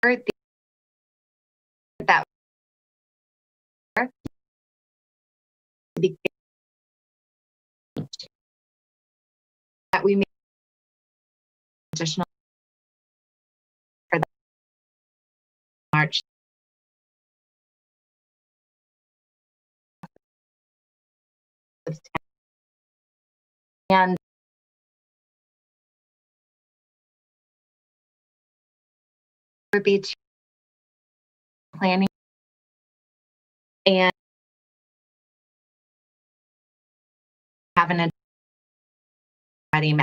or that that we make additional for the March. And would be planning and having a ready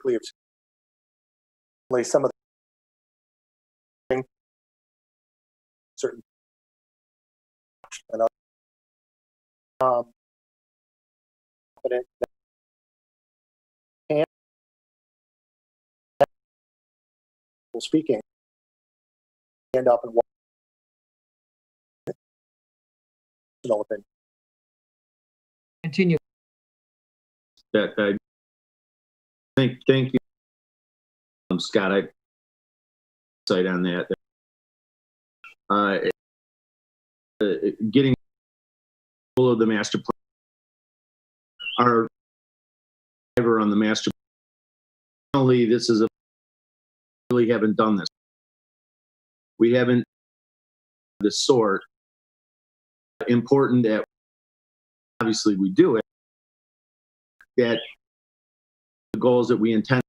quickly some of the certain and confident that speaking stand up and walk opinion. Continue. Thank you, Scott. I cite on that. Getting full of the master plan. Our driver on the master plan. Finally, this is really haven't done this. We haven't this sort. Important that obviously we do it. That the goals that we intended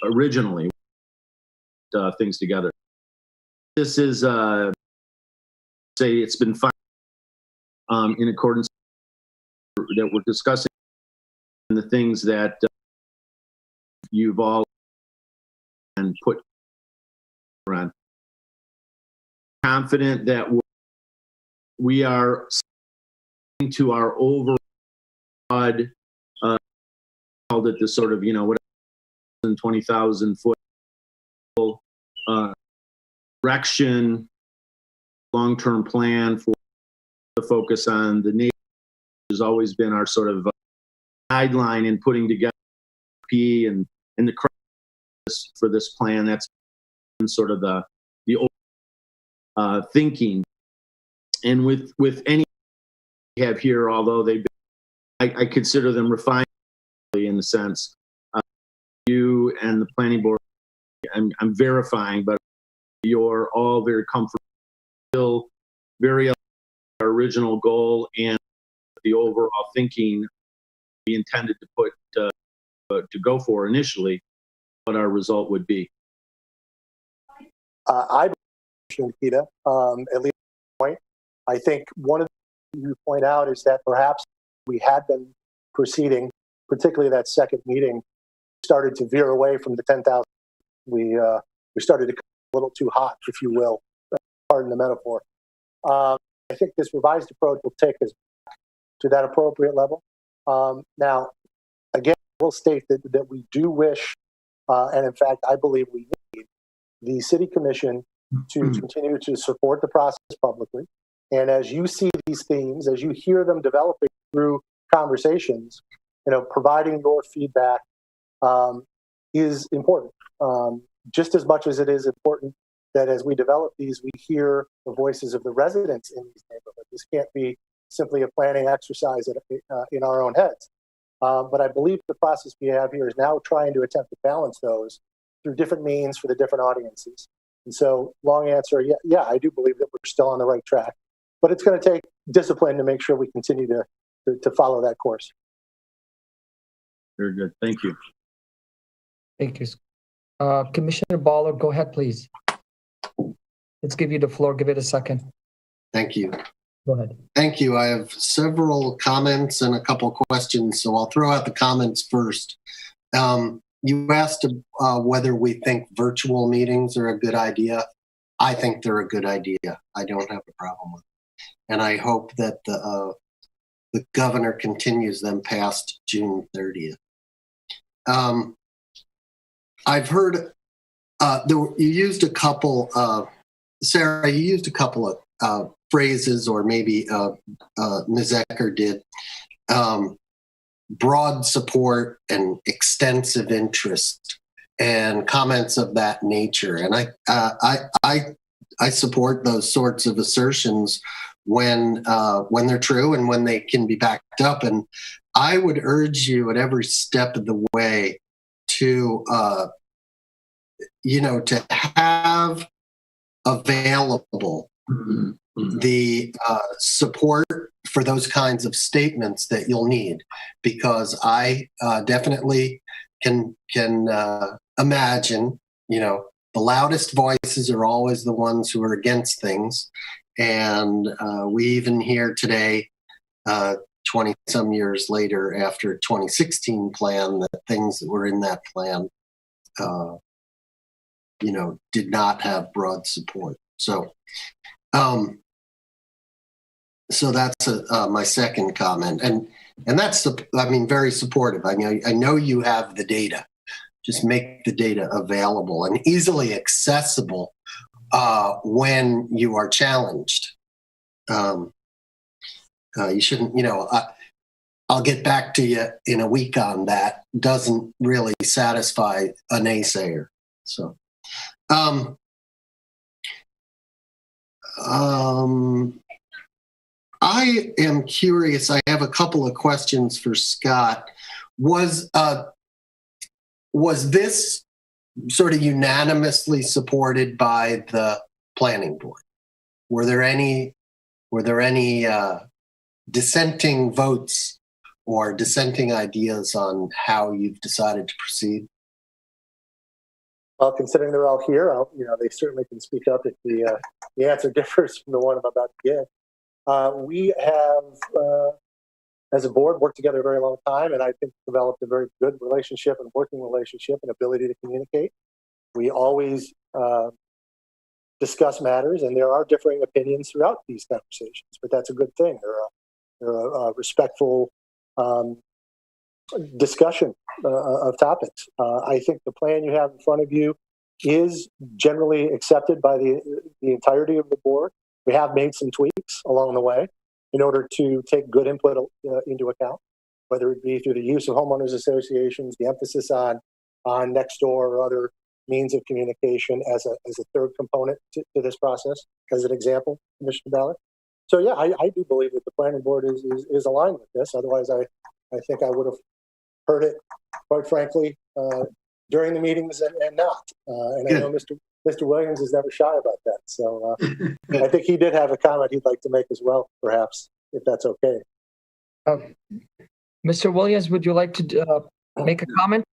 originally things together. This is say it's been fine in accordance that we're discussing and the things that you've all and put around. Confident that we are to our overall called it the sort of, you know, what 20,000 foot direction, long-term plan for the focus on the neighborhood has always been our sort of guideline in putting together P and the for this plan. That's been sort of the thinking. And with any we have here, although they've been, I consider them refined in the sense you and the planning board, I'm verifying, but you're all very comfortable, still very our original goal and the overall thinking we intended to put to go for initially, what our result would be. I believe, Nikita, at least point. I think one of the things you point out is that perhaps we had been proceeding, particularly that second meeting, started to veer away from the 10,000. We started to come a little too hot, if you will, pardon the metaphor. I think this revised approach will take us back to that appropriate level. Now, again, we'll state that we do wish, and in fact, I believe we need the City Commission to continue to support the process publicly. And as you see these themes, as you hear them developing through conversations, you know, providing your feedback is important. Just as much as it is important that as we develop these, we hear the voices of the residents in these neighborhoods. This can't be simply a planning exercise in our own heads. But I believe the process we have here is now trying to attempt to balance those through different means for the different audiences. And so, long answer, yeah, I do believe that we're still on the right track. But it's going to take discipline to make sure we continue to follow that course. Very good. Thank you. Thank you. Commissioner Baller, go ahead, please. Let's give you the floor. Give it a second. Thank you. Go ahead. Thank you. I have several comments and a couple questions, so I'll throw out the comments first. You asked whether we think virtual meetings are a good idea. I think they're a good idea. I don't have a problem with it. And I hope that the governor continues them past June 30th. I've heard you used a couple, Sarah, you used a couple of phrases, or maybe Ms. Ecker did, broad support and extensive interest and comments of that nature. And I support those sorts of assertions when they're true and when they can be backed up. And I would urge you at every step of the way to to have available the support for those kinds of statements that you'll need, because I definitely can imagine, the loudest voices are always the ones who are against things. And we even hear today 20 some years later after 2016 plan that things that were in that plan, did not have broad support. So, so that's my second comment. And that's, very supportive. I know you have the data. Just make the data available and easily accessible when you are challenged. You shouldn't, I'll get back to you in a week on that. Doesn't really satisfy a naysayer. So, I am curious. I have a couple of questions for Scott. Was this sort of unanimously supported by the planning board? Were there any dissenting votes or dissenting ideas on how you've decided to proceed? Well, considering they're all here, they certainly can speak up if the answer differs from the one I'm about to give. We have, as a board, worked together a very long time, and I think developed a very good relationship and working relationship and ability to communicate. We always discuss matters, and there are differing opinions throughout these conversations, but that's a good thing. They're a respectful discussion of topics. I think the plan you have in front of you is generally accepted by the entirety of the board. We have made some tweaks along the way in order to take good input into account, whether it be through the use of homeowners associations, the emphasis on next door or other means of communication as a third component to this process, as an example, Commissioner Ballard. So yeah, I do believe that the planning board is aligned with this. Otherwise, I think I would have heard it, quite frankly, during the meetings and not. And I know Mr. Williams is never shy about that. So I think he did have a comment he'd like to make as well, perhaps, if that's okay. Mr. Williams, would you like to make a comment?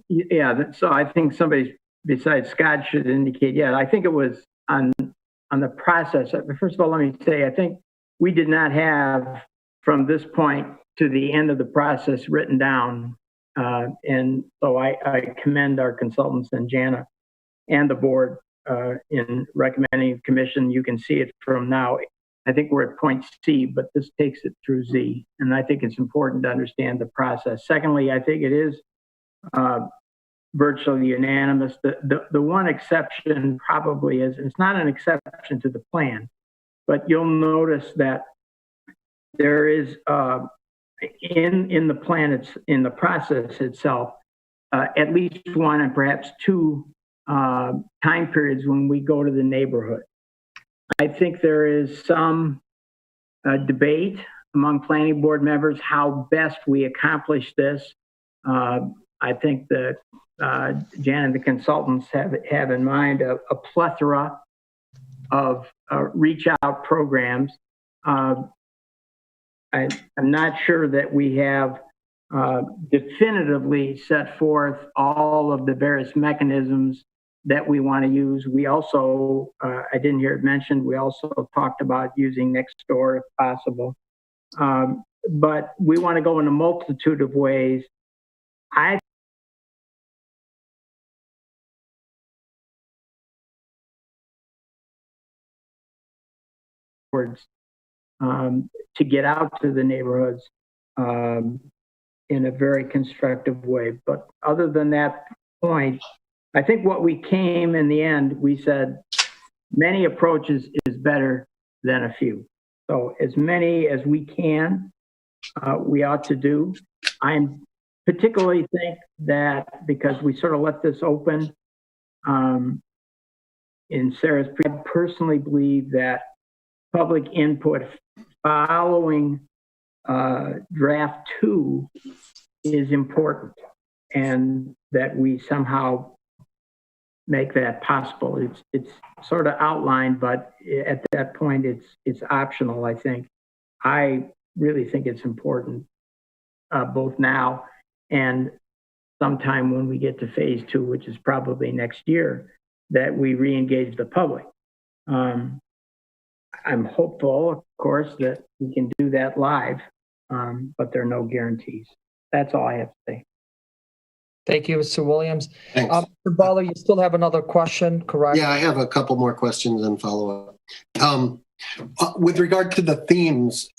Yeah, so I think somebody besides Scott should indicate, I think it was on the process. First of all, let me say, I think we did not have from this point to the end of the process written down. And so I commend our consultants and Jana and the board in recommending the commission. You can see it from now. I think we're at point C, but this takes it through Z. And I think it's important to understand the process. Secondly, I think it is virtually unanimous. The one exception probably is, it's not an exception to the plan, but you'll notice that there is in the plan, it's in the process itself, at least one and perhaps two time periods when we go to the neighborhood. I think there is some debate among planning board members how best we accomplish this. I think that Jan and the consultants have in mind a plethora of reach out programs. I'm not sure that we have definitively set forth all of the various mechanisms that we want to use. We also, I didn't hear it mentioned, we also talked about using Nextdoor if possible. But we want to go in a multitude of ways. To get out to the neighborhoods in a very constructive way. But other than that point, I think what we came in the end, we said many approaches is better than a few. So as many as we can, we ought to do. I particularly think that because we sort of let this open in Sarah's, I personally believe that public input following draft 2 is important, and that we somehow make that possible. It's sort of outlined, but at that point it's optional. I think I really think it's important, both now and sometime when we get to phase 2, which is probably next year, that we re-engage the public. I'm hopeful, of course, that we can do that live, but there are no guarantees. That's all I have to say. Thank you, Mr. Williams. Thanks. Mr. Baller, you still have another question, correct? Yeah, I have a couple more questions and follow up. With regard to the themes,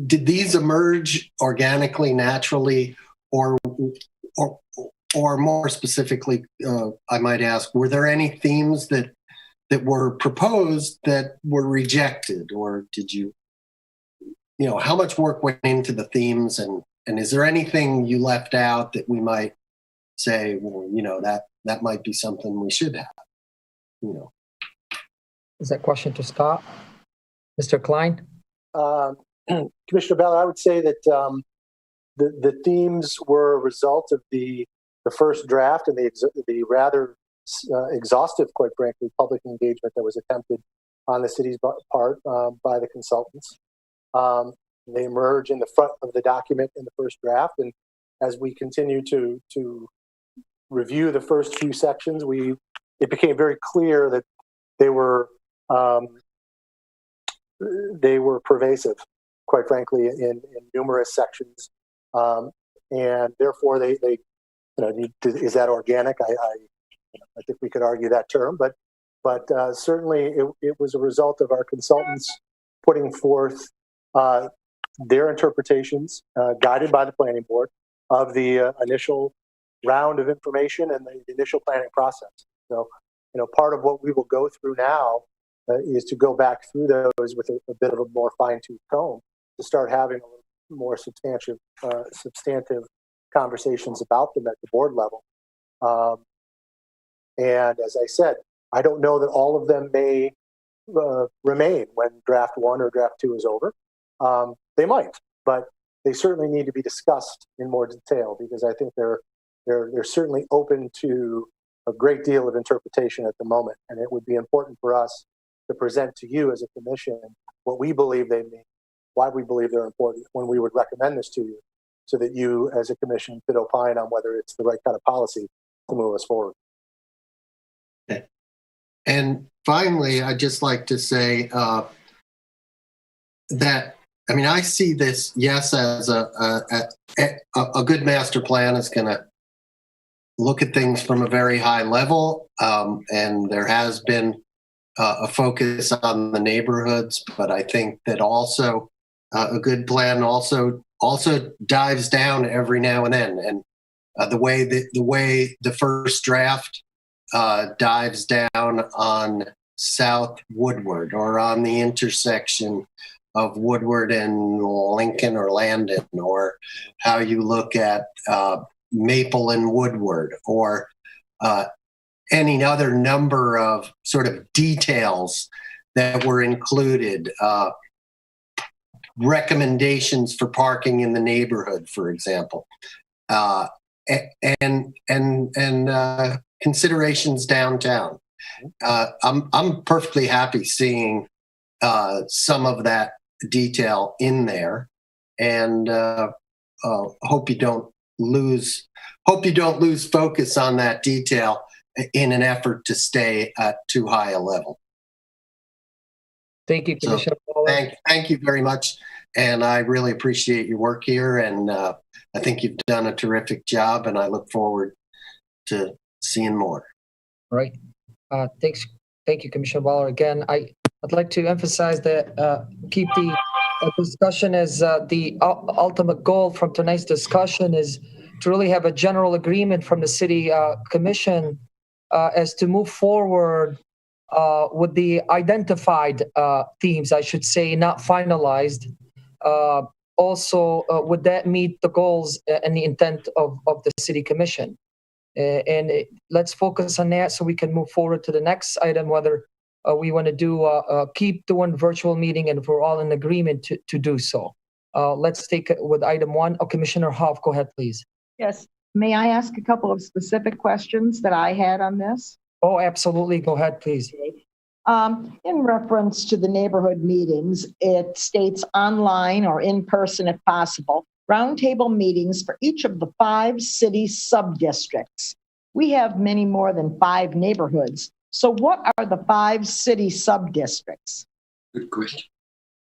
did these emerge organically, naturally, or more specifically, I might ask, were there any themes that were proposed that were rejected, or did you know, how much work went into the themes, and is there anything you left out that we might say, well, you know, that might be something we should have, you know? Is that question to Scott? Mr. Klein? Commissioner Ballard, I would say that the themes were a result of the first draft and the rather exhaustive, quite frankly, public engagement that was attempted on the city's part by the consultants. They emerge in the front of the document in the first draft, and as we continue to review the first few sections, it became very clear that they were pervasive, quite frankly, in numerous sections, and therefore they you know, is that organic? I think we could argue that term, but certainly it was a result of our consultants putting forth their interpretations, guided by the planning board, of the initial round of information and the initial planning process. So, you know, part of what we will go through now is to go back through those with a bit of a more fine-tooth comb to start having a little more substantive conversations about them at the board level. And as I said, I don't know that all of them may remain when draft 1 or draft 2 is over. They might, but they certainly need to be discussed in more detail, because I think they're certainly open to a great deal of interpretation at the moment, and it would be important for us to present to you as a commission what we believe they mean, why we believe they're important when we would recommend this to you, so that you as a commission could opine on whether it's the right kind of policy to move us forward. Okay. And finally, I'd just like to say that, I mean, I see this, yes, as a good master plan is going to look at things from a very high level, and there has been a focus on the neighborhoods, but I think that also a good plan also dives down every now and then, and the way the first draft dives down on South Woodward, or on the intersection of Woodward and Lincoln or Landon, or how you look at Maple and Woodward, or any other number of sort of details that were included, recommendations for parking in the neighborhood, for example, and considerations downtown. I'm perfectly happy seeing some of that detail in there, and hope you don't lose focus on that detail in an effort to stay at too high a level. Thank you, Commissioner Baller. Thank you very much, and I really appreciate your work here, and I think you've done a terrific job, and I look forward to seeing more. Right. Thank you, Commissioner Baller. Again, I'd like to emphasize that keep the discussion as the ultimate goal from tonight's discussion is to really have a general agreement from the City Commission as to move forward with the identified themes, I should say, not finalized. Also, would that meet the goals and the intent of the City Commission? Let's focus on that so we can move forward to the next item, whether we want to do keep doing virtual meeting, and if we're all in agreement to do so. Let's take it with item 1. Commissioner Hoff, go ahead, please. Yes. May I ask a couple of specific questions that I had on this? Oh, absolutely. Go ahead, please. In reference to the neighborhood meetings, it states online or in person if possible, roundtable meetings for each of the 5 city sub-districts. We have many more than 5 neighborhoods. So what are the 5 city sub-districts? Good question.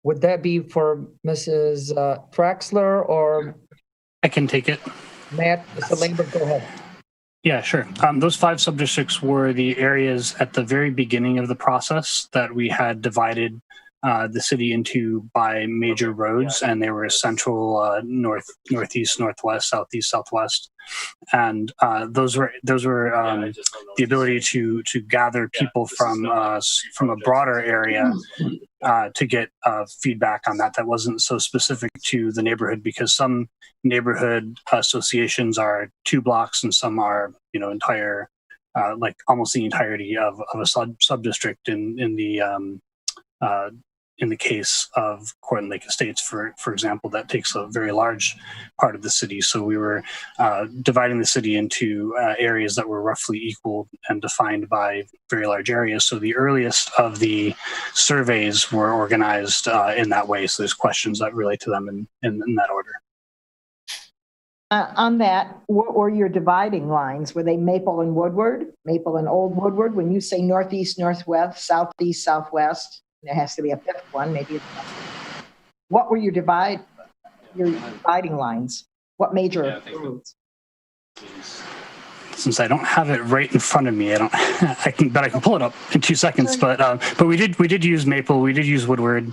Would that be for Mrs. Traxler or I can take it. Matt? Mr. Lambert, go ahead. Yeah, sure. Those 5 subdistricts were the areas at the very beginning of the process that we had divided the city into by major roads, and they were central, north, northeast, northwest, southeast, southwest, and those were the ability to gather people from a broader area to get feedback on that. That wasn't so specific to the neighborhood, because some neighborhood associations are 2 blocks and some are entire like almost the entirety of a sub-district in the case of Court and Lake Estates, for example, that takes a very large part of the city. So we were dividing the city into areas that were roughly equal and defined by very large areas. So the earliest of the surveys were organized in that way. So there's questions that relate to them in that order. On that, what were your dividing lines? Were they Maple and Woodward, Maple and Old Woodward? When you say northeast, northwest, southeast, southwest, there has to be a 5th one, maybe. What were your dividing lines? What major roads? Since I don't have it right in front of me, I can pull it up in 2 seconds. But we did use Maple, we did use Woodward,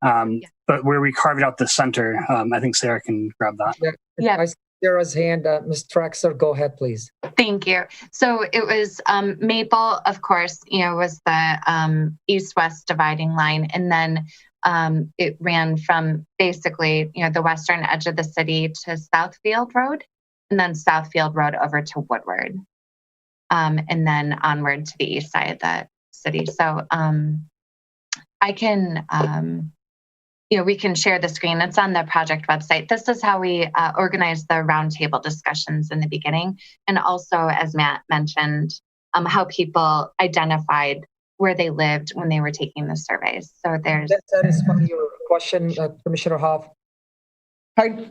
but where we carved out the center, I think Sarah can grab that. Yeah. I see Sarah's hand. Ms. Traxler, go ahead, please. Thank you. So it was Maple, of course, was the east-west dividing line. And then it ran from basically, the western edge of the city to Southfield Road, and then Southfield Road over to Woodward, and then onward to the east side of the city. So I can... we can share the screen. It's on the project website. This is how we organized the roundtable discussions in the beginning. And also, as Matt mentioned, how people identified where they lived when they were taking the surveys. So there's... That satisfies your question, Commissioner Hoff?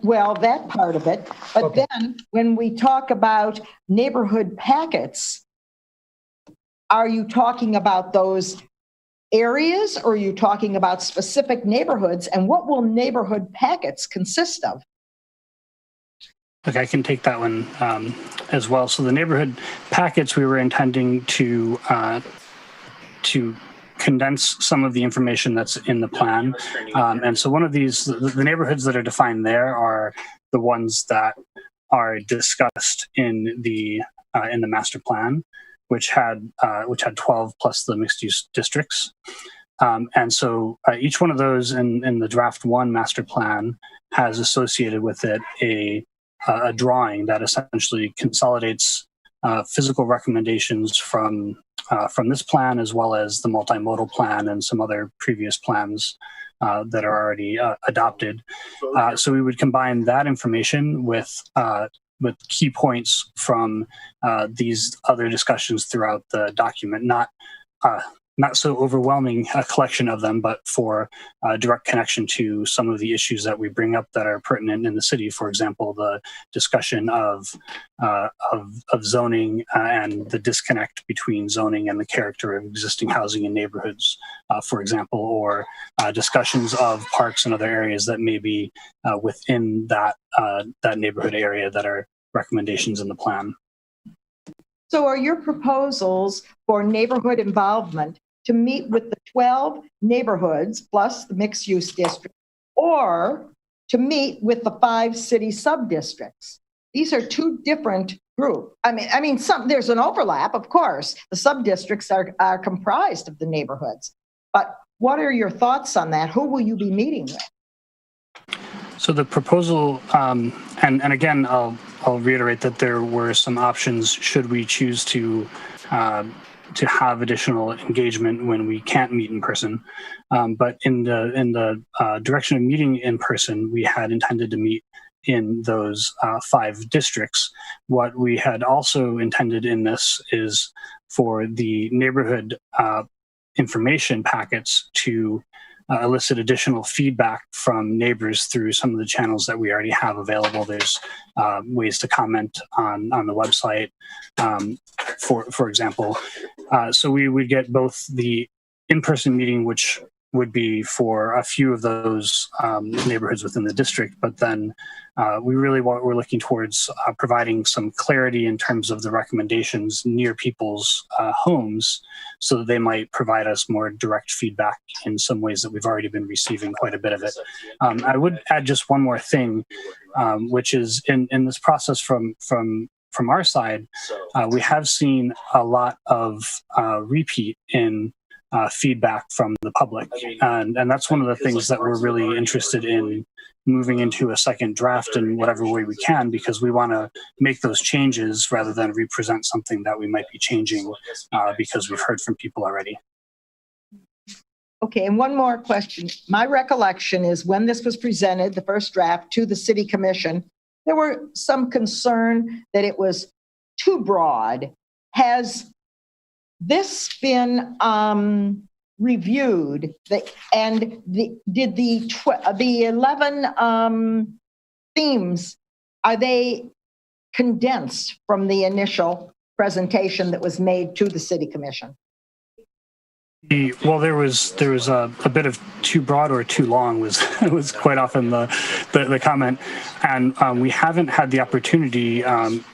Well, that part of it. But Okay. then when we talk about neighborhood packets, are you talking about those areas, or are you talking about specific neighborhoods, and what will neighborhood packets consist of? Okay, I can take that one as well. So the neighborhood packets, we were intending to condense some of the information that's in the plan. And so one of these, the neighborhoods that are defined there are the ones that are discussed in the master plan, which had 12 plus the mixed-use districts. And so each one of those in the draft 1 master plan has associated with it a drawing that essentially consolidates physical recommendations from this plan, as well as the multimodal plan and some other previous plans that are already adopted. So we would combine that information with key points from these other discussions throughout the document, not so overwhelming a collection of them, but for direct connection to some of the issues that we bring up that are pertinent in the city. For example, the discussion of zoning and the disconnect between zoning and the character of existing housing in neighborhoods, for example, or discussions of parks and other areas that may be within that neighborhood area that are recommendations in the plan. So are your proposals for neighborhood involvement to meet with the 12 neighborhoods plus the mixed-use district, or to meet with the 5 city sub-districts? These are 2 different groups. I mean, there's an overlap, of course. The sub-districts are comprised of the neighborhoods. But what are your thoughts on that? Who will you be meeting with? So the proposal, and again, I'll reiterate that there were some options should we choose to have additional engagement when we can't meet in person. But in the direction of meeting in person, we had intended to meet in those 5 districts. What we had also intended in this is for the neighborhood information packets to elicit additional feedback from neighbors through some of the channels that we already have available. There's ways to comment on the website, for example. So we would get both the in-person meeting, which would be for a few of those neighborhoods within the district, but then we're looking towards providing some clarity in terms of the recommendations near people's homes, so that they might provide us more direct feedback in some ways that we've already been receiving quite a bit of it. I would add just one more thing, which is in this process from our side, we have seen a lot of repeat in feedback from the public. And that's one of the things that we're really interested in moving into a second draft in whatever way we can, because we want to make those changes rather than represent something that we might be changing because we've heard from people already. Okay, and one more question. My recollection is when this was presented, the first draft, to the City Commission, there were some concern that it was too broad. Has this been reviewed? Did the 11 themes, are they condensed from the initial presentation that was made to the City Commission? Well, there was a bit of too broad or too long was quite often the comment, and we haven't had the opportunity,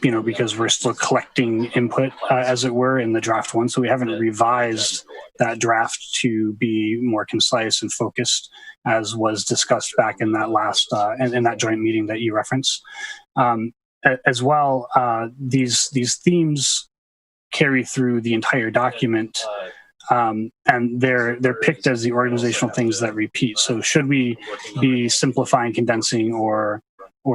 because we're still collecting input, as it were, in the draft one. So we haven't revised that draft to be more concise and focused, as was discussed back in that last in that joint meeting that you referenced. As well, these themes carry through the entire document. And they're picked as the organizational things that repeat. So should we be simplifying, condensing, or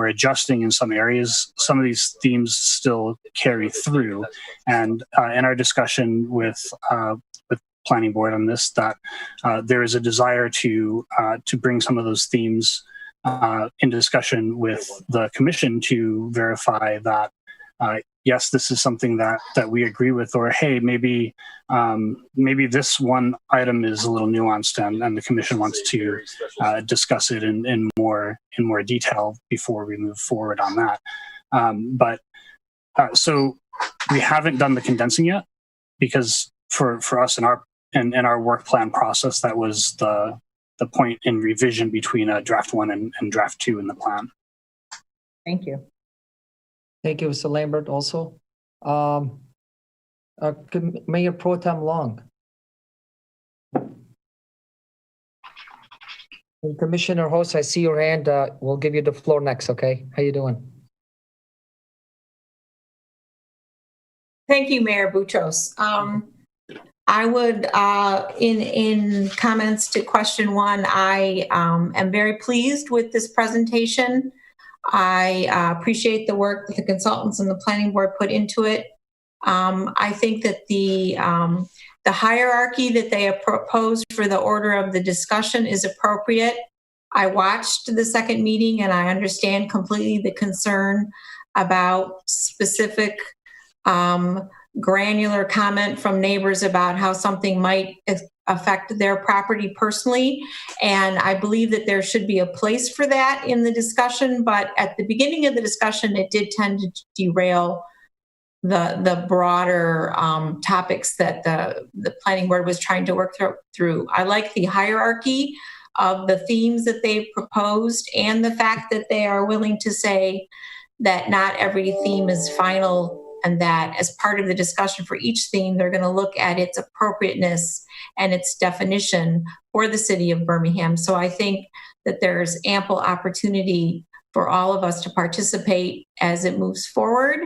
adjusting in some areas, some of these themes still carry through. And in our discussion with Planning Board on this, that there is a desire to bring some of those themes into discussion with the Commission to verify that yes, this is something that we agree with, or hey, maybe this one item is a little nuanced, and the Commission wants to discuss it in more detail before we move forward on that. So we haven't done the condensing yet, because for us in our work plan process, that was the point in revision between draft 1 and draft 2 in the plan. Thank you. Thank you, Mr. Lambert, also. Mayor Pro Tem Long. And Commissioner Host, I see your hand. We'll give you the floor next, okay? How you doing? Thank you, Mayor Boutros. I would, in comments to question 1, I am very pleased with this presentation. I appreciate the work that the consultants and the Planning Board put into it. I think that the hierarchy that they have proposed for the order of the discussion is appropriate. I watched the second meeting and I understand completely the concern about specific granular comment from neighbors about how something might affect their property personally. And I believe that there should be a place for that in the discussion. But at the beginning of the discussion, it did tend to derail the broader topics that the Planning Board was trying to work through. I like the hierarchy of the themes that they've proposed, and the fact that they are willing to say that not every theme is final, and that as part of the discussion for each theme, they're going to look at its appropriateness and its definition for the city of Birmingham. So I think that there's ample opportunity for all of us to participate as it moves forward.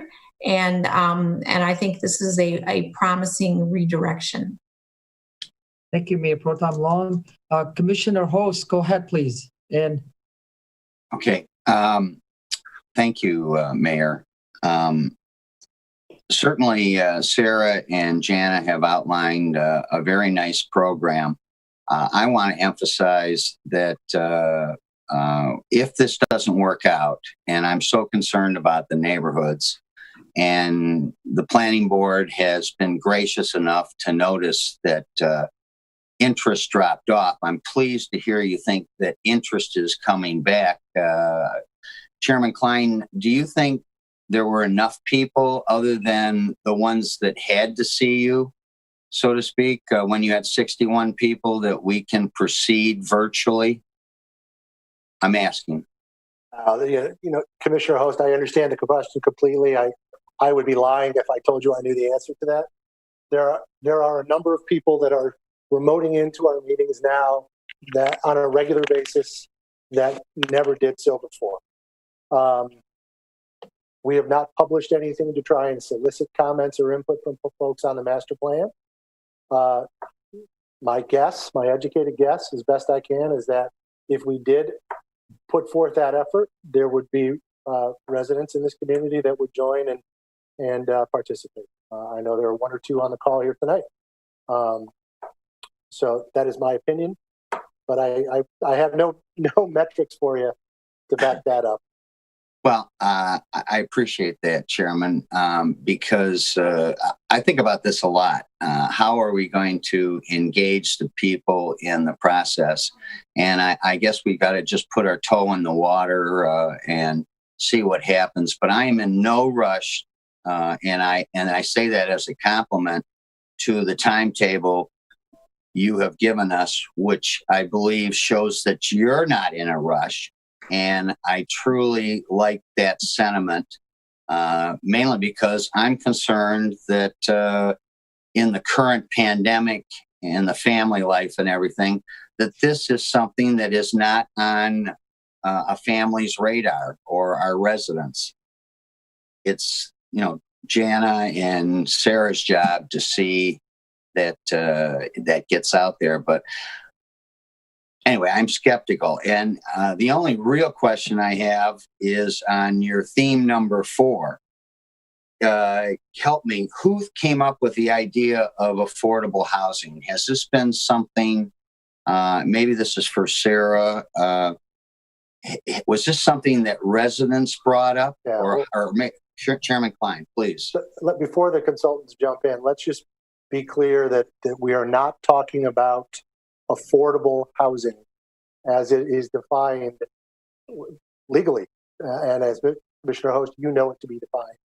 And I think this is a promising redirection. Thank you, Mayor Pro Tem Long. Commissioner Host, go ahead, please. Okay. Thank you, Mayor. Certainly, Sarah and Jana have outlined a very nice program. I want to emphasize that if this doesn't work out, and I'm so concerned about the neighborhoods, and the Planning Board has been gracious enough to notice that interest dropped off. I'm pleased to hear you think that interest is coming back. Chairman Klein, do you think there were enough people other than the ones that had to see you so to speak, when you had 61 people, that we can proceed virtually? I'm asking. Commissioner Host, I understand the question completely. I would be lying if I told you I knew the answer to that. There are a number of people that are remoting into our meetings now that on a regular basis that never did so before. We have not published anything to try and solicit comments or input from folks on the master plan. My educated guess, as best I can, is that if we did put forth that effort, there would be residents in this community that would join and participate. I know there are one or two on the call here tonight. So that is my opinion, but I have no metrics for you to back that up. Well, I appreciate that, Chairman, because I think about this a lot. How are we going to engage the people in the process? And I guess we got to just put our toe in the water and see what happens. But I am in no rush, and I say that as a compliment to the timetable you have given us, which I believe shows that you're not in a rush. And I truly like that sentiment, mainly because I'm concerned that in the current pandemic and the family life and everything, that this is something that is not on a family's radar or our residents. It's, Jana and Sarah's job to see that that gets out there. But anyway, I'm skeptical. And the only real question I have is on your theme number 4. Help me. Who came up with the idea of affordable housing? Has this been something, maybe this is for Sarah, was this something that residents brought up? Yeah. Or Chairman Klein, please. Before the consultants jump in, let's just be clear that we are not talking about affordable housing as it is defined legally. And as Commissioner Host, you know it to be defined.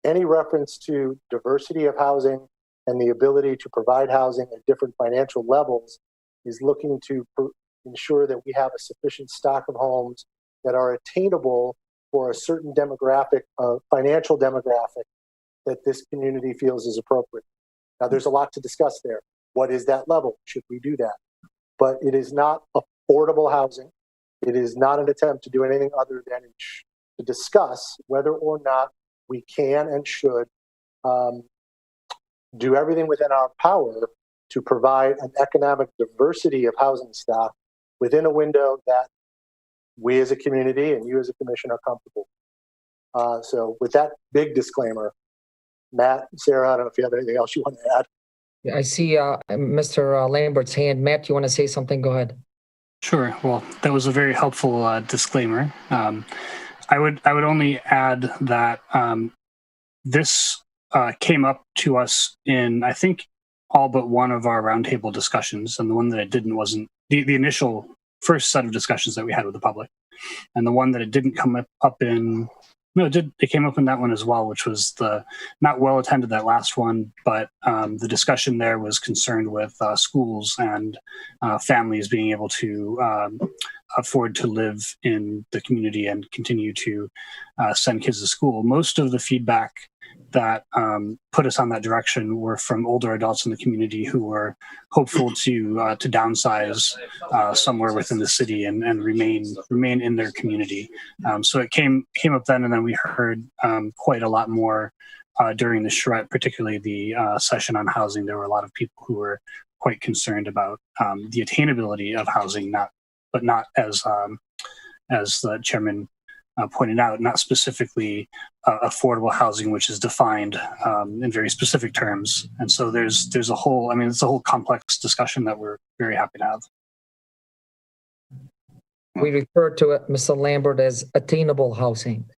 Any reference to diversity of housing and the ability to provide housing at different financial levels is looking to ensure that we have a sufficient stock of homes that are attainable for a certain demographic, financial demographic that this community feels is appropriate. Now, there's a lot to discuss there. What is that level? Should we do that? But it is not affordable housing. It is not an attempt to do anything other than to discuss whether or not we can and should do everything within our power to provide an economic diversity of housing stock within a window that we as a community and you as a commission are comfortable. So with that big disclaimer, Matt, Sarah, I don't know if you have anything else you want to add. I see Mr. Lambert's hand. Matt, you want to say something? Go ahead. Sure. Well, that was a very helpful disclaimer. I would only add that this came up to us in, I think, all but one of our roundtable discussions, and the one that it didn't wasn't the initial first set of discussions that we had with the public, and the one that it didn't come up in. No, it came up in that one as well, which was the not well attended, that last one, but the discussion there was concerned with schools and families being able to afford to live in the community and continue to send kids to school. Most of the feedback that put us on that direction were from older adults in the community who were hopeful to downsize somewhere within the city and remain in their community. So it came up then, and then we heard quite a lot more during the charrette, particularly the session on housing. There were a lot of people who were quite concerned about the attainability of housing, but not as the chairman pointed out, not specifically affordable housing, which is defined in very specific terms. And so there's a whole, it's a whole complex discussion that we're very happy to have. We refer to it, Mr. Lambert, as attainable housing.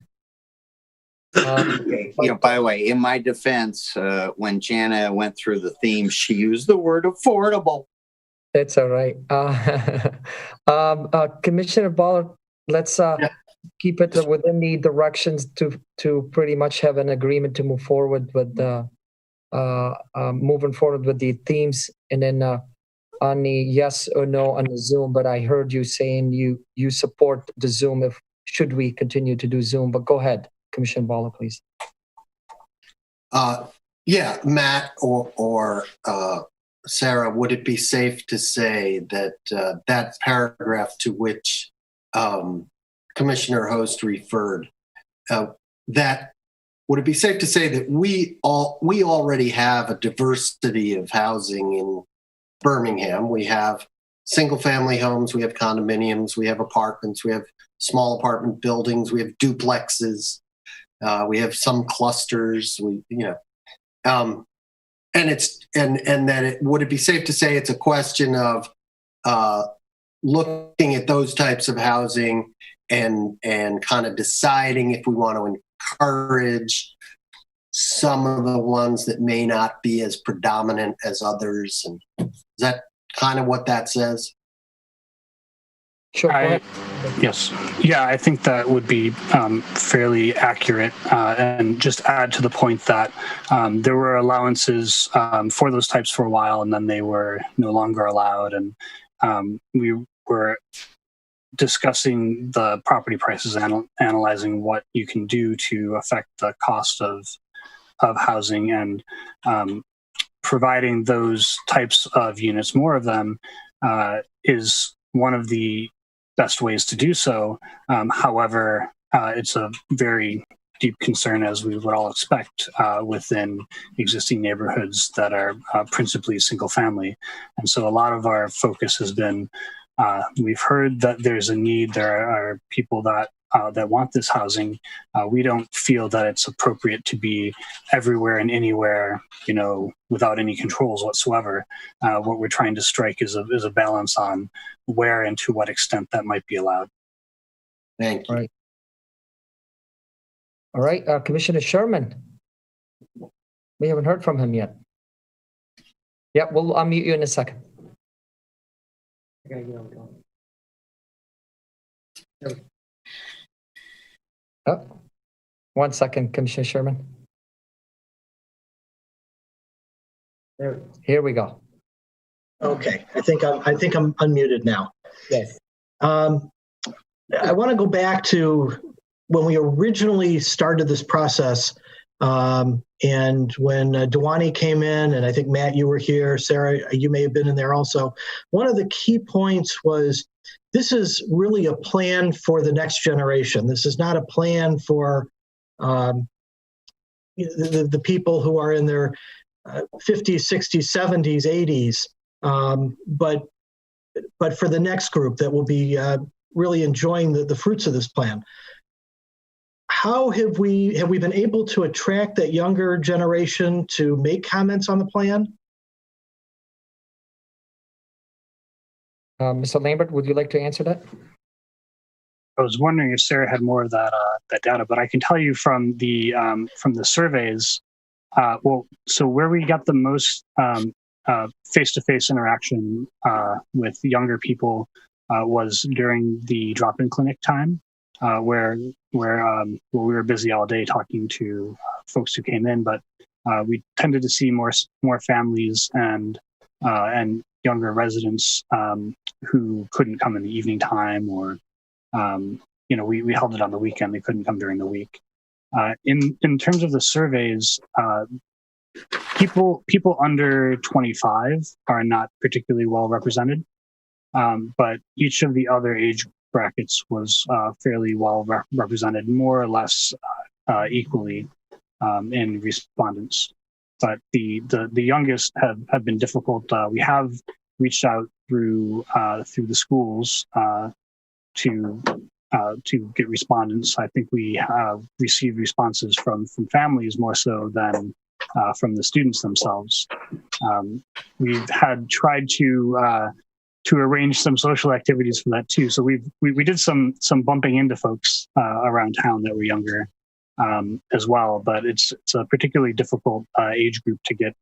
By the way, in my defense, when Jana went through the theme, she used the word affordable. That's all right. Commissioner Baller, let's keep it within the directions to pretty much have an agreement to move forward with moving forward with the themes, and then on the yes or no on the Zoom. But I heard you saying you support the Zoom if should we continue to do Zoom. But go ahead, Commissioner Balla, please. Yeah, Matt or Sarah, would it be safe to say that that paragraph to which Commissioner Host referred, that would it be safe to say that we already have a diversity of housing in Birmingham? We have single-family homes, we have condominiums, we have apartments, we have small apartment buildings, we have duplexes, we have some clusters. And would it be safe to say it's a question of looking at those types of housing and kind of deciding if we want to encourage some of the ones that may not be as predominant as others? And is that kind of what that says? Sure. Yes. Yeah, I think that would be fairly accurate, and just add to the point that there were allowances for those types for a while, and then they were no longer allowed. And we were discussing the property prices, analyzing what you can do to affect the cost of housing, and providing those types of units, more of them, is one of the best ways to do so. However, it's a very deep concern, as we would all expect, within existing neighborhoods that are principally single family. And so a lot of our focus has been, we've heard that there's a need, there are people that want this housing. We don't feel that it's appropriate to be everywhere and anywhere, without any controls whatsoever. What we're trying to strike is a balance on where and to what extent that might be allowed. Thank you. All right, Commissioner Sherman. We haven't heard from him yet. Yeah, we'll unmute you in a second. Oh, 1 second, Commissioner Sherman. Here we go. Okay, I think I'm unmuted now. Yes. I want to go back to when we originally started this process, and when Dewani came in, and I think Matt, you were here, Sarah, you may have been in there also. One of the key points was this is really a plan for the next generation. This is not a plan for the people who are in their 50s, 60s, 70s, 80s, but for the next group that will be really enjoying the fruits of this plan. How have we been able to attract that younger generation to make comments on the plan? Mr. Lambert, would you like to answer that? I was wondering if Sarah had more of that data, but I can tell you from the surveys. So where we got the most face-to-face interaction with younger people was during the drop-in clinic time, where we were busy all day talking to folks who came in, but we tended to see more families and younger residents who couldn't come in the evening time, or we held it on the weekend. They couldn't come during the week. In terms of the surveys, people under 25 are not particularly well represented, but each of the other age brackets was fairly well represented, more or less equally in respondents. But the youngest have been difficult. We have reached out through the schools to get respondents. I think we have received responses from families more so than from the students themselves. We've tried to arrange some social activities for that too. So we did some bumping into folks around town that were younger as well, but it's a particularly difficult age group to get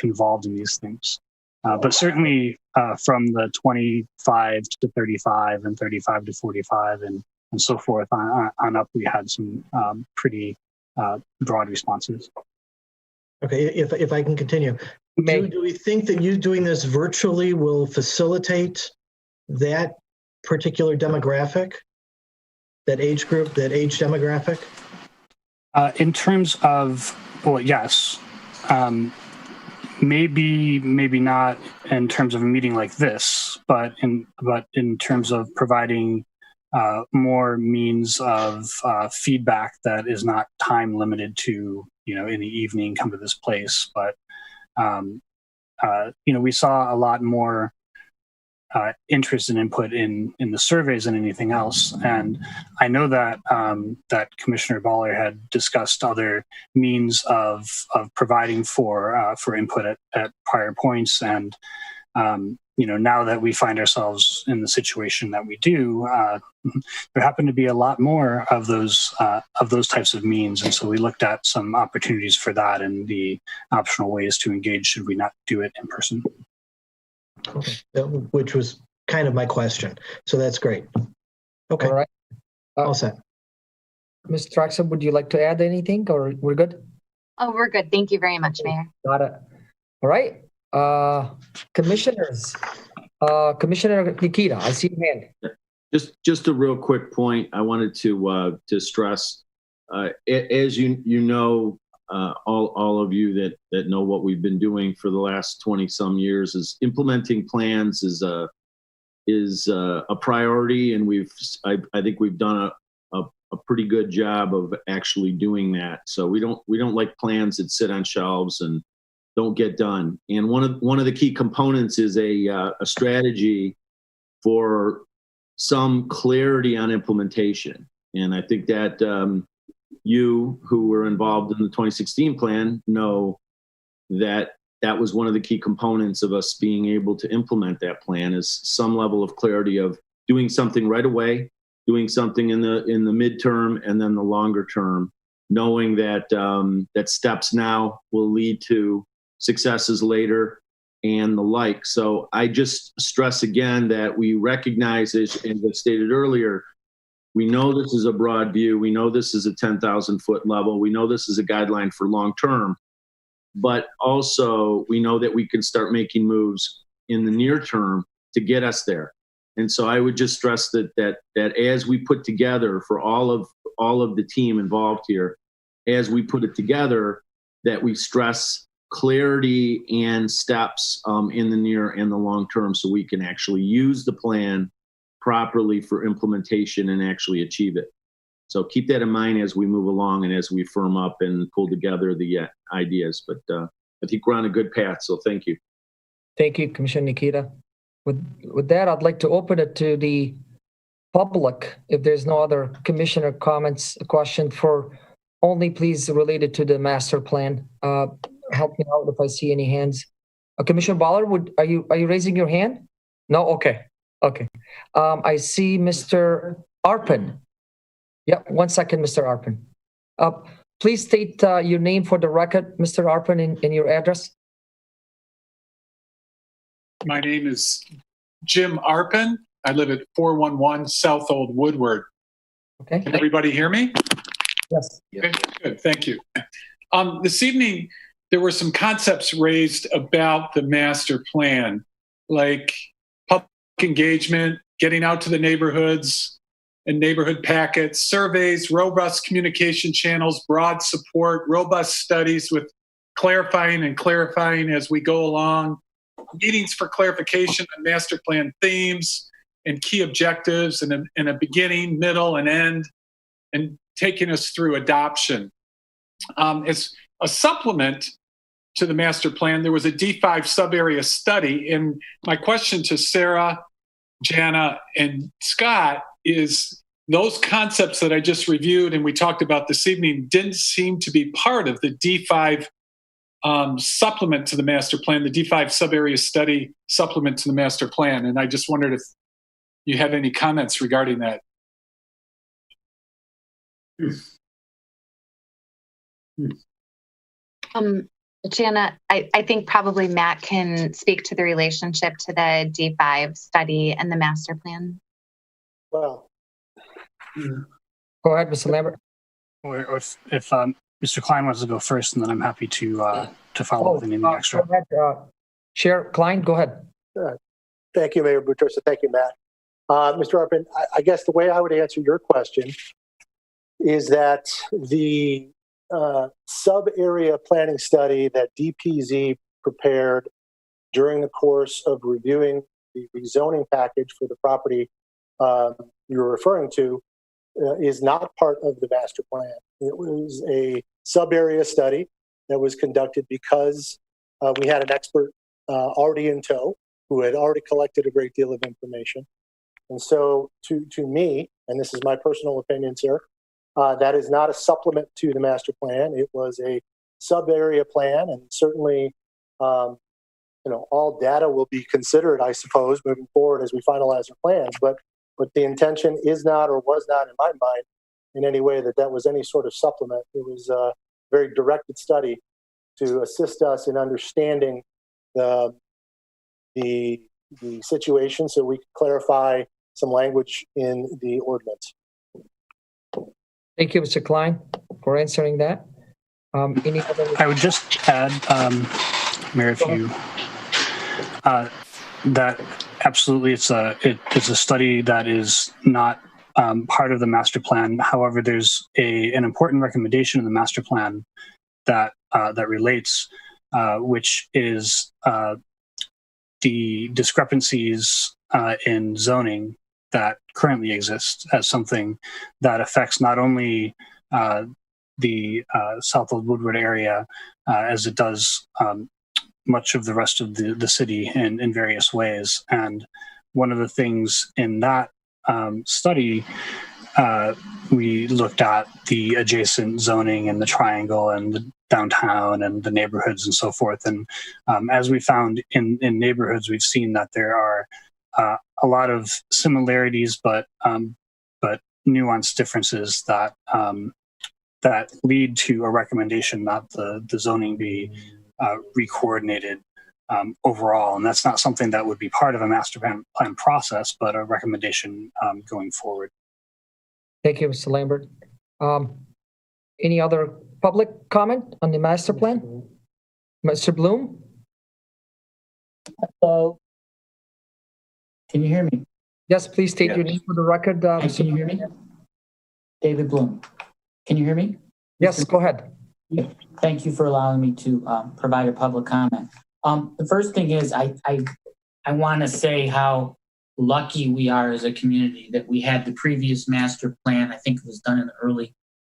involved in these things. But certainly from the 25 to 35 and 35 to 45 and so forth on up, we had some pretty broad responses. Okay, if I can continue. Do we think that you doing this virtually will facilitate that particular demographic, that age group, that age demographic? In terms of, well, yes. Maybe not in terms of a meeting like this, but in terms of providing more means of feedback that is not time limited to, in the evening, come to this place. But, we saw a lot more interest and input in the surveys than anything else. And I know that that Commissioner Baller had discussed other means of providing for input at prior points. And now that we find ourselves in the situation that we do, there happen to be a lot more of those types of means. And so we looked at some opportunities for that and the optional ways to engage should we not do it in person. Okay. Which was kind of my question. So that's great. Okay. All right. All set. Ms. Traxler, would you like to add anything, or we're good? Oh, we're good. Thank you very much, Mayor. Got it. All right. Commissioners. Commissioner Nikita, I see your hand. Just a real quick point. I wanted to stress, as you know, all of you that know what we've been doing for the last 20 some years is implementing plans is a priority, and I think we've done a pretty good job of actually doing that. So we don't like plans that sit on shelves and don't get done. And one of the key components is a strategy for some clarity on implementation. And I think that you who were involved in the 2016 plan know that was one of the key components of us being able to implement that plan, is some level of clarity of doing something right away, doing something in the midterm, and then the longer term, knowing that that steps now will lead to successes later and the like. So I just stress again that we recognize, as stated earlier, we know this is a broad view. We know this is a 10,000 foot level. We know this is a guideline for long term, but also we know that we can start making moves in the near term to get us there. And so I would just stress that as we put together, for all of the team involved here, as we put it together, that we stress clarity and steps in the near and the long term, so we can actually use the plan properly for implementation and actually achieve it. So keep that in mind as we move along and as we firm up and pull together the ideas. But I think we're on a good path, so thank you. Thank you, Commissioner Nikita. With that, I'd like to open it to the public. If there's no other commissioner comments, a question for only please related to the master plan. Help me out if I see any hands. Commissioner Baller, are you raising your hand? No? Okay. I see Mr. Arpin. Yeah, 1 second, Mr. Arpin. Please state your name for the record, Mr. Arpin, and your address. My name is Jim Arpin. I live at 411 South Old Woodward. Okay. Can everybody hear me? Yes. Okay, good, thank you. This evening, there were some concepts raised about the master plan, like public engagement, getting out to the neighborhoods and neighborhood packets, surveys, robust communication channels, broad support, robust studies with clarifying as we go along, meetings for clarification on master plan themes and key objectives in a beginning, middle, and end, and taking us through adoption. As a supplement to the master plan, there was a D5 sub-area study. And my question to Sarah, Jana, and Scott is, those concepts that I just reviewed and we talked about this evening didn't seem to be part of the D5 supplement to the master plan, the D5 sub-area study supplement to the master plan. And I just wondered if you have any comments regarding that. Jana, I think probably Matt can speak to the relationship to the D5 study and the master plan. Well, go ahead, Mr. Lambert. Or if Mr. Klein wants to go first, and then I'm happy to follow with anything extra. Go ahead, Chair Klein, go ahead. Thank you, Mayor Butrosa. Thank you, Matt. Mr. Arpin, I guess the way I would answer your question is that the sub-area planning study that DPZ prepared during the course of reviewing the rezoning package for the property you're referring to is not part of the master plan. It was a sub-area study that was conducted because we had an expert already in tow who had already collected a great deal of information. And so to me, and this is my personal opinion, sir, that is not a supplement to the master plan. It was a sub-area plan, and certainly all data will be considered, I suppose, moving forward as we finalize our plans. But the intention is not, or was not in my mind, in any way that was any sort of supplement. It was a very directed study to assist us in understanding the situation, so we could clarify some language in the ordinance. Thank you, Mr. Klein, for answering that. Any other? I would just add, Mayor, if you that absolutely it's a study that is not part of the master plan. However, there's an important recommendation in the master plan that relates, which is the discrepancies in zoning that currently exist as something that affects not only the Southwold Woodward area as it does much of the rest of the city in various ways. And one of the things in that study, we looked at the adjacent zoning and the triangle and the downtown and the neighborhoods and so forth. And as we found in neighborhoods, we've seen that there are a lot of similarities, but nuanced differences that lead to a recommendation that the zoning be re-coordinated overall. And that's not something that would be part of a master plan process, but a recommendation going forward. Thank you, Mr. Lambert. Any other public comment on the master plan? Mr. Bloom? Hello. Can you hear me? Yes, please state your name for the record. Can you hear me? David Bloom. Can you hear me? Yes, go ahead. Yeah. Thank you for allowing me to provide a public comment. The first thing is I want to say how lucky we are as a community that we had the previous master plan. I think it was done in the early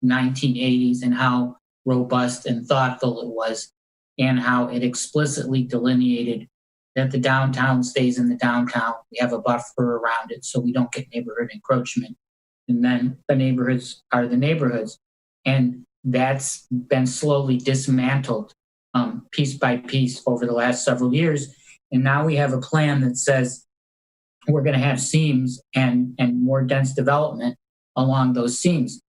1980s, and how robust and thoughtful it was, and how it explicitly delineated that the downtown stays in the downtown. We have a buffer around it so we don't get neighborhood encroachment. And then the neighborhoods are the neighborhoods. And that's been slowly dismantled piece by piece over the last several years. And now we have a plan that says we're going to have seams and more dense development along those seams.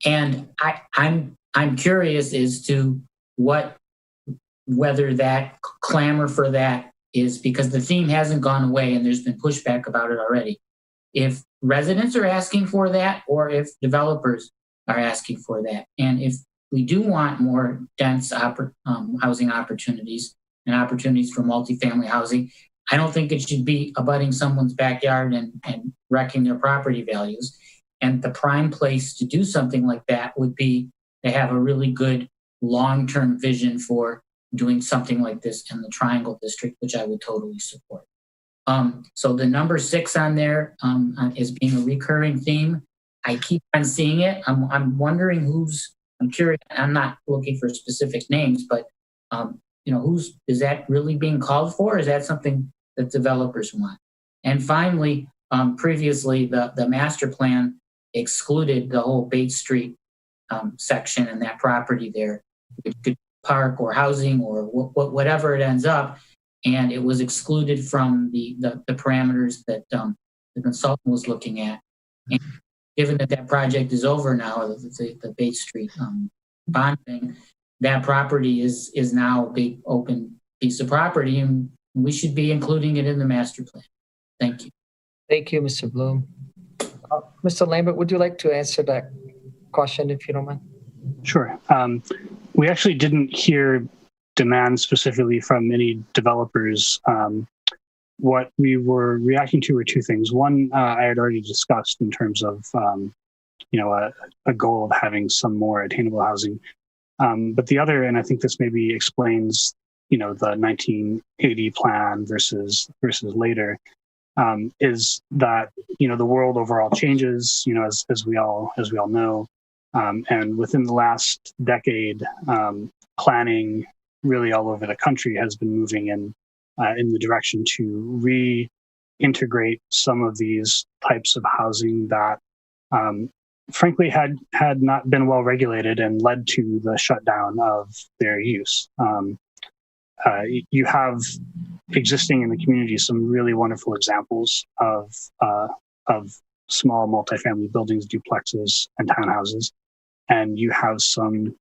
And I'm curious as to whether that clamor for that is because the theme hasn't gone away and there's been pushback about it already. If residents are asking for that, or if developers are asking for that. And if we do want more dense housing opportunities and opportunities for multifamily housing, I don't think it should be abutting someone's backyard and wrecking their property values. And the prime place to do something like that would be to have a really good long-term vision for doing something like this in the Triangle District, which I would totally support. So the number 6 on there is being a recurring theme. I keep on seeing it. I'm wondering I'm curious. I'm not looking for specific names, but is that really being called for? Is that something that developers want? And finally, previously the master plan excluded the whole Bates Street section and that property there, which could park or housing or whatever it ends up, and it was excluded from the parameters that the consultant was looking at. And given that project is over now, the Bates Street bond thing, that property is now a big open piece of property, and we should be including it in the master plan. Thank you. Thank you, Mr. Bloom. Mr. Lambert, would you like to answer that question if you don't mind? Sure. We actually didn't hear demand specifically from any developers. What we were reacting to were two things. One, I had already discussed in terms of, a goal of having some more attainable housing. But the other, and I think this maybe explains, the 1980 plan versus later, is that, the world overall changes, as we all know. And within the last decade, planning really all over the country has been moving in the direction to reintegrate some of these types of housing that, frankly, had not been well regulated and led to the shutdown of their use. You have existing in the community some really wonderful examples of small multifamily buildings, duplexes, and townhouses, and you have some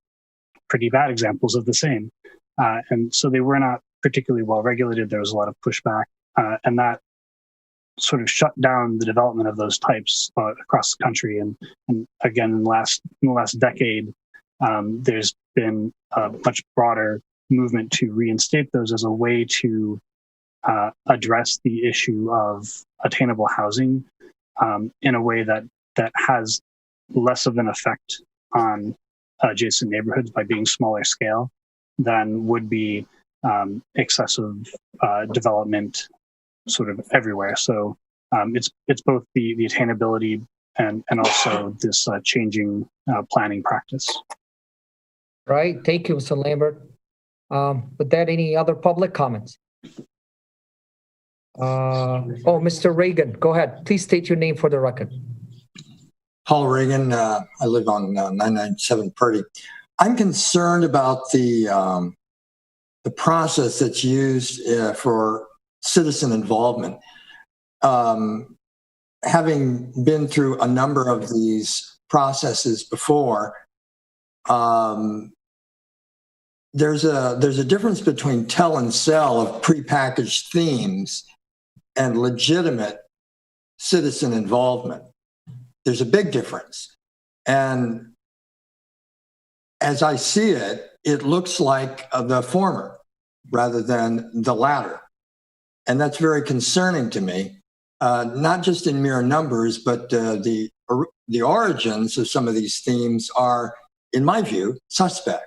pretty bad examples of the same. And so they were not particularly well regulated. There was a lot of pushback, and that sort of shut down the development of those types across the country. And again, in the last decade, there's been a much broader movement to reinstate those as a way to address the issue of attainable housing in a way that has less of an effect on adjacent neighborhoods by being smaller scale than would be excessive development sort of everywhere. So it's both the attainability and also this changing planning practice. Right. Thank you, Mr. Lambert. With that, any other public comments? Mr. Reagan, go ahead. Please state your name for the record. Paul Reagan. I live on 997 Purdy. I'm concerned about the process that's used for citizen involvement. Having been through a number of these processes before, there's a difference between tell and sell of prepackaged themes and legitimate citizen involvement. There's a big difference. And as I see it, it looks like the former rather than the latter. And that's very concerning to me, not just in mere numbers, but the origins of some of these themes are, in my view, suspect.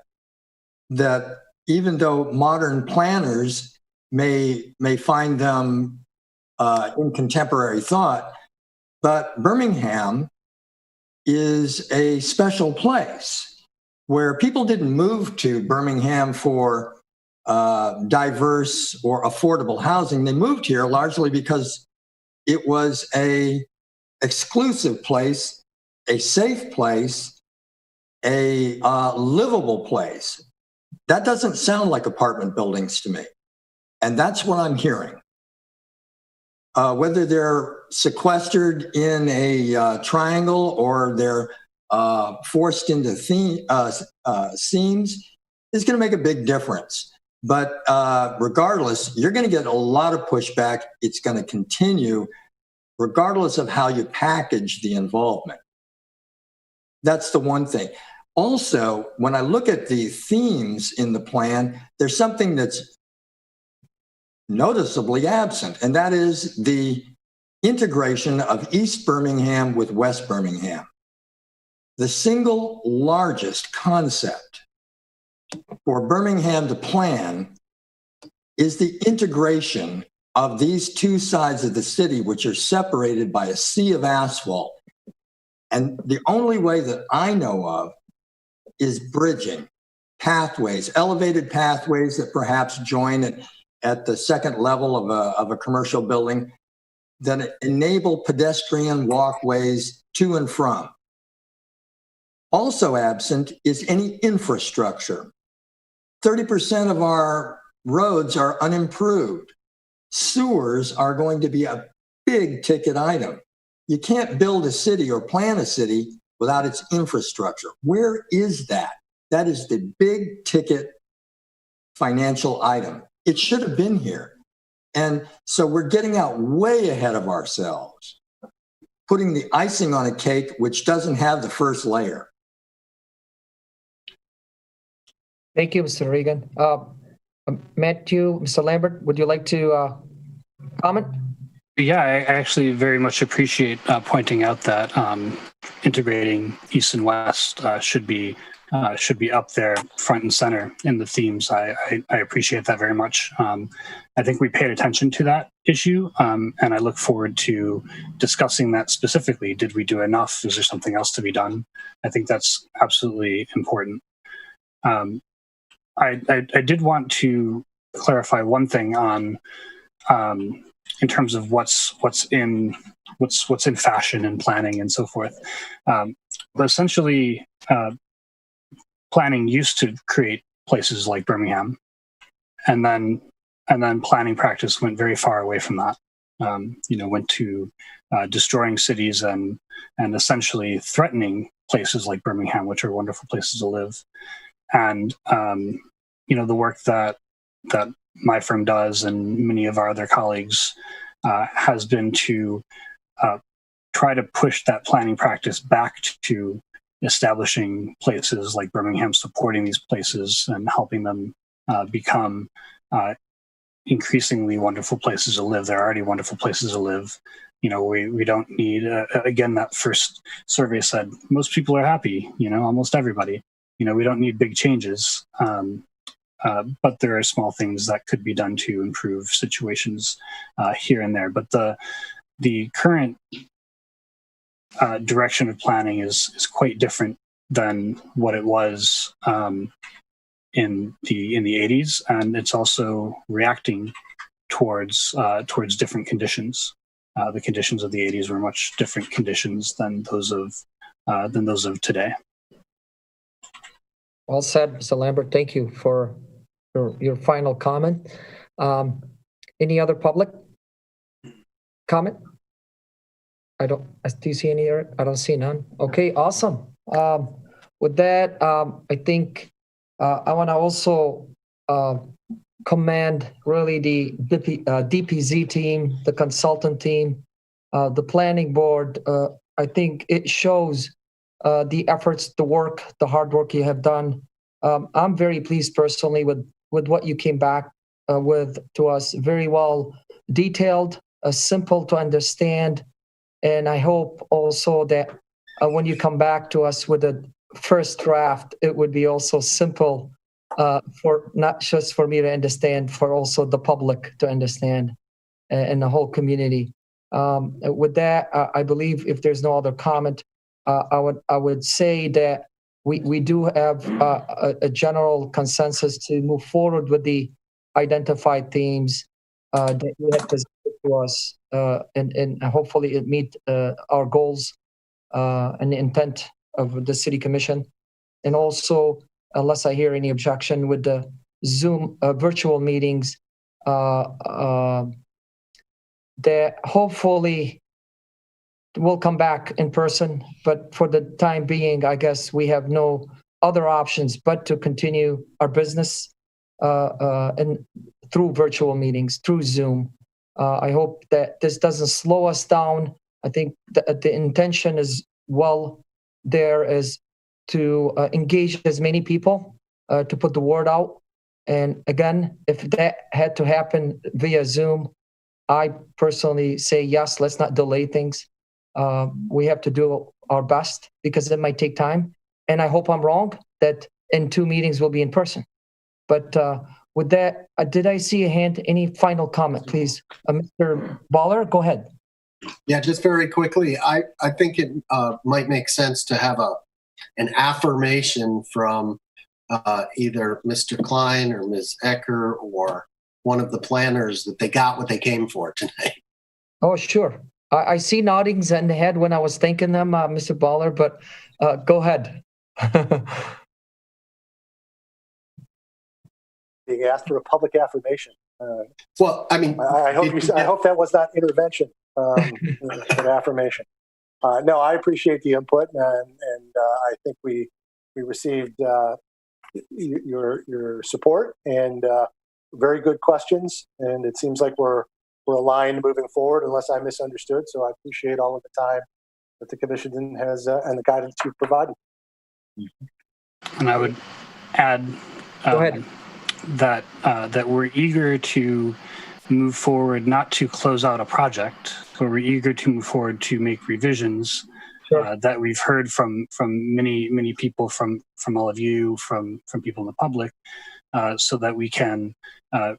That even though modern planners may find them in contemporary thought, but Birmingham is a special place where people didn't move to Birmingham for diverse or affordable housing. They moved here largely because it was a exclusive place, a safe place, a livable place. That doesn't sound like apartment buildings to me. And that's what I'm hearing. Whether they're sequestered in a triangle or they're forced into seams is going to make a big difference. But regardless, you're going to get a lot of pushback. It's going to continue regardless of how you package the involvement. That's the one thing. Also, when I look at the themes in the plan, there's something that's noticeably absent, and that is the integration of East Birmingham with West Birmingham. The single largest concept for Birmingham to plan is the integration of these two sides of the city, which are separated by a sea of asphalt. And the only way that I know of is bridging, pathways, elevated pathways that perhaps join at the second level of a commercial building that enable pedestrian walkways to and from. Also absent is any infrastructure. 30% of our roads are unimproved. Sewers are going to be a big ticket item. You can't build a city or plan a city without its infrastructure. Where is that? That is the big ticket financial item. It should have been here. And so we're getting out way ahead of ourselves, putting the icing on a cake which doesn't have the first layer. Thank you, Mr. Reagan. Matthew, Mr. Lambert, would you like to comment? Yeah, I actually very much appreciate pointing out that integrating East and West should be up there front and center in the themes. I appreciate that very much. I think we paid attention to that issue, and I look forward to discussing that specifically. Did we do enough? Is there something else to be done? I think that's absolutely important. I did want to clarify one thing on in terms of what's in fashion and planning and so forth. But essentially, planning used to create places like Birmingham, and then planning practice went very far away from that. Went to destroying cities and essentially threatening places like Birmingham, which are wonderful places to live. And the work that my firm does and many of our other colleagues has been to try to push that planning practice back to establishing places like Birmingham, supporting these places and helping them become increasingly wonderful places to live. They're already wonderful places to live. We don't need, again, that first survey said most people are happy, almost everybody. We don't need big changes. But there are small things that could be done to improve situations here and there. But the current direction of planning is quite different than what it was in the 80s, and it's also reacting towards different conditions. The conditions of the 80s were much different conditions than those of today. Well said, Mr. Lambert. Thank you for your final comment. Any other public comment? Do you see any? I don't see none. Okay, awesome. With that, I think I want to also commend really the DPZ team, the consultant team, the planning board. I think it shows the efforts, the work, the hard work you have done. I'm very pleased personally with what you came back with to us. Very well detailed, simple to understand. And I hope also that when you come back to us with a first draft, it would be also simple for not just for me to understand, for also the public to understand and the whole community. With that, I believe if there's no other comment, I would say that we do have a general consensus to move forward with the identified themes that you have presented to us, and hopefully it meet our goals and the intent of the City Commission. And also, unless I hear any objection with the Zoom virtual meetings, that hopefully will come back in person. But for the time being, I guess we have no other options but to continue our business and through virtual meetings, through Zoom. I hope that this doesn't slow us down. I think that the intention is well there is to engage as many people, to put the word out. And again, if that had to happen via Zoom, I personally say, yes, let's not delay things. We have to do our best because it might take time. And I hope I'm wrong that in 2 meetings will be in person. But with that, did I see a hand? Any final comment, please? Mr. Baller, go ahead. Yeah, just very quickly, I think it might make sense to have an affirmation from either Mr. Klein or Ms. Ecker or one of the planners that they got what they came for tonight. Oh, sure. I see noddings in the head when I was thanking them, Mr. Baller, but go ahead. Being asked for a public affirmation. Well, I mean, I hope that was not intervention, an affirmation. No, I appreciate the input, and I think we received your support and very good questions, and it seems like we're aligned moving forward, unless I misunderstood. So I appreciate all of the time that the commission has and the guidance you've provided. And I would add Go ahead. that we're eager to move forward, not to close out a project, but we're eager to move forward to make revisions. Sure. That we've heard from many people, from all of you, from people in the public, so that we can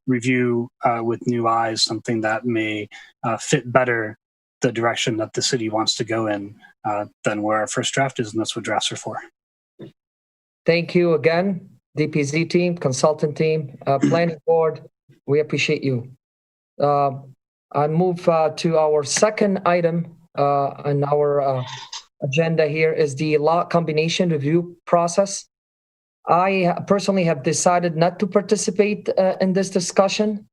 review with new eyes something that may fit better the direction that the city wants to go in than where our first draft is, and that's what drafts are for. Thank you again, DPZ team, consultant team, planning board. We appreciate you. I move to our second item on our agenda here is the lot combination review process. I personally have decided not to participate in this discussion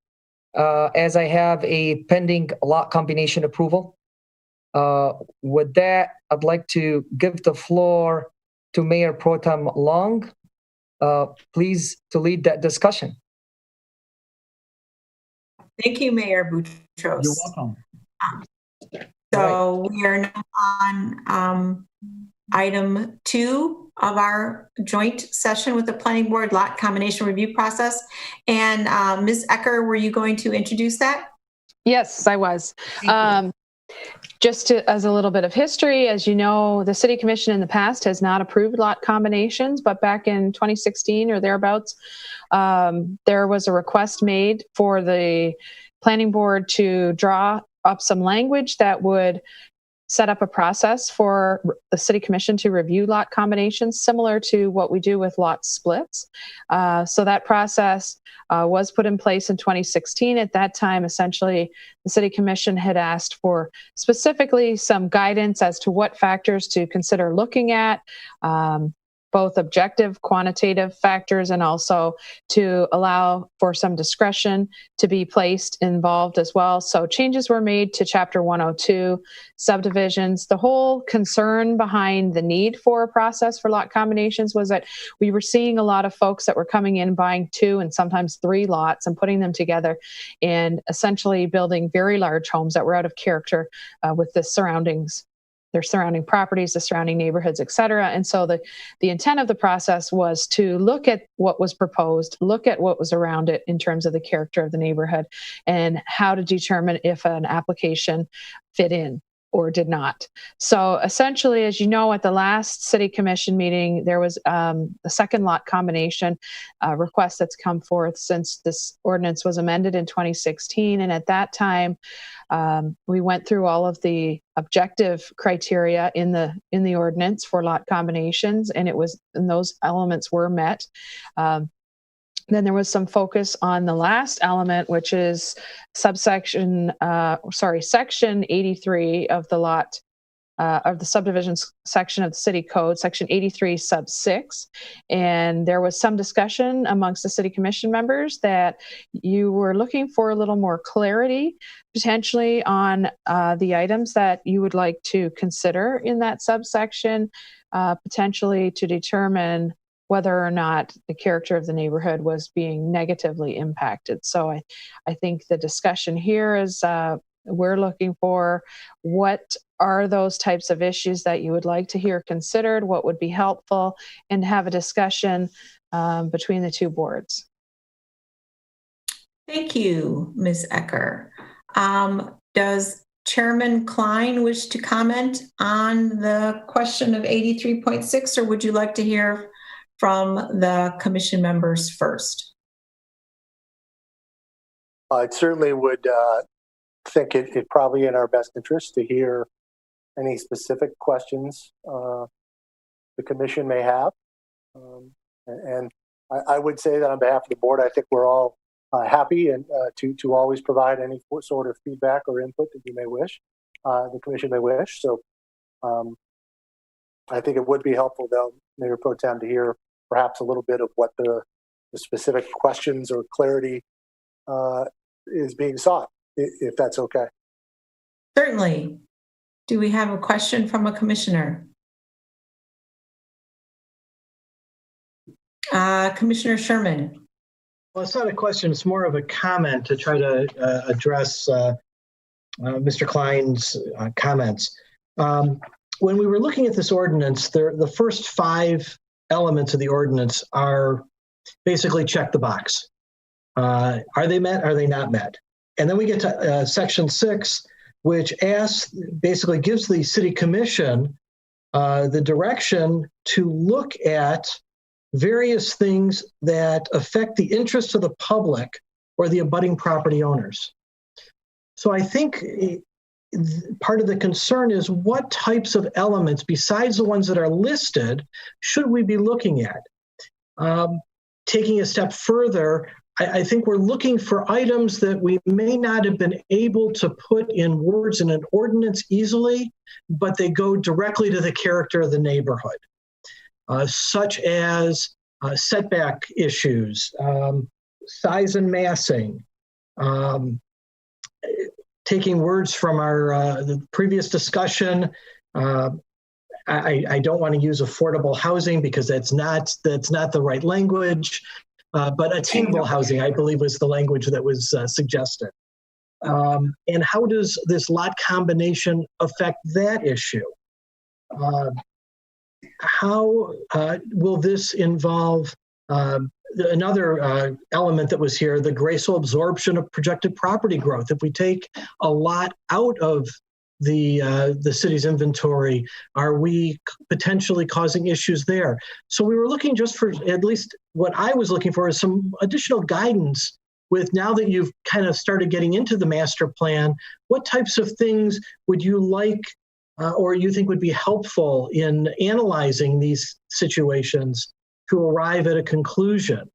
as I have a pending lot combination approval. With that, I'd like to give the floor to Mayor Pro Tem Long, please, to lead that discussion. Thank you, Mayor Boutros. You're welcome. So we are now on item 2 of our joint session with the Planning Board lot combination review process. And Ms. Ecker, were you going to introduce that? Yes, I was. Just as a little bit of history, as you know, the City Commission in the past has not approved lot combinations, but back in 2016 or thereabouts, there was a request made for the Planning Board to draw up some language that would set up a process for the City Commission to review lot combinations, similar to what we do with lot splits. So that process was put in place in 2016. At that time, essentially, the City Commission had asked for specifically some guidance as to what factors to consider looking at, both objective, quantitative factors, and also to allow for some discretion to be placed involved as well. So changes were made to Chapter 102, subdivisions. The whole concern behind the need for a process for lot combinations was that we were seeing a lot of folks that were coming in buying 2 and sometimes 3 lots and putting them together and essentially building very large homes that were out of character with the surroundings, their surrounding properties, the surrounding neighborhoods, et cetera. And so the intent of the process was to look at what was proposed, look at what was around it in terms of the character of the neighborhood, and how to determine if an application fit in or did not. So essentially, as you know, at the last City Commission meeting, there was a second lot combination request that's come forth since this ordinance was amended in 2016. And at that time, we went through all of the objective criteria in the ordinance for lot combinations, and those elements were met. Then there was some focus on the last element, which is section 83 of the lot of the subdivisions section of the city code, section 83 sub 6. And there was some discussion amongst the City Commission members that you were looking for a little more clarity potentially on the items that you would like to consider in that subsection, potentially to determine whether or not the character of the neighborhood was being negatively impacted. So I think the discussion here is we're looking for what are those types of issues that you would like to hear considered, what would be helpful, and have a discussion between the two boards. Thank you, Ms. Ecker. Does Chairman Klein wish to comment on the question of 83.6, or would you like to hear from the commission members first? I certainly would think it probably in our best interest to hear any specific questions the commission may have. And I would say that on behalf of the board, I think we're all happy and to always provide any sort of feedback or input that you may wish, the commission may wish. So I think it would be helpful, though, Mayor Pro Tem, to hear perhaps a little bit of what the specific questions or clarity is being sought, if that's okay. Certainly. Do we have a question from a commissioner? Commissioner Sherman. Well, it's not a question, it's more of a comment to try to address Mr. Klein's comments. When we were looking at this ordinance, the first 5 elements of the ordinance are basically check the box. Are they met? Are they not met? And then we get to section 6, which basically gives the city commission the direction to look at various things that affect the interests of the public or the abutting property owners. So I think part of the concern is what types of elements, besides the ones that are listed, should we be looking at? Taking a step further, I think we're looking for items that we may not have been able to put in words in an ordinance easily, but they go directly to the character of the neighborhood, such as setback issues, size and massing, taking words from the previous discussion. I don't want to use affordable housing because that's not the right language. But attainable housing, I believe, was the language that was suggested. And how does this lot combination affect that issue? How will this involve another element that was here, the graceful absorption of projected property growth? If we take a lot out of the city's inventory, are we potentially causing issues there? So we were looking just for, at least what I was looking for, is some additional guidance with, now that you've kind of started getting into the master plan, what types of things would you like or you think would be helpful in analyzing these situations to arrive at a conclusion,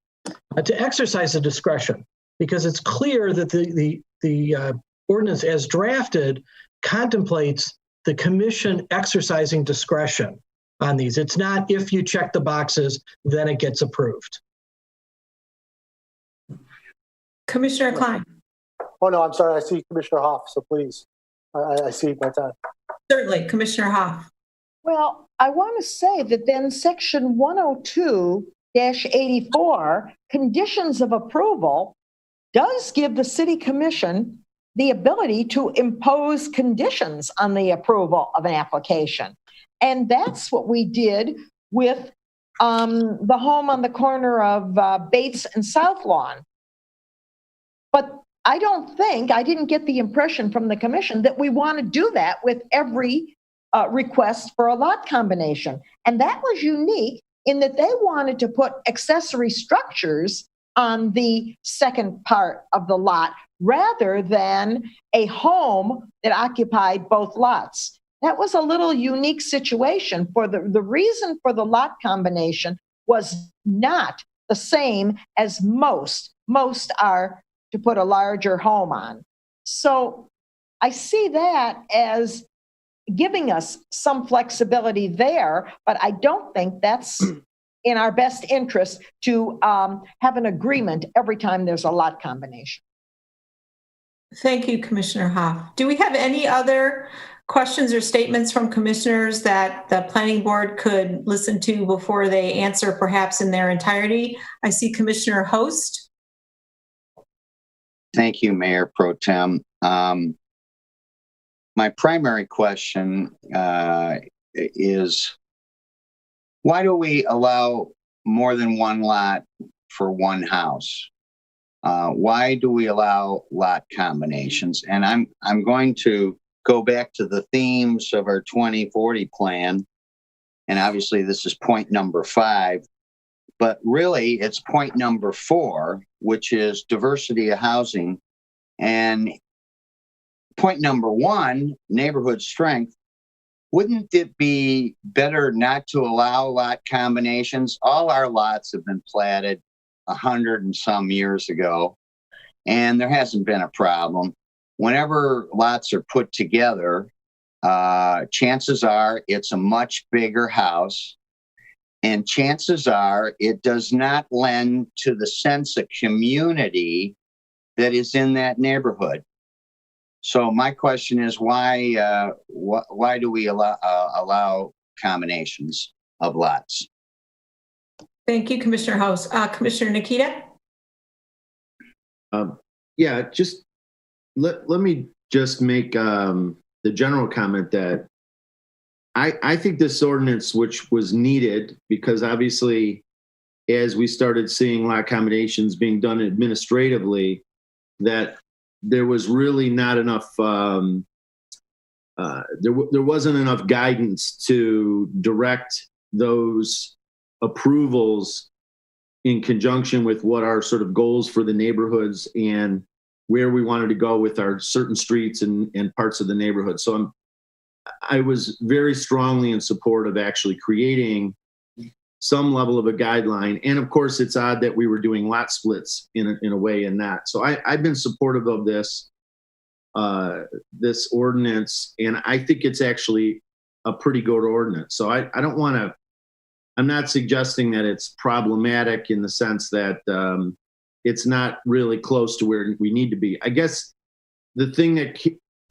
to exercise the discretion? Because it's clear that the ordinance as drafted contemplates the commission exercising discretion on these. It's not, if you check the boxes, then it gets approved. Commissioner Klein. Oh, no, I'm sorry. I see Commissioner Hoff, so please. I see my time. Certainly, Commissioner Hoff. Well, I want to say that then section 102-84, conditions of approval, does give the city commission the ability to impose conditions on the approval of an application. And that's what we did with the home on the corner of Bates and South Lawn. But I didn't get the impression from the commission that we want to do that with every request for a lot combination. And that was unique in that they wanted to put accessory structures on the second part of the lot rather than a home that occupied both lots. That was a little unique situation. For the reason for the lot combination was not the same as most are to put a larger home on. So I see that as giving us some flexibility there, but I don't think that's in our best interest to have an agreement every time there's a lot combination. Thank you, Commissioner Hoff. Do we have any other questions or statements from commissioners that the planning board could listen to before they answer, perhaps in their entirety? I see Commissioner Host. Thank you, Mayor Pro Tem. My primary question is, why do we allow more than one lot for one house? Why do we allow lot combinations? And I'm going to go back to the themes of our 2040 plan. And obviously this is point number 5, but really it's point number 4, which is diversity of housing. And point number 1, neighborhood strength. Wouldn't it be better not to allow lot combinations? All our lots have been platted 100 and some years ago, and there hasn't been a problem. Whenever lots are put together, chances are it's a much bigger house, and chances are it does not lend to the sense of community that is in that neighborhood. So my question is, why do we allow combinations of lots? Thank you, Commissioner House. Commissioner Nikita? Yeah, just let me just make the general comment that I think this ordinance, which was needed because obviously as we started seeing lot accommodations being done administratively, that there was really not enough, there wasn't enough guidance to direct those approvals in conjunction with what our sort of goals for the neighborhoods and where we wanted to go with our certain streets and parts of the neighborhood. So I was very strongly in support of actually creating some level of a guideline. And of course, it's odd that we were doing lot splits in a way in that. So I've been supportive of this ordinance, and I think it's actually a pretty good ordinance. So I don't want to, I'm not suggesting that it's problematic in the sense that it's not really close to where we need to be. I guess the thing that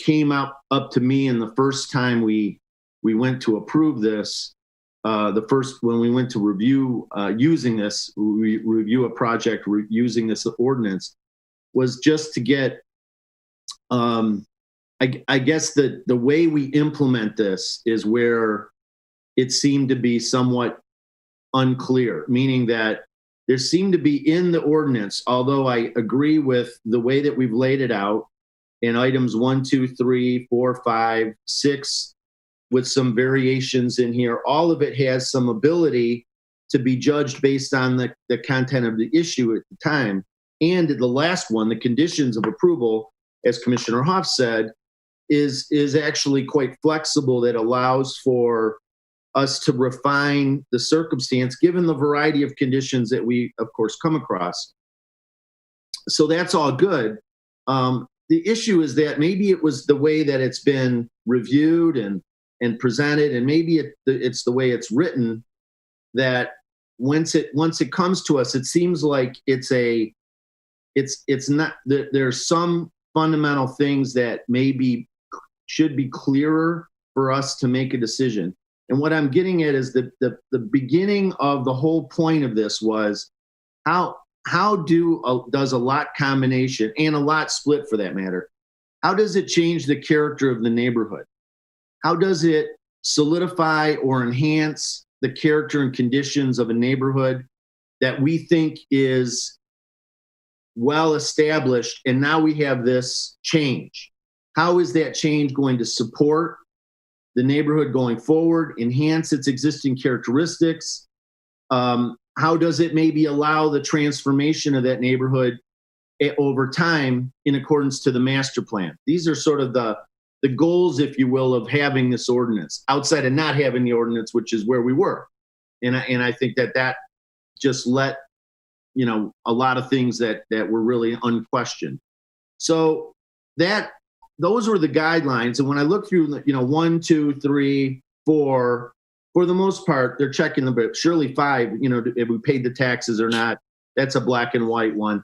came up to me in the first time we went to approve this, when we went to review using this, review a project using this ordinance, was just to get, I guess the way we implement this is where it seemed to be somewhat unclear, meaning that there seemed to be in the ordinance, although I agree with the way that we've laid it out in items 1, 2, 3, 4, 5, 6, with some variations in here. All of it has some ability to be judged based on the content of the issue at the time. And the last one, the conditions of approval, as Commissioner Hoff said, is actually quite flexible, that allows for us to refine the circumstance given the variety of conditions that we, of course, come across. So that's all good. The issue is that maybe it was the way that it's been reviewed and presented, and maybe it's the way it's written, that once it comes to us, it seems like it's not, there's some fundamental things that maybe should be clearer for us to make a decision. And what I'm getting at is the beginning of the whole point of this was how does a lot combination, and a lot split for that matter, how does it change the character of the neighborhood? How does it solidify or enhance the character and conditions of a neighborhood that we think is well established, and now we have this change? How is that change going to support the neighborhood going forward, enhance its existing characteristics? How does it maybe allow the transformation of that neighborhood over time in accordance to the master plan? These are sort of the goals, if you will, of having this ordinance, outside of not having the ordinance, which is where we were. And I think that just let, a lot of things that were really unquestioned. So those were the guidelines. And when I look through, 1, 2, 3, 4, for the most part, they're checking them, but surely 5, if we paid the taxes or not, that's a black and white one.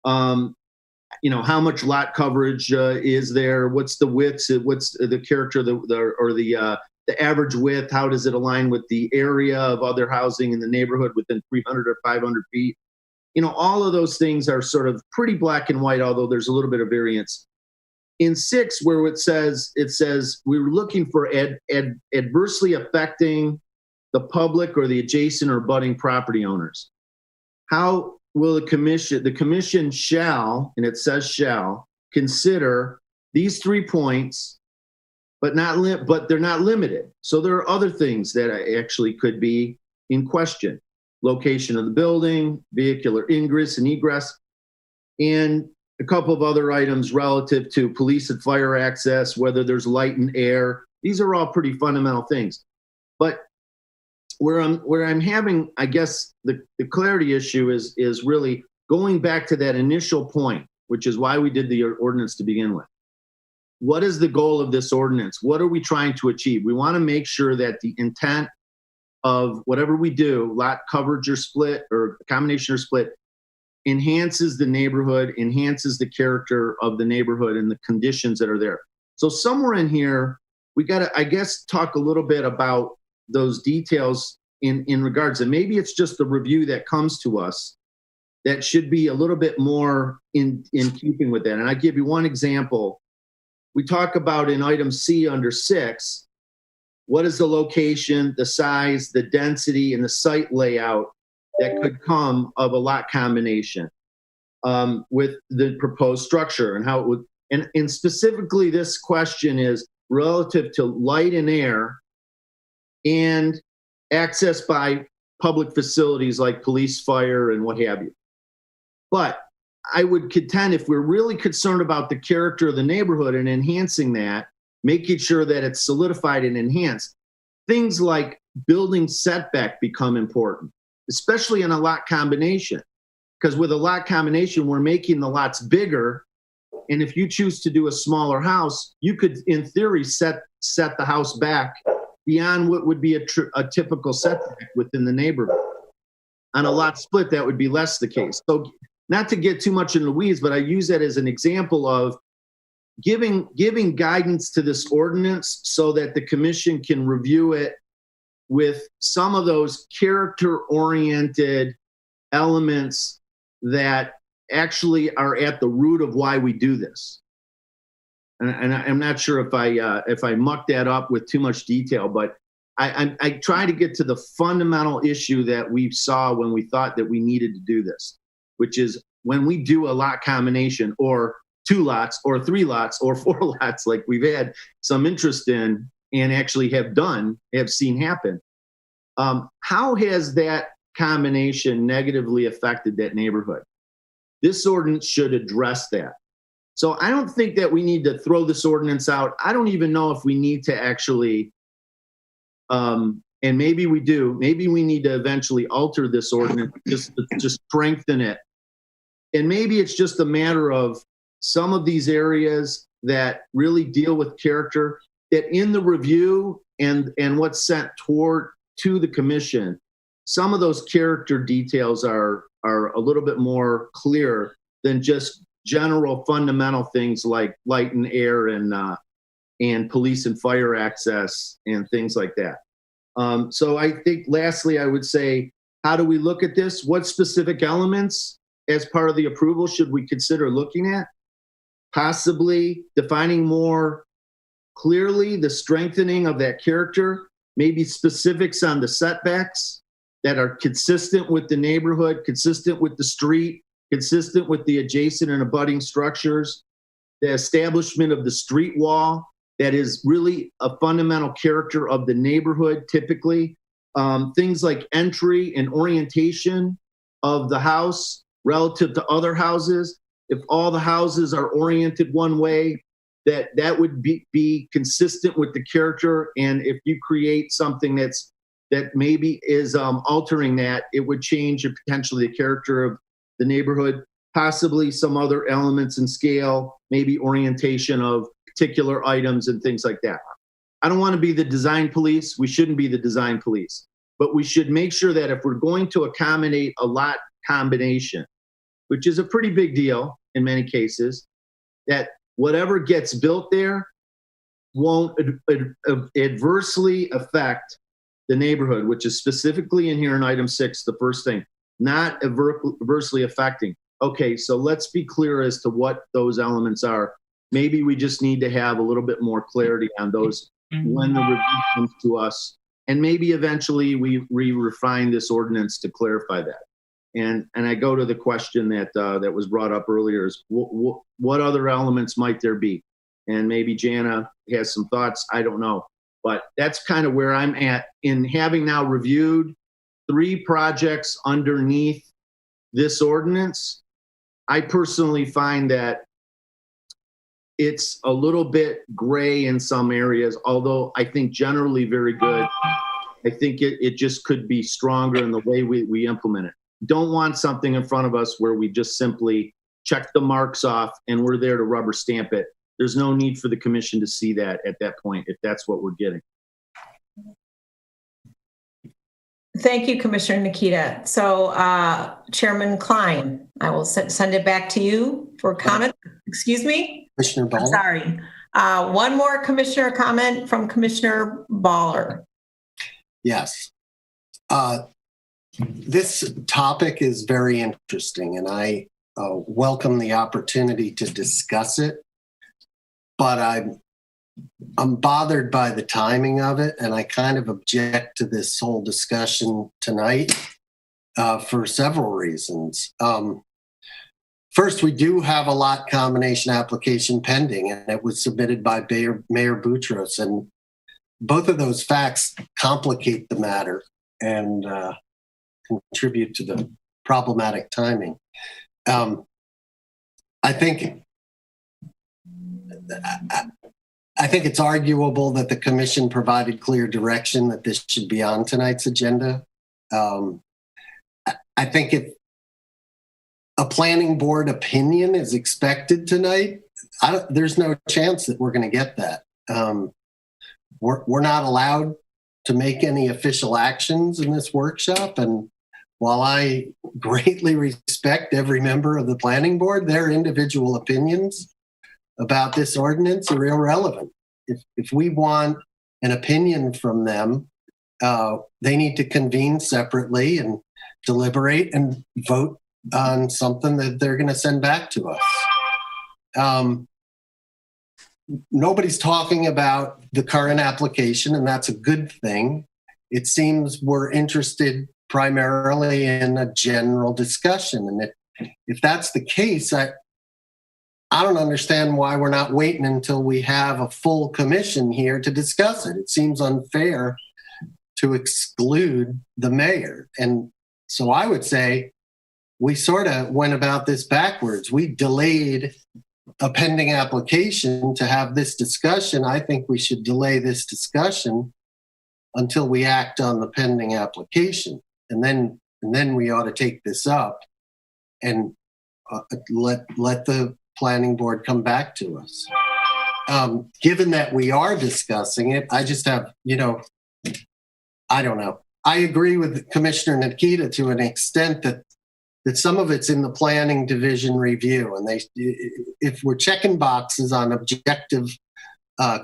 How much lot coverage is there? What's the width? What's the character, the average width? How does it align with the area of other housing in the neighborhood within 300 or 500 feet? All of those things are sort of pretty black and white, although there's a little bit of variance. In 6, where it says we were looking for adversely affecting the public or the adjacent or abutting property owners. How will the commission shall, and it says shall, consider these 3 points, but they're not limited. So there are other things that actually could be in question: location of the building, vehicular ingress and egress, and a couple of other items relative to police and fire access, whether there's light and air. These are all pretty fundamental things. But where I'm having, I guess, the clarity issue is really going back to that initial point, which is why we did the ordinance to begin with. What is the goal of this ordinance? What are we trying to achieve? We want to make sure that the intent of whatever we do, lot coverage or split or combination or split, enhances the neighborhood, enhances the character of the neighborhood and the conditions that are there. So somewhere in here, we got to, I guess, talk a little bit about those details in regards, and maybe it's just the review that comes to us that should be a little bit more in keeping with that. And I give you one example. We talk about in item C under 6, what is the location, the size, the density, and the site layout that could come of a lot combination with the proposed structure and how it would, and specifically this question is relative to light and air and access by public facilities like police, fire, and what have you. But I would contend if we're really concerned about the character of the neighborhood and enhancing that, making sure that it's solidified and enhanced, things like building setback become important, especially in a lot combination. Because with a lot combination, we're making the lots bigger. And if you choose to do a smaller house, you could, in theory, set the house back beyond what would be a typical setback within the neighborhood. On a lot split, that would be less the case. So not to get too much in the weeds, but I use that as an example of giving guidance to this ordinance so that the commission can review it with some of those character-oriented elements that actually are at the root of why we do this. And I'm not sure if I mucked that up with too much detail, but I try to get to the fundamental issue that we saw when we thought that we needed to do this, which is when we do a lot combination or 2 lots or 3 lots or 4 lots, like we've had some interest in and actually have seen happen. How has that combination negatively affected that neighborhood? This ordinance should address that. So I don't think that we need to throw this ordinance out. I don't even know if we need to actually, and maybe we do, maybe we need to eventually alter this ordinance just to strengthen it. And maybe it's just a matter of some of these areas that really deal with character, that in the review and what's sent to the commission, some of those character details are a little bit more clear than just general fundamental things like light and air and police and fire access and things like that. So I think lastly, I would say, how do we look at this? What specific elements as part of the approval should we consider looking at? Possibly defining more clearly the strengthening of that character, maybe specifics on the setbacks that are consistent with the neighborhood, consistent with the street, consistent with the adjacent and abutting structures, the establishment of the street wall that is really a fundamental character of the neighborhood typically, things like entry and orientation of the house relative to other houses. If all the houses are oriented one way, that would be consistent with the character. And if you create something that maybe is altering that, it would change potentially the character of the neighborhood, possibly some other elements in scale, maybe orientation of particular items and things like that. I don't want to be the design police. We shouldn't be the design police, but we should make sure that if we're going to accommodate a lot combination, which is a pretty big deal in many cases, that whatever gets built there won't adversely affect the neighborhood, which is specifically in here in item 6, the first thing, not adversely affecting. Okay, so let's be clear as to what those elements are. Maybe we just need to have a little bit more clarity on those when the review comes to us. And maybe eventually we refine this ordinance to clarify that. And I go to the question that was brought up earlier is what other elements might there be? And maybe Jana has some thoughts, I don't know. But that's kind of where I'm at in having now reviewed 3 projects underneath this ordinance. I personally find that it's a little bit gray in some areas, although I think generally very good. I think it just could be stronger in the way we implement it. Don't want something in front of us where we just simply check the marks off and we're there to rubber stamp it. There's no need for the commission to see that at that point, if that's what we're getting. Thank you, Commissioner Nikita. So, Chairman Klein, I will send it back to you for comment. Excuse me? Commissioner Baller. Sorry. One more commissioner comment from Commissioner Baller. Yes. This topic is very interesting, and I welcome the opportunity to discuss it. But I'm bothered by the timing of it, and I kind of object to this whole discussion tonight. for several reasons. First, we do have a lot combination application pending, and it was submitted by Mayor Boutros, and both of those facts complicate the matter and contribute to the problematic timing. I think it's arguable that the commission provided clear direction that this should be on tonight's agenda. I think if a planning board opinion is expected tonight, there's no chance that we're going to get that. We're not allowed to make any official actions in this workshop. And while I greatly respect every member of the planning board, their individual opinions about this ordinance are irrelevant. If we want an opinion from them, they need to convene separately and deliberate and vote on something that they're going to send back to us. Nobody's talking about the current application, and that's a good thing. It seems we're interested primarily in a general discussion. And if that's the case, I don't understand why we're not waiting until we have a full commission here to discuss it. It seems unfair to exclude the mayor. And so I would say we sort of went about this backwards. We delayed a pending application to have this discussion. I think we should delay this discussion until we act on the pending application. And then we ought to take this up and let the planning board come back to us. Given that we are discussing it, I just have, I don't know. I agree with Commissioner Nikita to an extent that some of it's in the planning division review. And if we're checking boxes on objective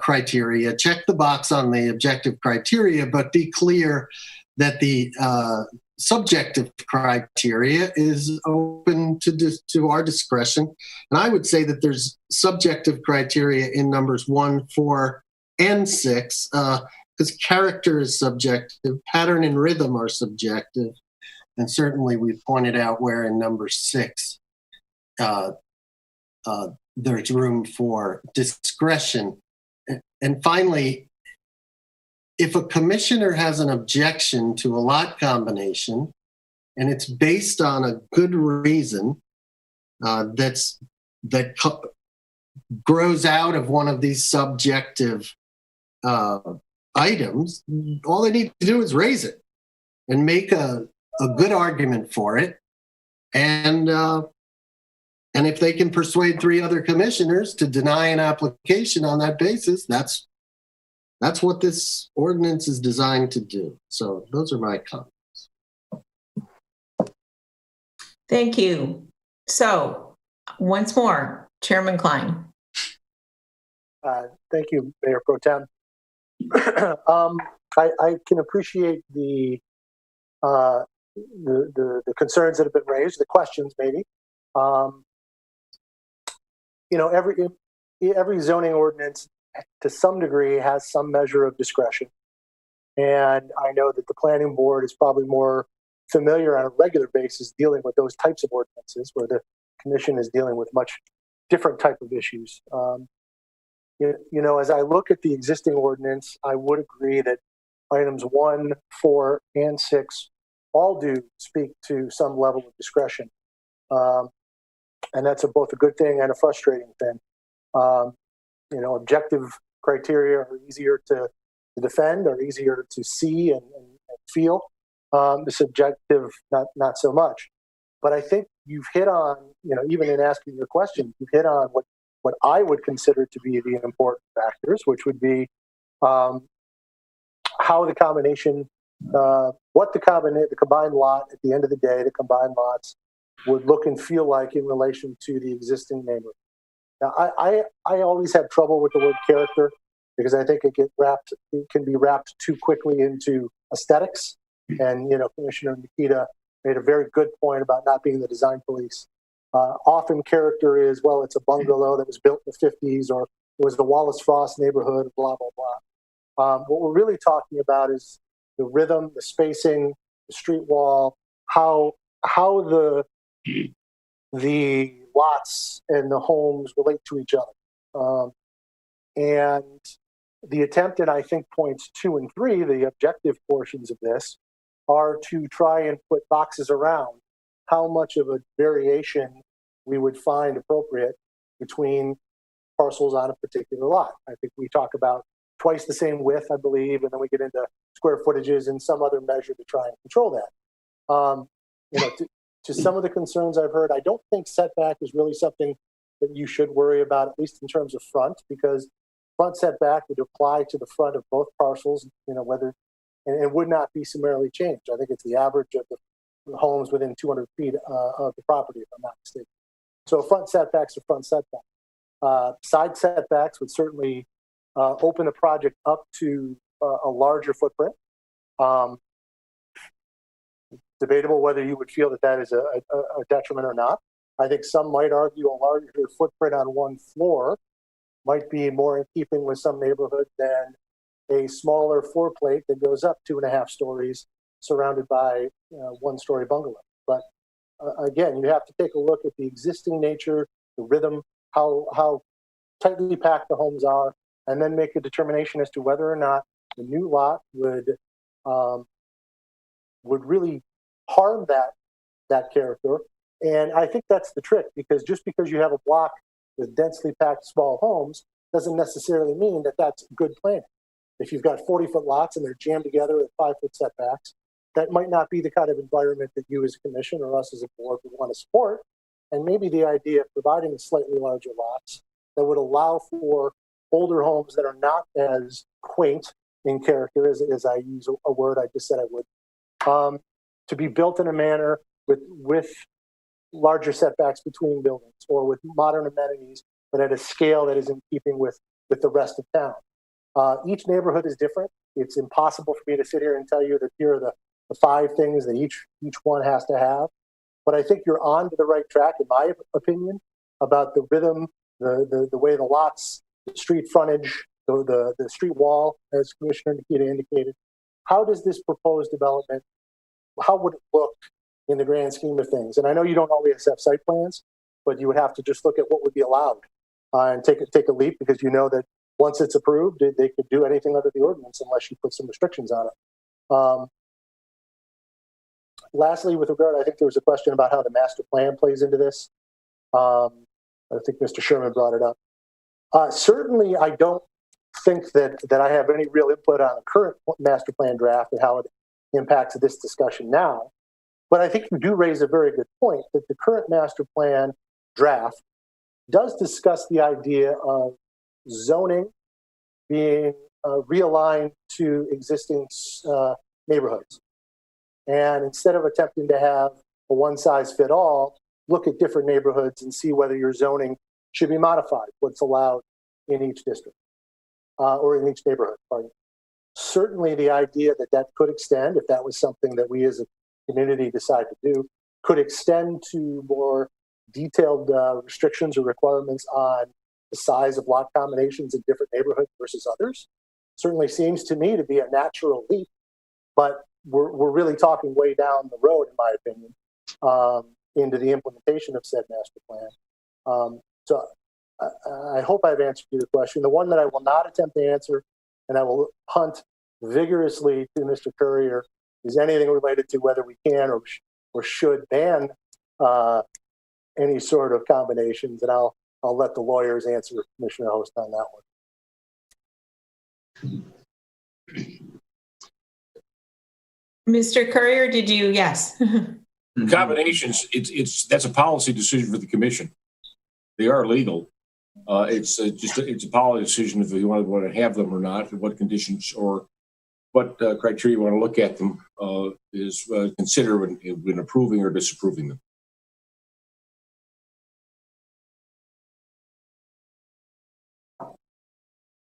criteria, check the box on the objective criteria, but be clear that the subjective criteria is open to our discretion. And I would say that there's subjective criteria in numbers 1, 4, and 6, because character is subjective, pattern and rhythm are subjective. And certainly we've pointed out where in number 6, there's room for discretion. And finally, if a commissioner has an objection to a lot combination, and it's based on a good reason that grows out of one of these subjective items, all they need to do is raise it and make a good argument for it. And if they can persuade 3 other commissioners to deny an application on that basis, that's what this ordinance is designed to do. So those are my comments. Thank you. So once more, Chairman Klein. Thank you, Mayor Pro Tem. I can appreciate the concerns that have been raised, the questions maybe. Every zoning ordinance to some degree has some measure of discretion. And I know that the planning board is probably more familiar on a regular basis dealing with those types of ordinances, where the commission is dealing with much different type of issues. As I look at the existing ordinance, I would agree that items 1, 4, and 6 all do speak to some level of discretion. And that's both a good thing and a frustrating thing. Objective criteria are easier to defend, or easier to see and feel. The subjective, not so much. But I think you've hit on, even in asking your question, you've hit on what I would consider to be the important factors, which would be how the combination, what the combined lot at the end of the day, the combined lots would look and feel like in relation to the existing neighborhood. Now, I always have trouble with the word character, because I think it can be wrapped too quickly into aesthetics. And, Commissioner Nikita made a very good point about not being the design police. Often character is, well, it's a bungalow that was built in the 50s, or it was the Wallace Frost neighborhood, blah, blah, blah. What we're really talking about is the rhythm, the spacing, the street wall, how the lots and the homes relate to each other. And the attempt in, I think, points 2 and 3, the objective portions of this, are to try and put boxes around how much of a variation we would find appropriate between parcels on a particular lot. I think we talk about twice the same width, I believe, and then we get into square footages and some other measure to try and control that. To some of the concerns I've heard, I don't think setback is really something that you should worry about, at least in terms of front, because front setback would apply to the front of both parcels, whether, and it would not be summarily changed. I think it's the average of the homes within 200 feet of the property, if I'm not mistaken. So front setbacks are front setbacks. Side setbacks would certainly open the project up to a larger footprint. Debatable whether you would feel that that is a detriment or not. I think some might argue a larger footprint on one floor might be more in keeping with some neighborhoods than a smaller floor plate that goes up 2.5 stories surrounded by one-story bungalow. But again, you have to take a look at the existing nature, the rhythm, how tightly packed the homes are, and then make a determination as to whether or not the new lot would really harm that character. And I think that's the trick, because just because you have a block with densely packed small homes doesn't necessarily mean that that's good planning. If you've got 40-foot lots and they're jammed together at 5-foot setbacks, that might not be the kind of environment that you as a commission or us as a board would want to support. And maybe the idea of providing slightly larger lots that would allow for older homes that are not as quaint in character, as I use a word I just said I would, to be built in a manner with larger setbacks between buildings, or with modern amenities, but at a scale that is in keeping with the rest of town. Each neighborhood is different. It's impossible for me to sit here and tell you that here are the 5 things that each one has to have. But I think you're on to the right track, in my opinion, about the rhythm, the way the lots, the street frontage, the street wall, as Commissioner Nikita indicated. How does this proposed development, how would it look in the grand scheme of things? And I know you don't always have site plans, but you would have to just look at what would be allowed and take a leap, because you know that once it's approved, they could do anything under the ordinance unless you put some restrictions on it. Lastly, with regard, I think there was a question about how the master plan plays into this. I think Mr. Sherman brought it up. Certainly, I don't think that I have any real input on the current master plan draft and how it impacts this discussion now. But I think you do raise a very good point that the current master plan draft does discuss the idea of zoning being realigned to existing neighborhoods. And instead of attempting to have a one-size-fit-all, look at different neighborhoods and see whether your zoning should be modified, what's allowed in each district or in each neighborhood. Pardon. Certainly the idea that could extend, if that was something that we as a community decide to do, could extend to more detailed restrictions or requirements on the size of lot combinations in different neighborhoods versus others. Certainly seems to me to be a natural leap, but we're really talking way down the road, in my opinion, into the implementation of said master plan. So I hope I've answered your question. The one that I will not attempt to answer, and I will punt vigorously to Mr. Currier, is anything related to whether we can or should ban any sort of combinations, and I'll let the lawyers answer Commissioner Host on that one. Mr. Currier, did you? Yes. Combinations, that's a policy decision for the commission. They are legal. It's a policy decision if you want to have them or not, and what conditions or what criteria you want to look at them is consider when approving or disapproving them.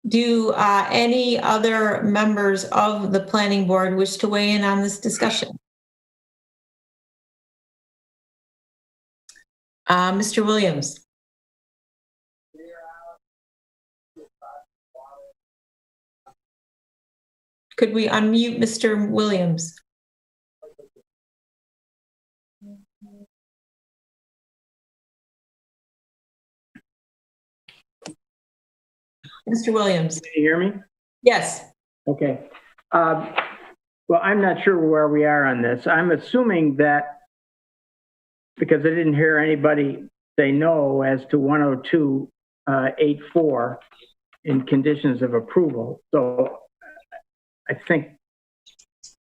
Do any other members of the planning board wish to weigh in on this discussion? Mr. Williams. Could we unmute Mr. Williams? Mr. Williams. Can you hear me? Yes. Okay. Well, I'm not sure where we are on this. I'm assuming that, because I didn't hear anybody say no as to 102.84 in conditions of approval. So I think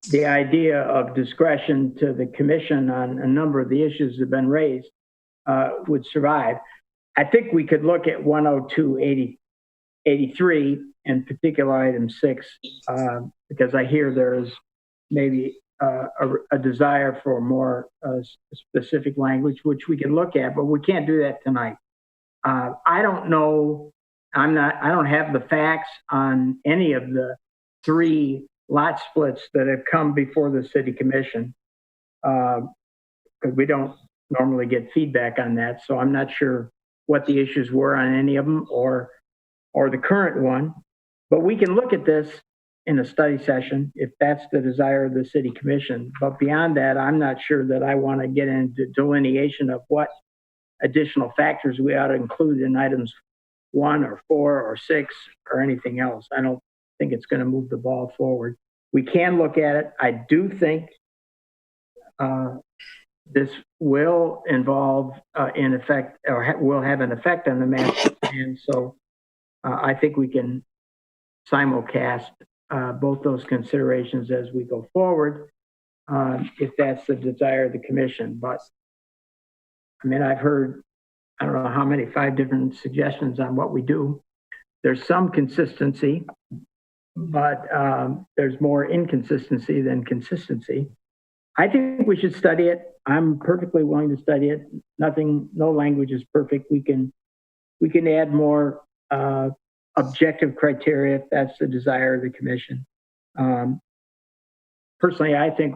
the idea of discretion to the commission on a number of the issues that have been raised would survive. I think we could look at 102.83, in particular item 6, because I hear there's maybe a desire for more specific language, which we can look at, but we can't do that tonight. I don't know. I don't have the facts on any of the 3 lot splits that have come before the city commission, because we don't normally get feedback on that. So I'm not sure what the issues were on any of them or the current one, but we can look at this in a study session if that's the desire of the city commission. But beyond that, I'm not sure that I want to get into delineation of what additional factors we ought to include in items 1 or 4 or 6 or anything else. I don't think it's going to move the ball forward. We can look at it. I do think this will involve, in effect, or will have an effect on the master plan. So I think we can simulcast both those considerations as we go forward, if that's the desire of the commission. But I mean, I've heard, I don't know how many, 5 different suggestions on what we do. There's some consistency, but there's more inconsistency than consistency. I think we should study it. I'm perfectly willing to study it. No language is perfect. We can add more objective criteria if that's the desire of the commission. Personally, I think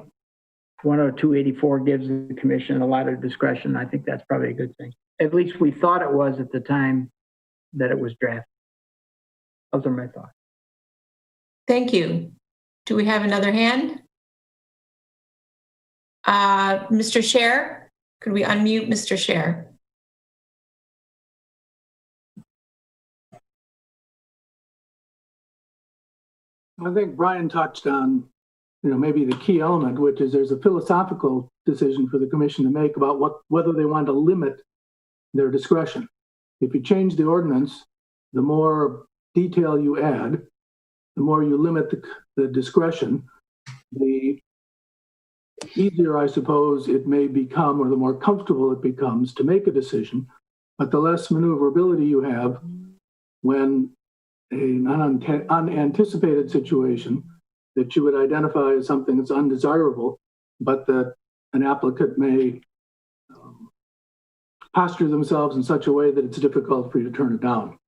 102.84 gives the commission a lot of discretion. I think that's probably a good thing. At least we thought it was at the time that it was drafted. Those are my thoughts. Thank you. Do we have another hand? Mr. Scher, could we unmute Mr. Scher? I think Brian touched on, maybe the key element, which is there's a philosophical decision for the commission to make about whether they want to limit their discretion. If you change the ordinance, the more detail you add, the more you limit the discretion, the easier, I suppose, it may become, or the more comfortable it becomes to make a decision, but the less maneuverability you have when an unanticipated situation that you would identify as something that's undesirable, but that an applicant may posture themselves in such a way that it's difficult for you to turn it down.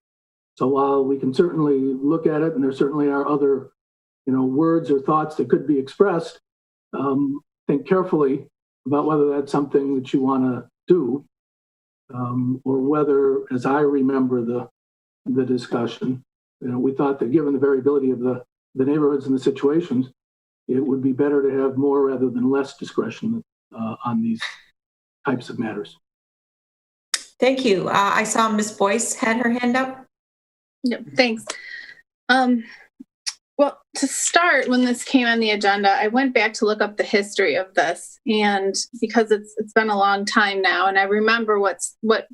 So while we can certainly look at it, and there certainly are other, words or thoughts that could be expressed, think carefully about whether that's something that you want to do, or whether, as I remember the discussion, we thought that given the variability of the neighborhoods and the situations, it would be better to have more rather than less discretion on these types of matters. Thank you. I saw Ms. Boyce had her hand up. Yep, thanks. Well, to start, when this came on the agenda, I went back to look up the history of this, and because it's been a long time now, and I remember what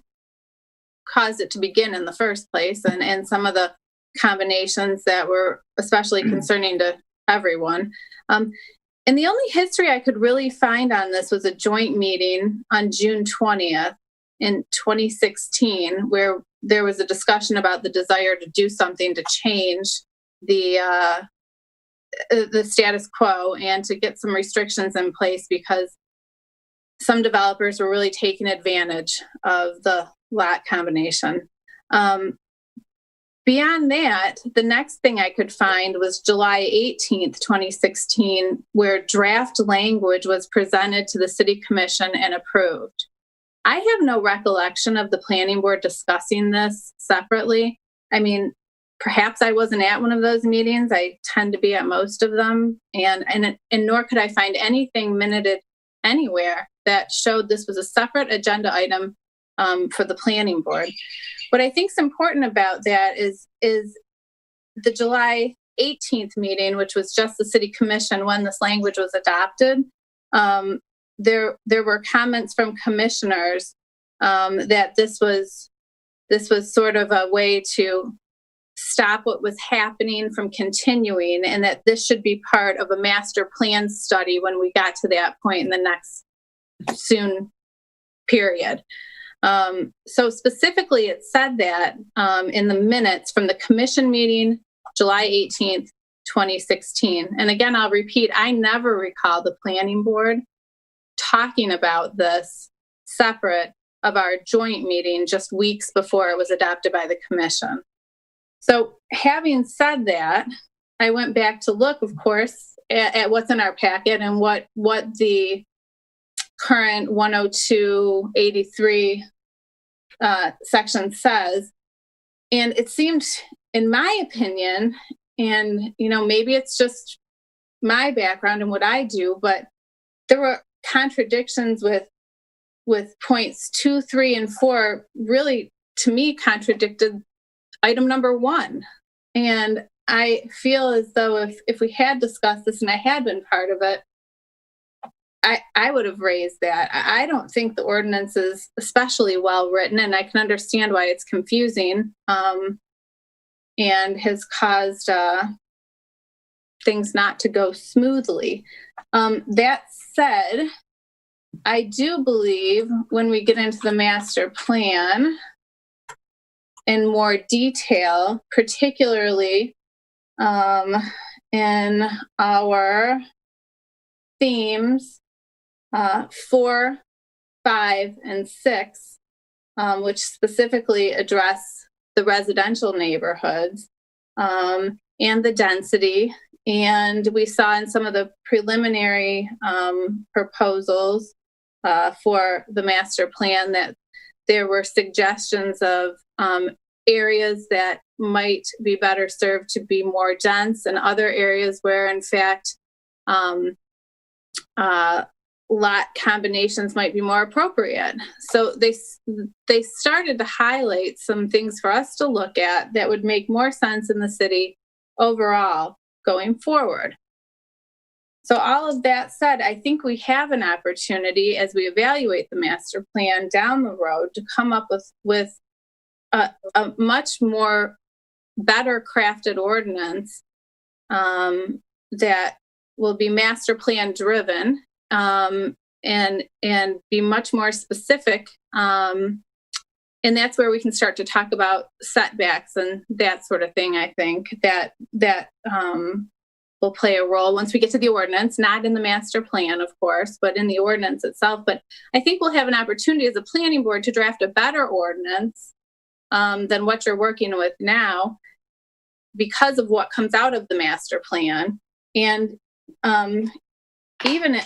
caused it to begin in the first place, and some of the combinations that were especially concerning to everyone. And the only history I could really find on this was a joint meeting on June 20th in 2016, where there was a discussion about the desire to do something to change the status quo and to get some restrictions in place because some developers were really taking advantage of the lot combination. Beyond that, the next thing I could find was July 18th, 2016, where draft language was presented to the City Commission and approved. I have no recollection of the planning board discussing this separately. I mean, perhaps I wasn't at one of those meetings. I tend to be at most of them. And nor could I find anything minuted anywhere that showed this was a separate agenda item for the planning board. What I think is important about that is the July 18th meeting, which was just the city commission when this language was adopted, there were comments from commissioners that this was sort of a way to stop what was happening from continuing, and that this should be part of a master plan study when we got to that point in the next soon period. So specifically, it said that in the minutes from the commission meeting, July 18th, 2016. And again, I'll repeat, I never recall the planning board talking about this separate of our joint meeting just weeks before it was adopted by the commission. So having said that, I went back to look, of course, at what's in our packet and what the current 102.83 section says. And it seemed, in my opinion, and maybe it's just my background and what I do, but there were contradictions with points 2, 3, and 4 really, to me, contradicted item number 1. And I feel as though if we had discussed this and I had been part of it, I would have raised that. I don't think the ordinance is especially well written, and I can understand why it's confusing and has caused things not to go smoothly. That said, I do believe when we get into the master plan in more detail, particularly in our themes 4, 5, and 6, which specifically address the residential neighborhoods and the density. And we saw in some of the preliminary proposals for the master plan that there were suggestions of areas that might be better served to be more dense, and other areas where, in fact, lot combinations might be more appropriate. So they started to highlight some things for us to look at that would make more sense in the city overall going forward. So all of that said, I think we have an opportunity as we evaluate the master plan down the road to come up with a much more better crafted ordinance that will be master plan driven and be much more specific. And that's where we can start to talk about setbacks and that sort of thing. I think that will play a role once we get to the ordinance, not in the master plan, of course, but in the ordinance itself. But I think we'll have an opportunity as a planning board to draft a better ordinance than what you're working with now because of what comes out of the master plan. And even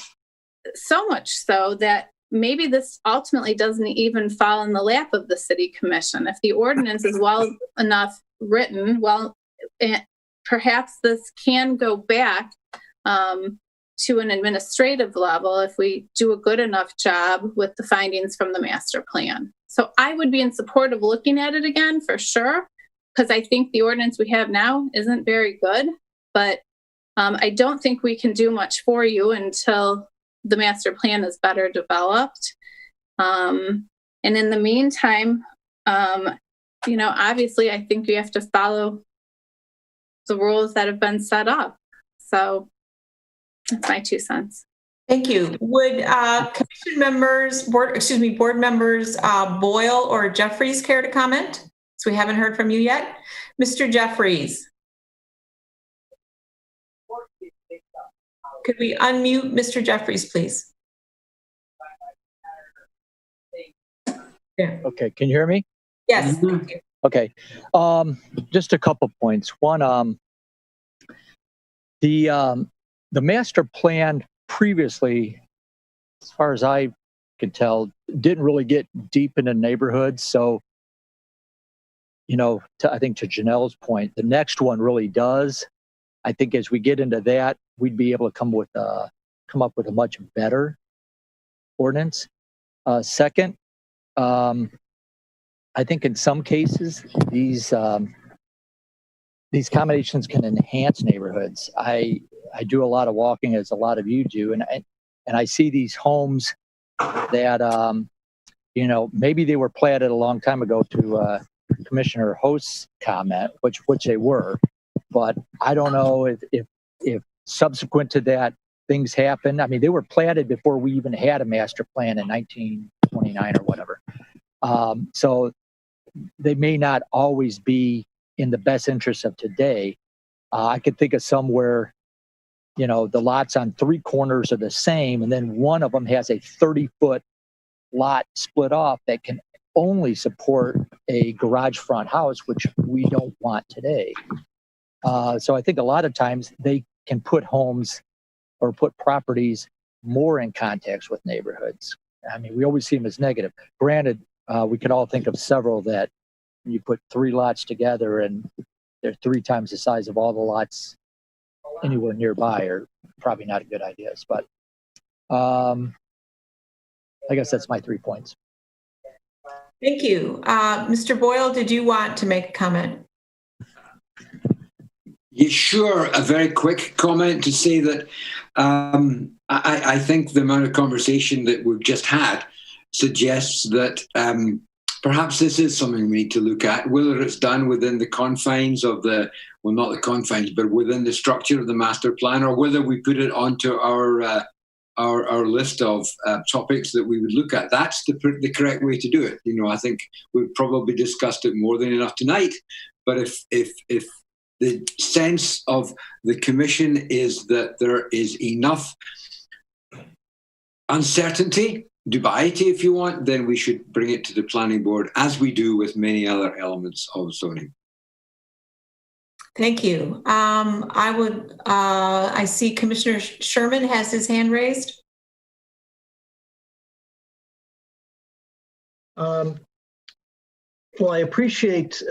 so much so that maybe this ultimately doesn't even fall in the lap of the city commission. If the ordinance is well enough written, perhaps this can go back to an administrative level if we do a good enough job with the findings from the master plan. So I would be in support of looking at it again for sure, because I think the ordinance we have now isn't very good, but I don't think we can do much for you until the master plan is better developed. And in the meantime, obviously I think you have to follow the rules that have been set up. So that's my 2 cents. Thank you. Would commission members, board members Boyle or Jeffries care to comment? So we haven't heard from you yet. Mr. Jeffries. Could we unmute Mr. Jeffries, please? Yeah. Okay, can you hear me? Yes. Thank you. Okay, just a couple points. One, the master plan previously, as far as I could tell, didn't really get deep into neighborhoods. So, I think to Janelle's point, the next one really does. I think as we get into that, we'd be able to come up with a much better ordinance. Second, I think in some cases these these combinations can enhance neighborhoods. I do a lot of walking, as a lot of you do, and I see these homes that you know, maybe they were platted a long time ago, to Commissioner Host's comment, which they were, but I don't know if subsequent to that things happen. I mean, they were platted before we even had a master plan in 1929 or whatever. So they may not always be in the best interest of today. I could think of some where, you know, the lots on 3 corners are the same, and then one of them has a 30-foot lot split off that can only support a garage front house, which we don't want today. So I think a lot of times they can put homes or put properties more in context with neighborhoods. I mean, we always see them as negative. Granted, we can all think of several that you put 3 lots together and they're 3 times the size of all the lots anywhere nearby, are probably not a good ideas. But I guess that's my 3 points. Thank you. Mr. Boyle, did you want to make a comment? Yeah, sure. A very quick comment to say that I think the amount of conversation that we've just had suggests that perhaps this is something we need to look at, whether it's done within the confines of the, well, not the confines, but within the structure of the master plan, or whether we put it onto our list of topics that we would look at. That's the correct way to do it. You know, I think we've probably discussed it more than enough tonight, but if the sense of the Commission is that there is enough uncertainty, dubiety if you want, then we should bring it to the Planning Board, as we do with many other elements of zoning. Thank you. I see Commissioner Sherman has his hand raised. Well, I appreciate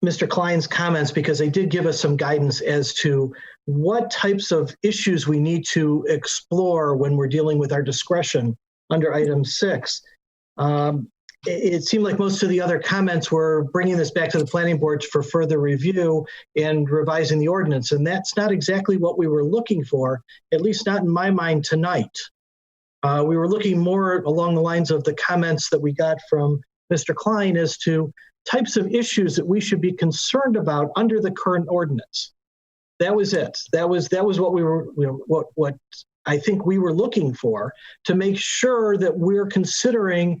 Mr. Klein's comments, because they did give us some guidance as to what types of issues we need to explore when we're dealing with our discretion under item 6. It seemed like most of the other comments were bringing this back to the Planning Board for further review and revising the ordinance, and that's not exactly what we were looking for, at least not in my mind tonight. We were looking more along the lines of the comments that we got from Mr. Klein as to types of issues that we should be concerned about under the current ordinance. That was it. That was what we were, what I think we were looking for, to make sure that we're considering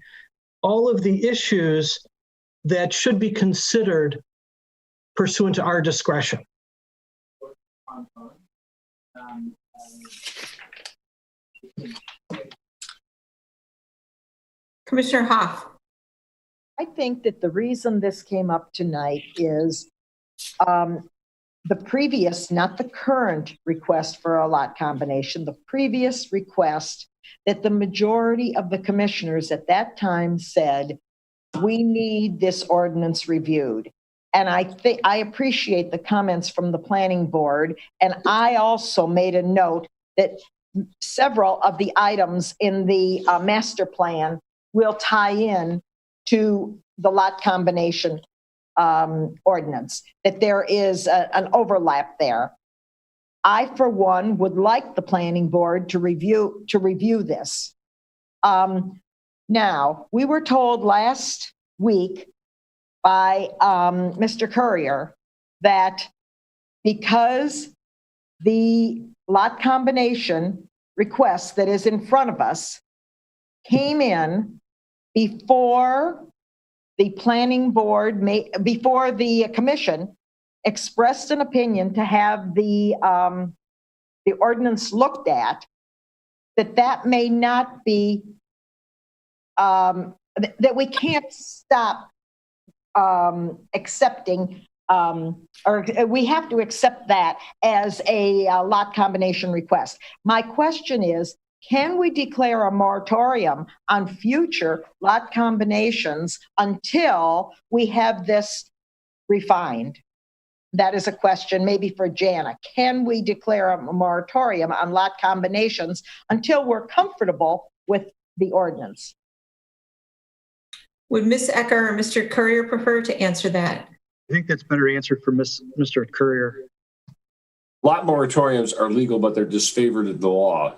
all of the issues that should be considered pursuant to our discretion. Commissioner Hoff. I think that the reason this came up tonight is the previous, not the current request for a lot combination, the previous request that the majority of the commissioners at that time said, we need this ordinance reviewed. And I appreciate the comments from the Planning Board. And I also made a note that several of the items in the master plan will tie in to the lot combination ordinance, that there is an overlap there. I, for one, would like the Planning Board to review this. Now, we were told last week by Mr. Courier that because the lot combination request that is in front of us came in before the Planning Board, before the Commission expressed an opinion to have the ordinance looked at, that may not be, that we can't stop accepting, or we have to accept that as a lot combination request. My question is, can we declare a moratorium on future lot combinations until we have this refined? That is a question maybe for Jana. Can we declare a moratorium on lot combinations until we're comfortable with the ordinance? Would Ms. Ecker or Mr. Courier prefer to answer that? I think that's better answered for Mr. Courier. Lot moratoriums are legal, but they're disfavored in the law.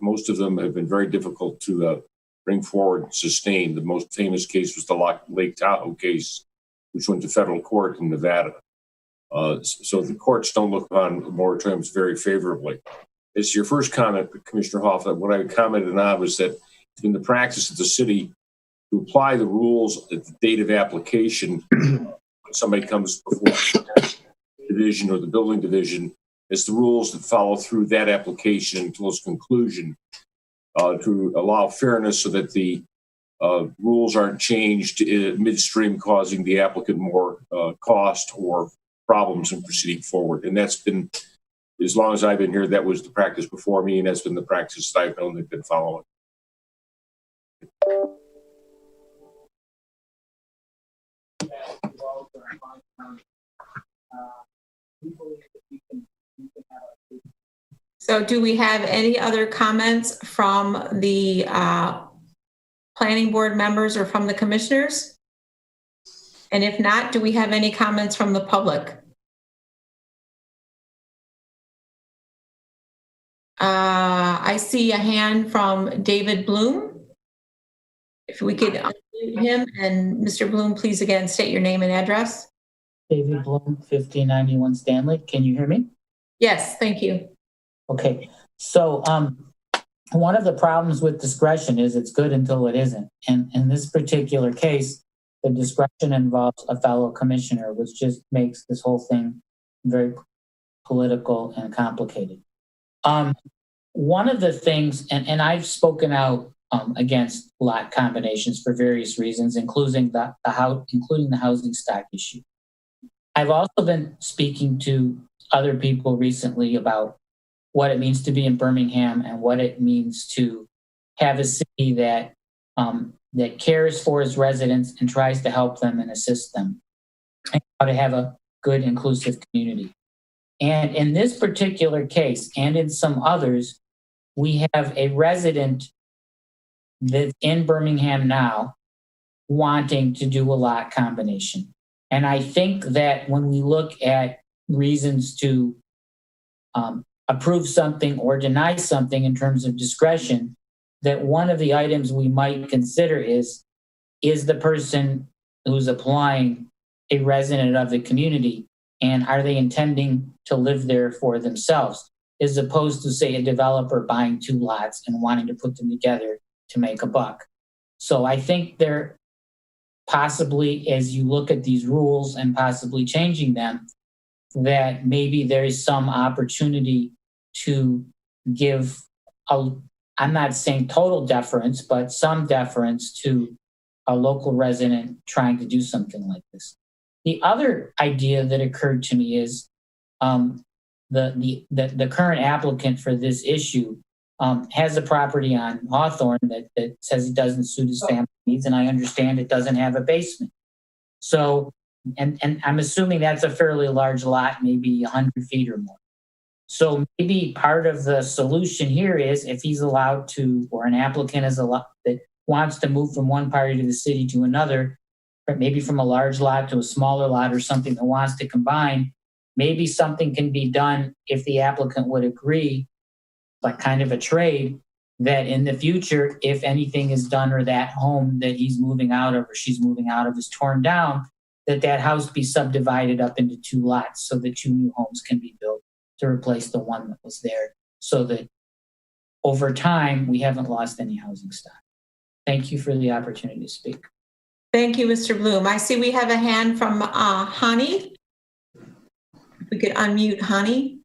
Most of them have been very difficult to bring forward and sustain. The most famous case was the Lake Tahoe case, which went to federal court in Nevada. So the courts don't look upon moratoriums very favorably. As your first comment, Commissioner Hoff, what I commented on was that it's been the practice of the city to apply the rules at the date of application when somebody comes before the division or the building division. It's the rules that follow through that application until its conclusion to allow fairness so that the rules aren't changed midstream, causing the applicant more cost or problems in proceeding forward. And that's been, as long as I've been here, that was the practice before me, and that's been the practice that I've known they've been following. So do we have any other comments from the planning board members or from the commissioners? And if not, do we have any comments from the public? I see a hand from David Bloom. If we could unmute him, and Mr. Bloom, please again state your name and address. David Bloom, 1591 Stanley. Can you hear me? Yes, thank you. Okay, so one of the problems with discretion is it's good until it isn't. And in this particular case, the discretion involves a fellow commissioner, which just makes this whole thing very political and complicated. One of the things, and I've spoken out against lot combinations for various reasons, including the housing stock issue. I've also been speaking to other people recently about what it means to be in Birmingham and what it means to have a city that that cares for its residents and tries to help them and assist them, and how to have a good, inclusive community. And in this particular case, and in some others, we have a resident that's in Birmingham now wanting to do a lot combination. And I think that when we look at reasons to approve something or deny something in terms of discretion, that one of the items we might consider is the person who's applying a resident of the community, and are they intending to live there for themselves, as opposed to, say, a developer buying two lots and wanting to put them together to make a buck. So I think there possibly, as you look at these rules and possibly changing them, that maybe there is some opportunity to give I'm not saying total deference, but some deference to a local resident trying to do something like this. The other idea that occurred to me is the current applicant for this issue has a property on Hawthorne that says it doesn't suit his family needs, and I understand it doesn't have a basement. So, and I'm assuming that's a fairly large lot, maybe 100 feet or more. So maybe part of the solution here is if he's allowed to, or an applicant is allowed that wants to move from one part of the city to another, maybe from a large lot to a smaller lot or something that wants to combine, maybe something can be done if the applicant would agree, like kind of a trade, that in the future, if anything is done or that home that he's moving out of or she's moving out of is torn down, that house be subdivided up into two lots so that two new homes can be built to replace the one that was there, so that over time, we haven't lost any housing stock. Thank you for the opportunity to speak. Thank you, Mr. Bloom. I see we have a hand from Hani. If we could unmute Hani.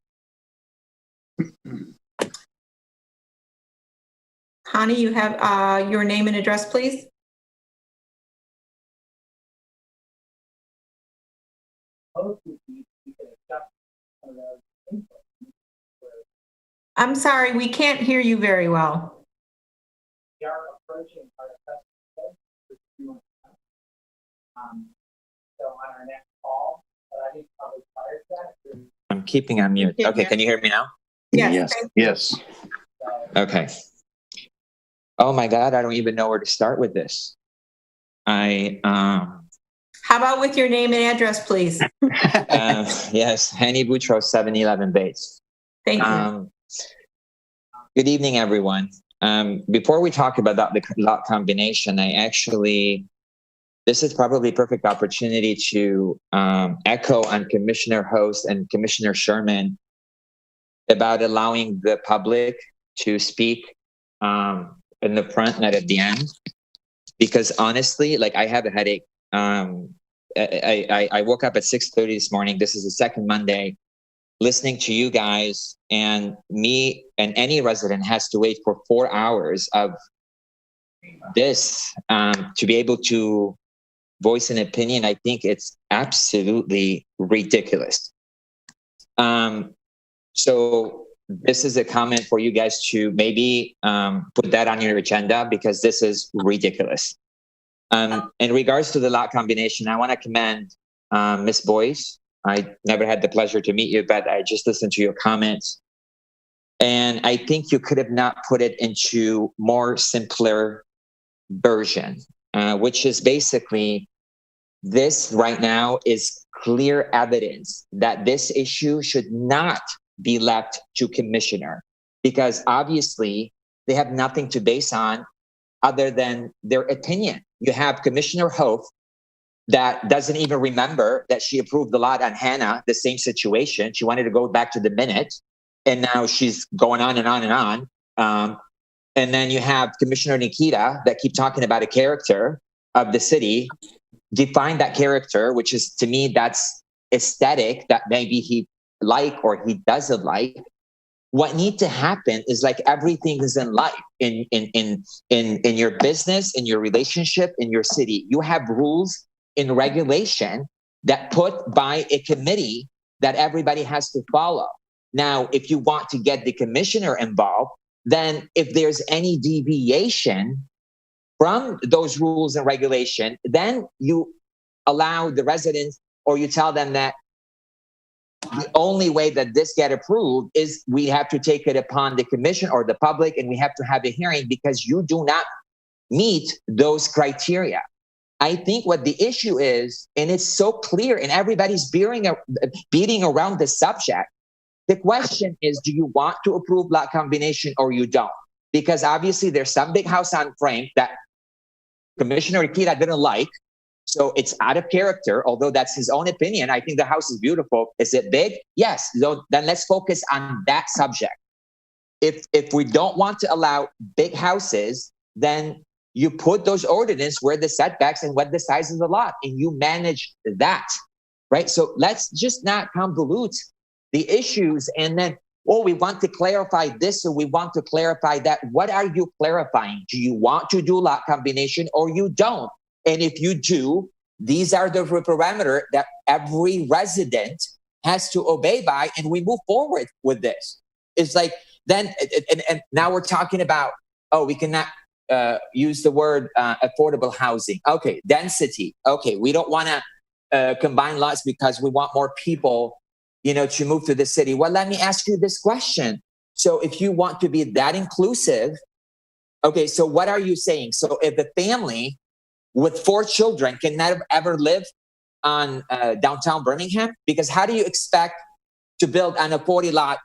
Hani, you have your name and address, please. I'm sorry, we can't hear you very well. I'm keeping on mute. Okay, can you hear me now? Yes. Yes. Okay. Oh my God, I don't even know where to start with this. How about with your name and address, please? Yes, Henny Boutros, 711 Bates. Thank you. Good evening, everyone. Before we talk about the lot combination, this is probably a perfect opportunity to echo on Commissioner Host and Commissioner Sherman about allowing the public to speak in the front, not at the end. Because honestly, like, I have a headache. I woke up at 6:30 this morning. This is the second Monday, listening to you guys, and me and any resident has to wait for 4 hours of this to be able to voice an opinion. I think it's absolutely ridiculous. So this is a comment for you guys to maybe put that on your agenda, because this is ridiculous. In regards to the lot combination, I want to commend Ms. Boyce. I never had the pleasure to meet you, but I just listened to your comments. And I think you could have not put it into more simpler version, which is basically, this right now is clear evidence that this issue should not be left to commissioner, because obviously they have nothing to base on other than their opinion. You have Commissioner Hope that doesn't even remember that she approved the lot on Hannah, the same situation. She wanted to go back to the minute, and now she's going on and on and on. And then you have Commissioner Nikita that keep talking about a character of the city. Define that character, which is, to me, that's aesthetic that maybe he like or he doesn't like. What needs to happen is, like everything is in life, in your business, in your relationship, in your city, you have rules and regulation that put by a committee that everybody has to follow. Now, if you want to get the commissioner involved, then if there's any deviation from those rules and regulation, then you allow the residents, or you tell them that the only way that this get approved is we have to take it upon the commission or the public, and we have to have a hearing because you do not meet those criteria. I think what the issue is, and it's so clear, and everybody's beating around the subject. The question is, do you want to approve lot combination or you don't? Because obviously there's some big house on Frank that Commissioner Ikeda didn't like. So it's out of character, although that's his own opinion. I think the house is beautiful. Is it big? Yes. So then let's focus on that subject. If we don't want to allow big houses, then you put those ordinances where the setbacks and what the size of the lot, and you manage that, right? So let's just not convolute the issues and then, oh, we want to clarify this or we want to clarify that. What are you clarifying? Do you want to do lot combination or you don't? And if you do, these are the parameters that every resident has to obey by, and we move forward with this. It's like, then, and now we're talking about, oh, we cannot use the word affordable housing. Okay, density. Okay, we don't want to combine lots because we want more people, to move to the city. Well, let me ask you this question. So if you want to be that inclusive, okay, so what are you saying? So if a family with 4 children can never ever live on downtown Birmingham, because how do you expect to build on a 40 lot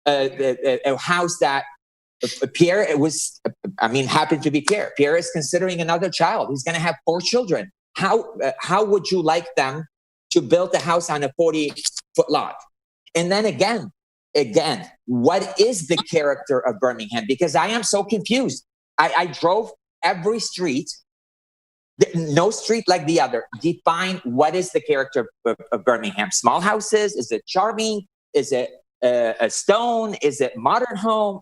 a house that Pierre, happened to be Pierre. Pierre is considering another child. He's going to have 4 children. How would you like them to build a house on a 40-foot lot? And then again, what is the character of Birmingham? Because I am so confused. I drove every street, no street like the other. Define what is the character of Birmingham. Small houses? Is it charming? Is it a stone? Is it modern home?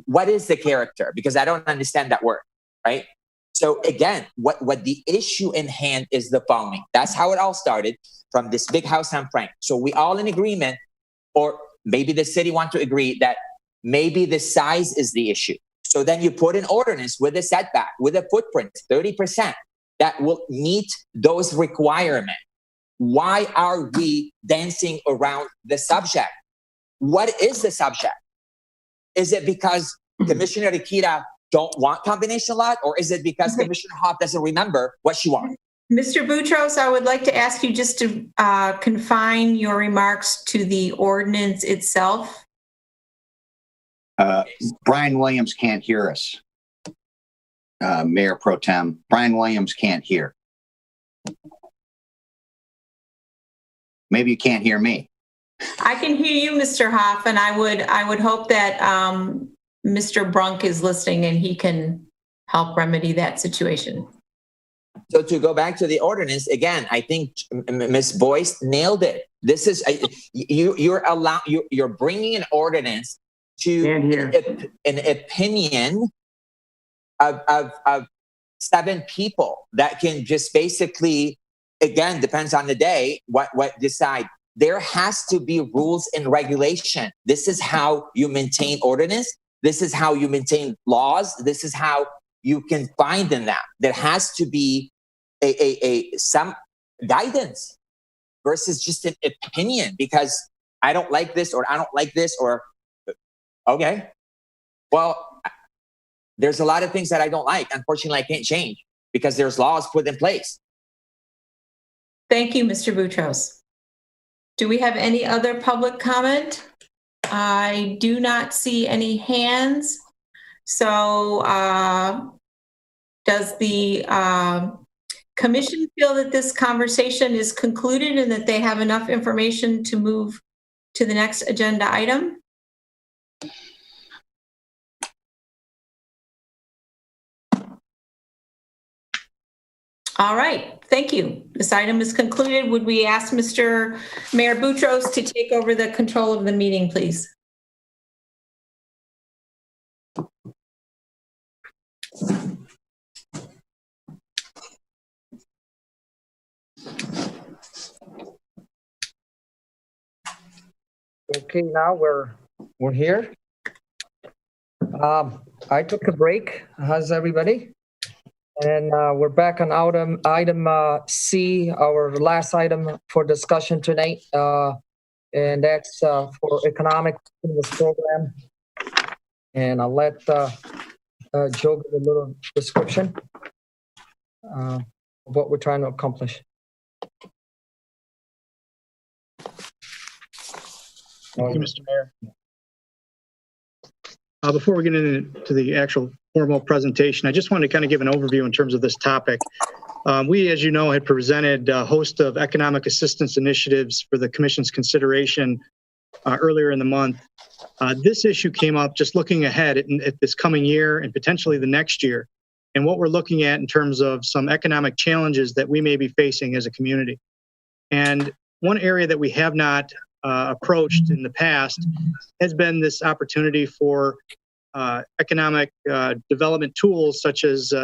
What is the character? Because I don't understand that word, right? So again, what the issue in hand is the following. That's how it all started, from this big house on Frank. So we all in agreement, or maybe the city want to agree that maybe the size is the issue. So then you put an ordinance with a setback, with a footprint, 30%, that will meet those requirements. Why are we dancing around the subject? What is the subject? Is it because Commissioner Ikeda don't want combination lot, or is it because Commissioner Hopp doesn't remember what she wants? Mr. Boutros, I would like to ask you just to confine your remarks to the ordinance itself. Brian Williams can't hear us. Mayor Pro Tem, Brian Williams can't hear. Maybe you can't hear me. I can hear you, Mr. Hoff, and I would hope that Mr. Brunk is listening and he can help remedy that situation. So to go back to the ordinance again, I think Ms. Boyce nailed it. This is you're bringing an ordinance to an opinion of 7 people that can just basically, again, depends on the day, what decide. There has to be rules and regulation. This is how you maintain ordinance. This is how you maintain laws. This is how you can find in that. There has to be some guidance versus just an opinion because I don't like this or I don't like this or, okay, well, there's a lot of things that I don't like. Unfortunately, I can't change because there's laws put in place. Thank you, Mr. Boutros. Do we have any other public comment? I do not see any hands. So does the commission feel that this conversation is concluded and that they have enough information to move to the next agenda item? All right, thank you. This item is concluded. Would we ask Mr. Mayor Boutros to take over the control of the meeting, please? Okay, now we're here. I took a break. How's everybody? And we're back on item C, our last item for discussion tonight, and that's for economic stimulus program. And I'll let Joe give a little description of what we're trying to accomplish. Thank you, Mr. Mayor. Before we get into the actual formal presentation, I just wanted to kind of give an overview in terms of this topic. We, as you know, had presented a host of economic assistance initiatives for the Commission's consideration earlier in the month. This issue came up just looking ahead at this coming year and potentially the next year, and what we're looking at in terms of some economic challenges that we may be facing as a community. And one area that we have not approached in the past has been this opportunity for economic development tools such as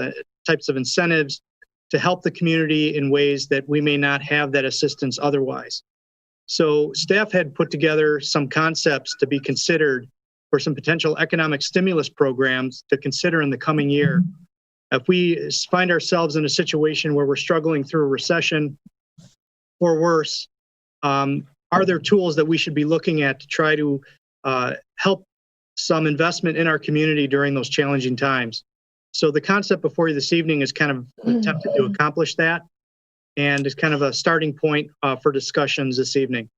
types of incentives to help the community in ways that we may not have that assistance otherwise. So staff had put together some concepts to be considered for some potential economic stimulus programs to consider in the coming year. If we find ourselves in a situation where we're struggling through a recession or worse, are there tools that we should be looking at to try to help some investment in our community during those challenging times? So the concept before you this evening is kind of attempted to accomplish that, and is kind of a starting point for discussions this evening.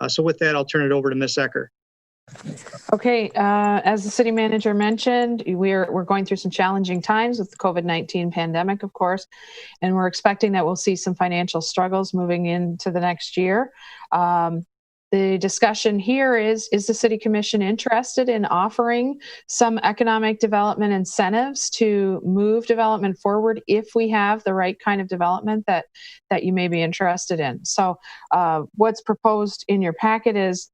So with that, I'll turn it over to Ms. Ecker. Okay, as the city manager mentioned, we're going through some challenging times with the COVID-19 pandemic, of course, and we're expecting that we'll see some financial struggles moving into the next year. The discussion here is the City Commission interested in offering some economic development incentives to move development forward if we have the right kind of development that you may be interested in? So what's proposed in your packet is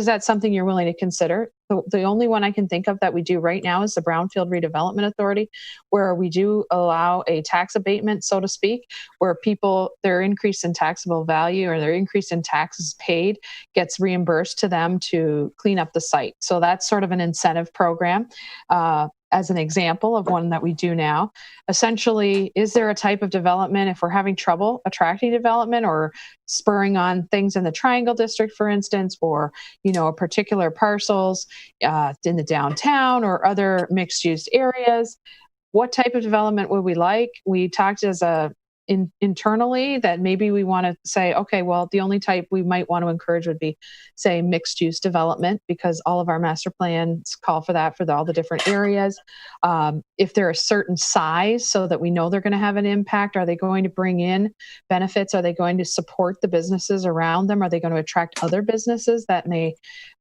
that something you're willing to consider? The only one I can think of that we do right now is the Brownfield Redevelopment Authority, where we do allow a tax abatement, so to speak, where people, their increase in taxable value or their increase in taxes paid gets reimbursed to them to clean up the site. So that's sort of an incentive program. As an example of one that we do now. Essentially, is there a type of development, if we're having trouble attracting development or spurring on things in the Triangle District, for instance, or, a particular parcels in the downtown or other mixed-use areas, what type of development would we like? We talked as a internally that maybe we want to say, okay, well, the only type we might want to encourage would be, say, mixed use development, because all of our master plans call for that for all the different areas. If they're a certain size so that we know they're going to have an impact, are they going to bring in benefits? Are they going to support the businesses around them? Are they going to attract other businesses that may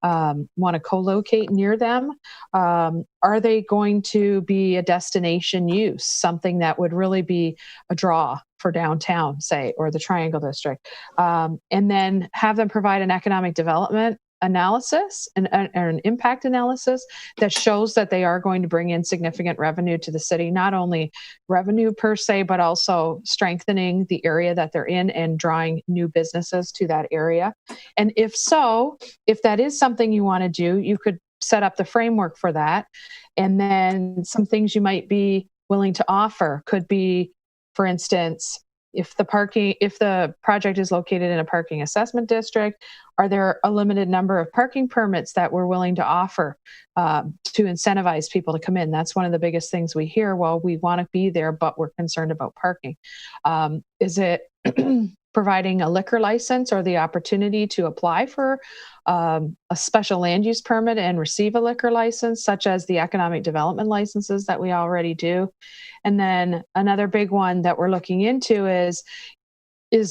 want to co-locate near them? Are they going to be a destination use, something that would really be a draw for downtown, say, or the Triangle District? And then have them provide an economic development analysis and an impact analysis that shows that they are going to bring in significant revenue to the city, not only revenue per se, but also strengthening the area that they're in and drawing new businesses to that area. And if so, if that is something you want to do, you could set up the framework for that. And then some things you might be willing to offer could be, for instance, if the project is located in a parking assessment district, are there a limited number of parking permits that we're willing to offer to incentivize people to come in? That's one of the biggest things we hear. Well, we want to be there, but we're concerned about parking. Is it providing a liquor license or the opportunity to apply for a special land use permit and receive a liquor license, such as the economic development licenses that we already do? And then another big one that we're looking into is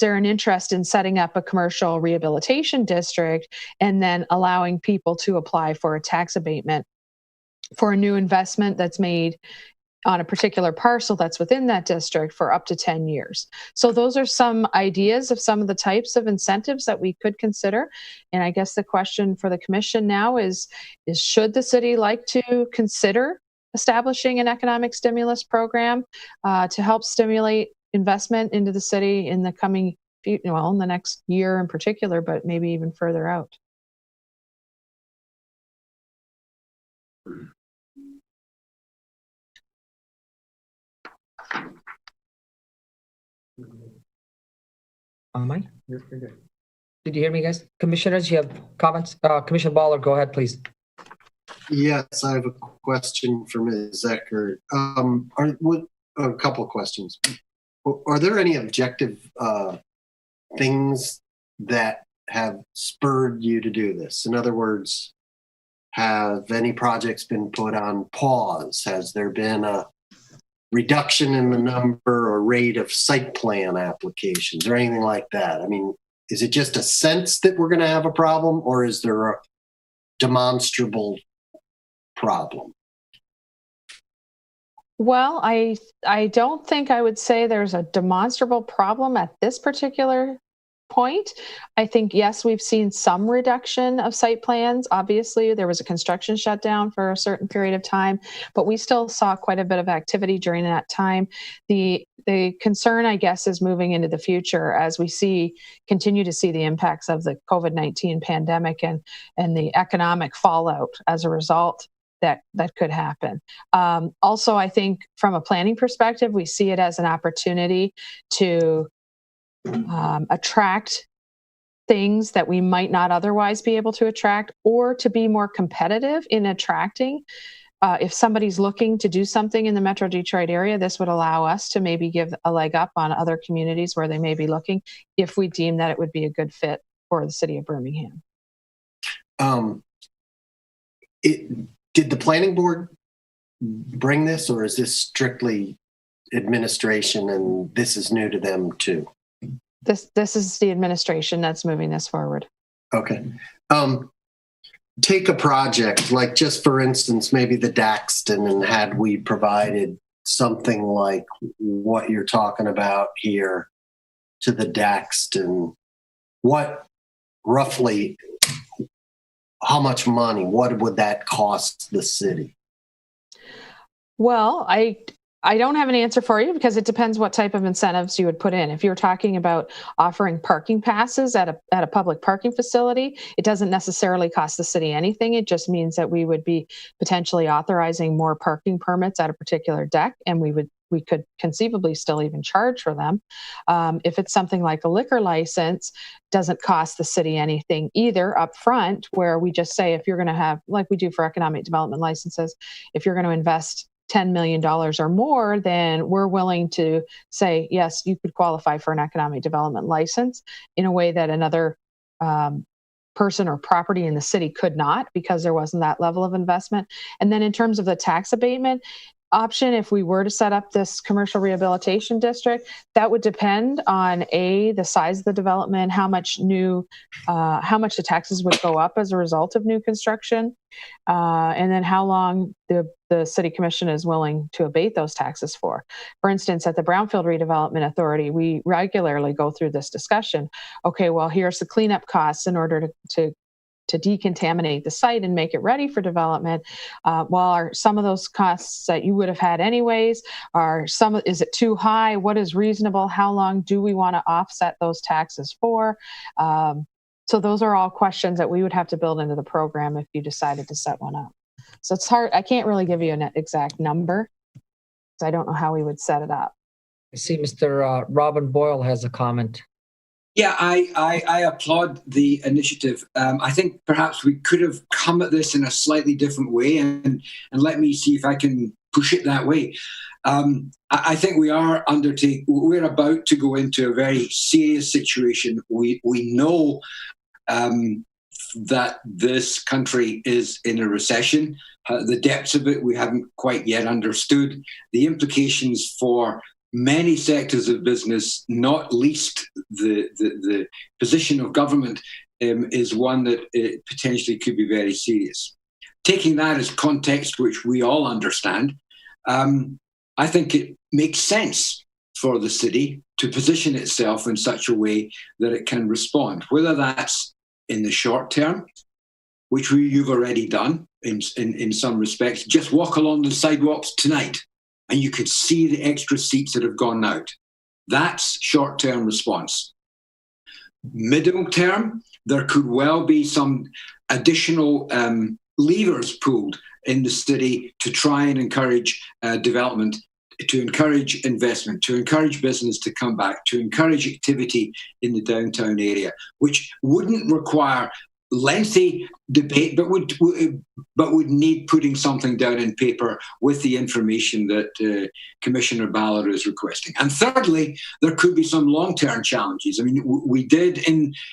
there an interest in setting up a commercial rehabilitation district and then allowing people to apply for a tax abatement for a new investment that's made on a particular parcel that's within that district for up to 10 years. So those are some ideas of some of the types of incentives that we could consider. And I guess the question for the commission now is should the city like to consider establishing an economic stimulus program to help stimulate investment into the city in the coming, in the next year in particular, but maybe even further out? Mike? You're good. Did you hear me, guys? Commissioners, you have comments? Commissioner Baller, go ahead, please. Yes, I have a question for Ms. Eckert. A couple of questions. Are there any objective things that have spurred you to do this? In other words, have any projects been put on pause? Has there been a reduction in the number or rate of site plan applications or anything like that? I mean, is it just a sense that we're going to have a problem, or is there a demonstrable problem? Well, I don't think I would say there's a demonstrable problem at this particular point. I think, yes, we've seen some reduction of site plans. Obviously, there was a construction shutdown for a certain period of time, but we still saw quite a bit of activity during that time. The concern, I guess, is moving into the future as we continue to see the impacts of the COVID-19 pandemic and the economic fallout as a result. That could happen. Also, I think from a planning perspective, we see it as an opportunity to attract things that we might not otherwise be able to attract, or to be more competitive in attracting. If somebody's looking to do something in the Metro Detroit area, this would allow us to maybe give a leg up on other communities where they may be looking, if we deem that it would be a good fit for the city of Birmingham. Did the planning board bring this, or is this strictly administration and this is new to them too? This is the administration that's moving this forward. Okay. Take a project like, just for instance, maybe the Daxton, and had we provided something like what you're talking about here to the Daxton, what roughly, how much money, what would that cost the city? Well, I don't have an answer for you, because it depends what type of incentives you would put in. If you're talking about offering parking passes at a public parking facility, it doesn't necessarily cost the city anything. It just means that we would be potentially authorizing more parking permits at a particular deck, and we could conceivably still even charge for them. If it's something like a liquor license, doesn't cost the city anything either up front, where we just say, if you're going to have, like we do for economic development licenses, if you're going to invest $10 million or more, then we're willing to say, yes, you could qualify for an economic development license in a way that another person or property in the city could not, because there wasn't that level of investment. And then in terms of the tax abatement option, if we were to set up this commercial rehabilitation district, that would depend on the size of the development, how much the taxes would go up as a result of new construction, and then how long the city commission is willing to abate those taxes for. For instance, at the Brownfield Redevelopment Authority, we regularly go through this discussion. Okay, well, here's the cleanup costs in order to decontaminate the site and make it ready for development. Are some of those costs that you would have had anyways? Is it too high? What is reasonable? How long do we want to offset those taxes for? So those are all questions that we would have to build into the program if you decided to set one up. So it's hard. I can't really give you an exact number, because I don't know how we would set it up. I see Mr. Robin Boyle has a comment. Yeah, I applaud the initiative. I think perhaps we could have come at this in a slightly different way, and let me see if I can push it that way. I think we're about to go into a very serious situation. We know that this country is in a recession. The depths of it we haven't quite yet understood. The implications for many sectors of business, not least the position of government, is one that potentially could be very serious. Taking that as context, which we all understand, I think it makes sense for the city to position itself in such a way that it can respond, whether that's in the short term, which you've already done in some respects. Just walk along the sidewalks tonight and you could see the extra seats that have gone out. That's short-term response. Middle term, there could well be some additional levers pulled in the city to try and encourage development, to encourage investment, to encourage business to come back, to encourage activity in the downtown area, which wouldn't require lengthy debate, but would need putting something down in paper with the information that Commissioner Ballard is requesting. And thirdly, there could be some long-term challenges. I mean, we did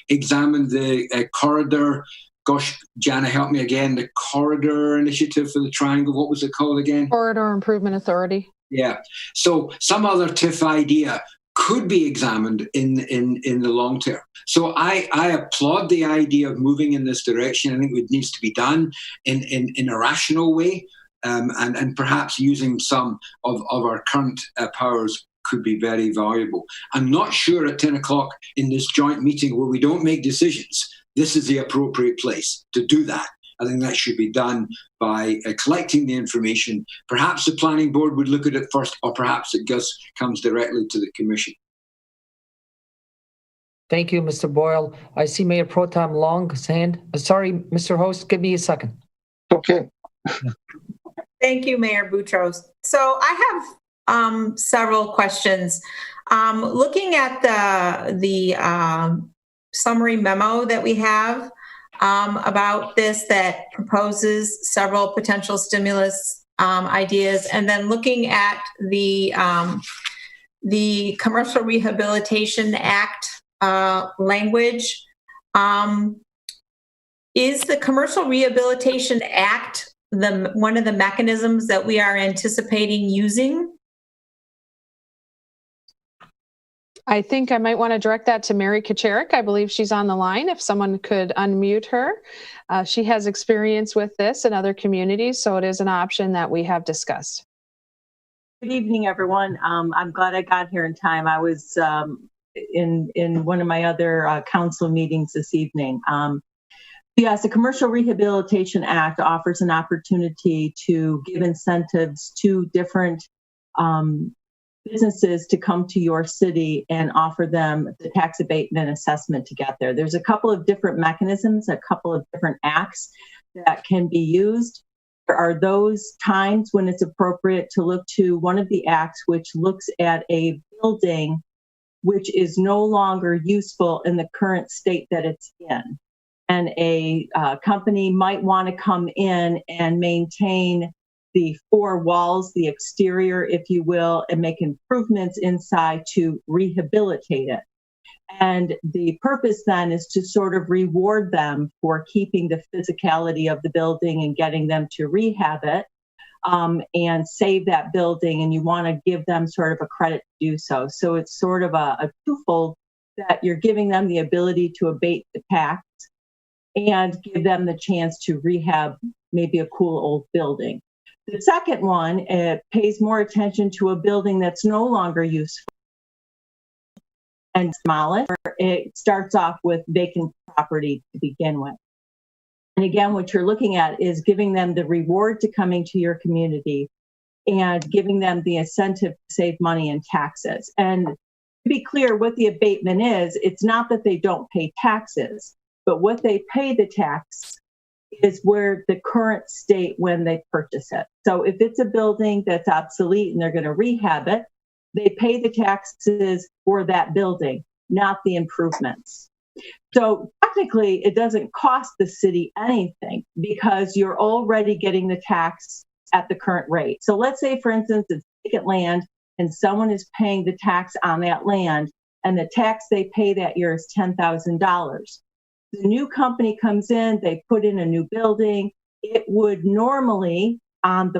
examine the corridor. Gosh, Jana, help me again. The corridor initiative for the Triangle. What was it called again? Corridor Improvement Authority. Yeah. So some other TIF idea could be examined in the long term. So I applaud the idea of moving in this direction. I think it needs to be done in a rational way, and perhaps using some of our current powers could be very valuable. I'm not sure at 10 o'clock in this joint meeting where we don't make decisions, this is the appropriate place to do that. I think that should be done by collecting the information. Perhaps the planning board would look at it first, or perhaps it just comes directly to the commission. Thank you, Mr. Boyle. I see Mayor Pro Tem Long's hand. Sorry, Mr. Host, give me a second. Okay. Thank you, Mayor Boutros. So I have several questions. Looking at the summary memo that we have about this that proposes several potential stimulus ideas, and then looking at the Commercial Rehabilitation Act language, is the Commercial Rehabilitation Act one of the mechanisms that we are anticipating using? I think I might want to direct that to Mary Kacharik. I believe she's on the line. If someone could unmute her. She has experience with this in other communities, so it is an option that we have discussed. Good evening, everyone. I'm glad I got here in time. I was in one of my other council meetings this evening. Yes, the Commercial Rehabilitation Act offers an opportunity to give incentives to different businesses to come to your city and offer them the tax abatement assessment to get there. There's a couple of different mechanisms, a couple of different acts that can be used. There are those times when it's appropriate to look to one of the acts which looks at a building which is no longer useful in the current state that it's in. And a company might want to come in and maintain the four walls, the exterior, if you will, and make improvements inside to rehabilitate it. And the purpose then is to sort of reward them for keeping the physicality of the building and getting them to rehab it and save that building. And you want to give them sort of a credit to do so. So it's sort of a twofold, that you're giving them the ability to abate the tax and give them the chance to rehab maybe a cool old building. The second one, it pays more attention to a building that's no longer useful and demolish. It starts off with vacant property to begin with. And again, what you're looking at is giving them the reward to coming to your community and giving them the incentive to save money in taxes. And to be clear, what the abatement is, it's not that they don't pay taxes, but what they pay the tax is where the current state when they purchase it. So if it's a building that's obsolete and they're going to rehab it, they pay the taxes for that building, not the improvements. So technically, it doesn't cost the city anything because you're already getting the tax at the current rate. So let's say, for instance, it's vacant land and someone is paying the tax on that land, and the tax they pay that year is $10,000. The new company comes in, they put in a new building. It would normally, on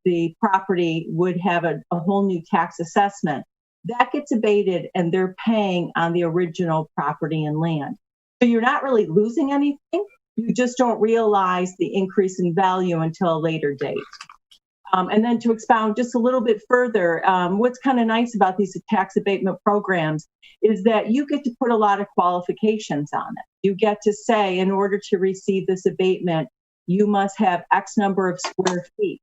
the property, would have a whole new tax assessment. That gets abated and they're paying on the original property and land. So you're not really losing anything. You just don't realize the increase in value until a later date. And then to expound just a little bit further, what's kind of nice about these tax abatement programs is that you get to put a lot of qualifications on it. You get to say, in order to receive this abatement, you must have X number of square feet.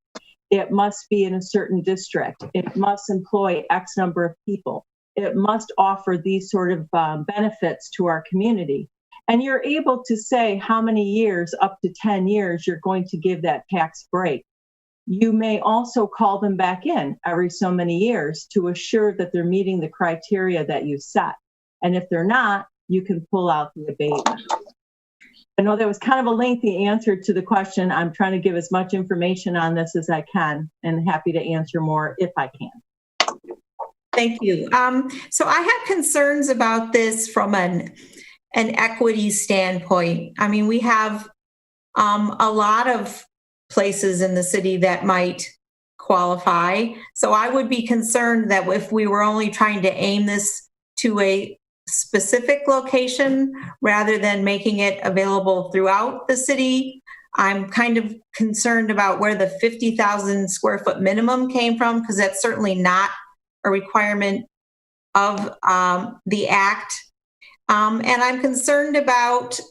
It must be in a certain district. It must employ X number of people. It must offer these sort of benefits to our community. And you're able to say how many years, up to 10 years, you're going to give that tax break. You may also call them back in every so many years to assure that they're meeting the criteria that you set. And if they're not, you can pull out the abatement. I know that was kind of a lengthy answer to the question. I'm trying to give as much information on this as I can, and happy to answer more if I can. Thank you. So I have concerns about this from an equity standpoint. I mean, we have a lot of places in the city that might qualify. So I would be concerned that if we were only trying to aim this to a specific location rather than making it available throughout the city, I'm kind of concerned about where the 50,000 square foot minimum came from, because that's certainly not a requirement of the act. And I'm concerned about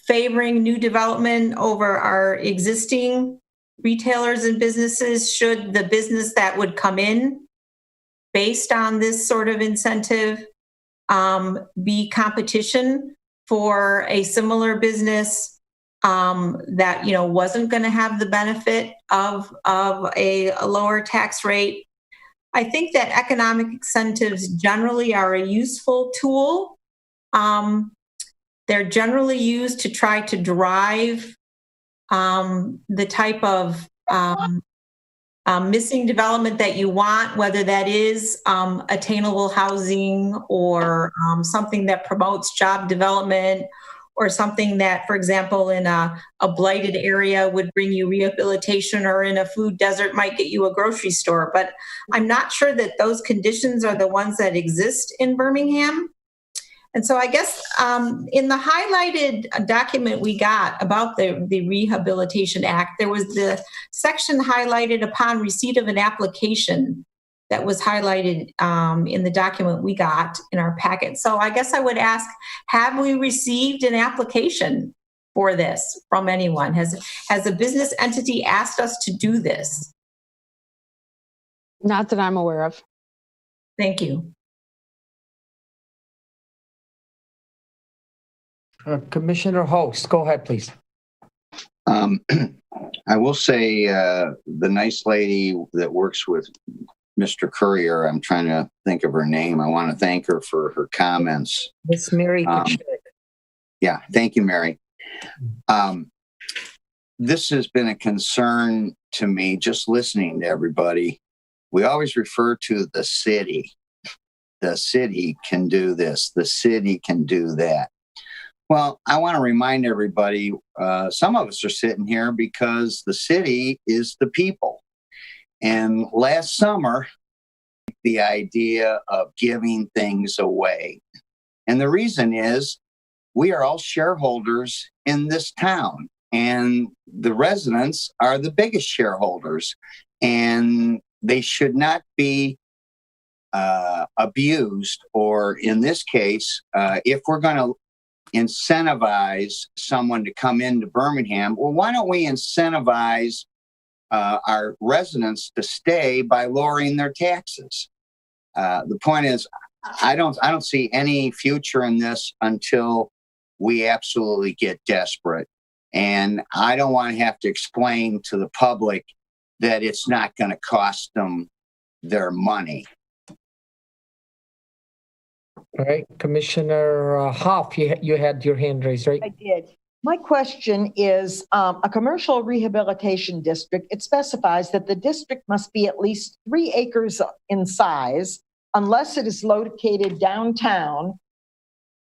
favoring new development over our existing retailers and businesses, should the business that would come in based on this sort of incentive be competition for a similar business that, you know, wasn't going to have the benefit of a lower tax rate. I think that economic incentives generally are a useful tool. They're generally used to try to drive the type of missing development that you want, whether that is attainable housing or something that promotes job development, or something that, for example, in a blighted area would bring you rehabilitation, or in a food desert might get you a grocery store. But I'm not sure that those conditions are the ones that exist in Birmingham. And so I guess in the highlighted document we got about the Rehabilitation Act, there was the section highlighted upon receipt of an application that was highlighted in the document we got in our packet. So I guess I would ask, have we received an application for this from anyone? Has a business entity asked us to do this? Not that I'm aware of. Thank you. Commissioner Host, go ahead, please. I will say the nice lady that works with Mr. Courier, I'm trying to think of her name. I want to thank her for her comments. Miss Mary. Yeah, thank you, Mary. this has been a concern to me just listening to everybody. We always refer to the city. The city can do this. The city can do that. Well, I want to remind everybody, some of us are sitting here because the city is the people. And last summer, the idea of giving things away. And the reason is we are all shareholders in this town, and the residents are the biggest shareholders, and they should not be abused, or in this case, if we're going to incentivize someone to come into Birmingham, well, why don't we incentivize our residents to stay by lowering their taxes? The point is, I don't see any future in this until we absolutely get desperate. And I don't want to have to explain to the public that it's not going to cost them their money. All right, Commissioner Hoff, you had your hand raised, right? I did. My question is, a commercial rehabilitation district, it specifies that the district must be at least 3 acres in size unless it is located downtown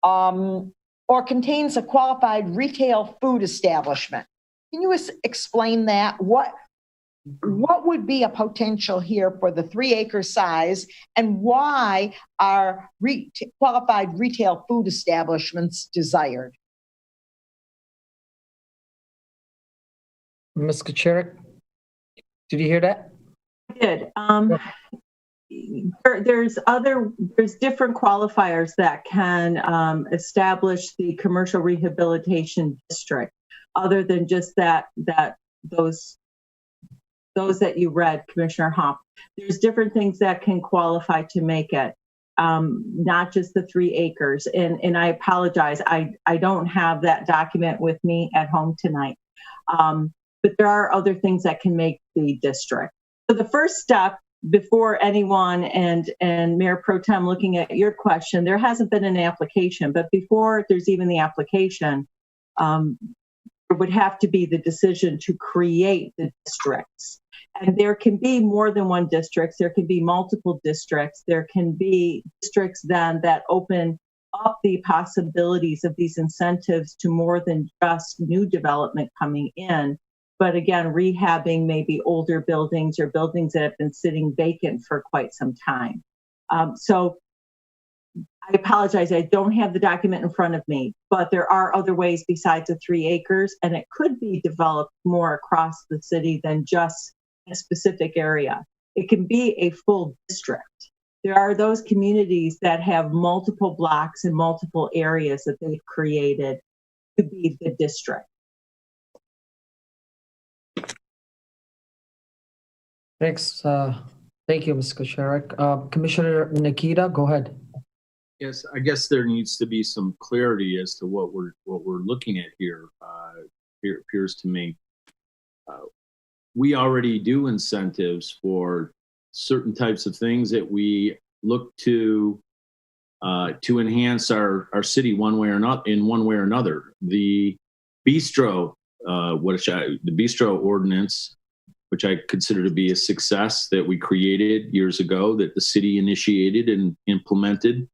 or contains a qualified retail food establishment. Can you explain that? What would be a potential here for the 3 acre size, and why are qualified retail food establishments desired? Ms. Kucherik, did you hear that? I did. There's different qualifiers that can establish the commercial rehabilitation district, other than just those that you read, Commissioner Hoff. There's different things that can qualify to make it, not just the 3 acres. And I apologize, I don't have that document with me at home tonight. But there are other things that can make the district. So the first step, before anyone and Mayor Pro Tem, looking at your question, there hasn't been an application, but before there's even the application, there would have to be the decision to create the districts. And there can be more than one district. There can be multiple districts. There can be districts then that open up the possibilities of these incentives to more than just new development coming in, but again, rehabbing maybe older buildings or buildings that have been sitting vacant for quite some time. So I apologize, I don't have the document in front of me, but there are other ways besides the 3 acres, and it could be developed more across the city than just a specific area. It can be a full district. There are those communities that have multiple blocks and multiple areas that they've created to be the district. Thanks. Thank you, Ms. Kucherik. Commissioner Nikita, go ahead. Yes, I guess there needs to be some clarity as to what we're looking at here. It appears to me we already do incentives for certain types of things that we look to enhance our city one way or not in one way or another. The Bistro the Bistro Ordinance, which I consider to be a success that we created years ago, that the city initiated and implemented,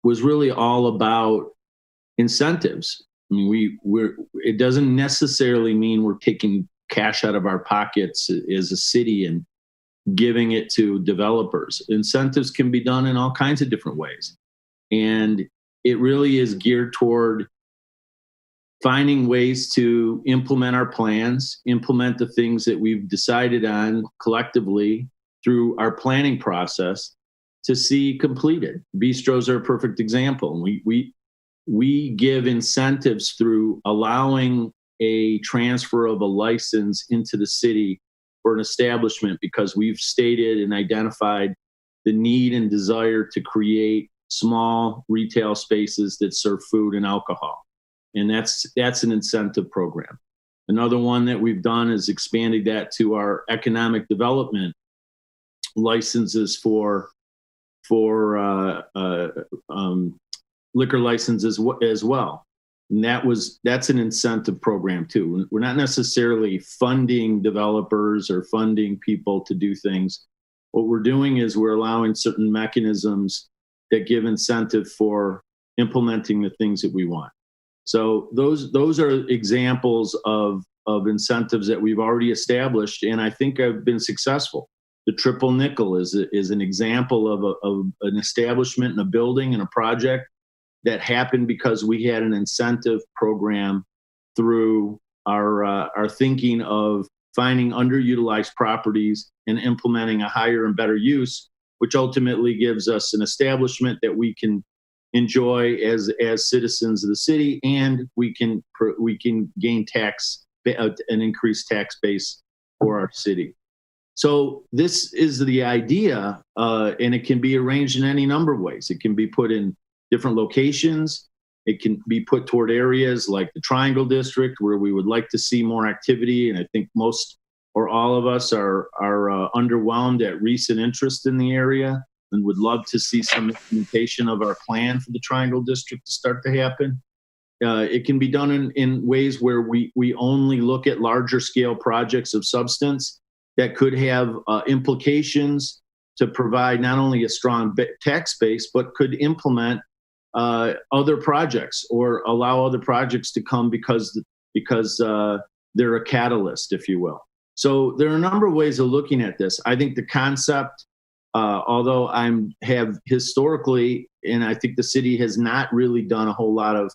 was really all about incentives. I mean, it doesn't necessarily mean we're taking cash out of our pockets as a city and giving it to developers. Incentives can be done in all kinds of different ways. And it really is geared toward finding ways to implement our plans, implement the things that we've decided on collectively through our planning process to see completed. Bistros are a perfect example. We give incentives through allowing a transfer of a license into the city for an establishment because we've stated and identified the need and desire to create small retail spaces that serve food and alcohol. And that's an incentive program. Another one that we've done is expanded that to our economic development licenses for liquor licenses as well. And that's an incentive program too. We're not necessarily funding developers or funding people to do things. What we're doing is we're allowing certain mechanisms that give incentive for implementing the things that we want. So those are examples of incentives that we've already established, and I think have been successful. The triple nickel is an example of an establishment and a building and a project that happened because we had an incentive program through our thinking of finding underutilized properties and implementing a higher and better use, which ultimately gives us an establishment that we can enjoy as citizens of the city, and we can gain an increased tax base for our city. So this is the idea, and it can be arranged in any number of ways. It can be put in different locations. It can be put toward areas like the Triangle District, where we would like to see more activity. And I think most or all of us are underwhelmed at recent interest in the area and would love to see some implementation of our plan for the Triangle District to start to happen. It can be done in ways where we only look at larger scale projects of substance that could have implications to provide not only a strong tax base, but could implement other projects or allow other projects to come because they're a catalyst, if you will. So there are a number of ways of looking at this. I think the concept, although have historically, and I think the city has not really done a whole lot of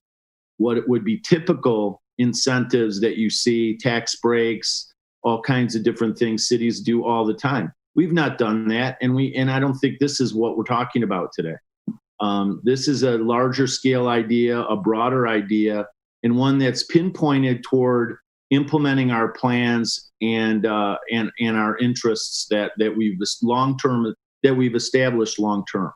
what it would be typical incentives that you see, tax breaks, all kinds of different things cities do all the time. We've not done that, and I don't think this is what we're talking about today. This is a larger scale idea, a broader idea, and one that's pinpointed toward implementing our plans and our interests that we've established long term.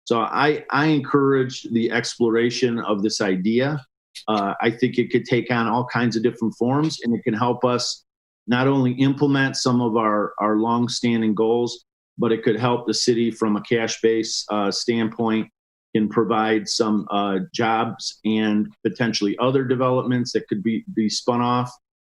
So I encourage the exploration of this idea. I think it could take on all kinds of different forms, and it can help us not only implement some of our long-standing goals, but it could help the city from a cash base standpoint, can provide some jobs and potentially other developments that could be spun off,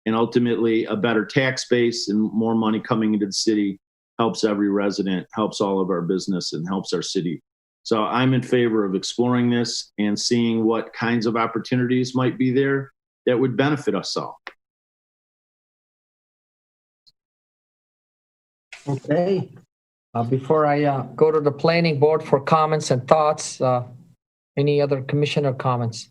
and ultimately a better tax base and more money coming into the city helps every resident, helps all of our business, and helps our city. So I'm in favor of exploring this and seeing what kinds of opportunities might be there that would benefit us all. Okay. Before I go to the planning board for comments and thoughts, any other commissioner comments?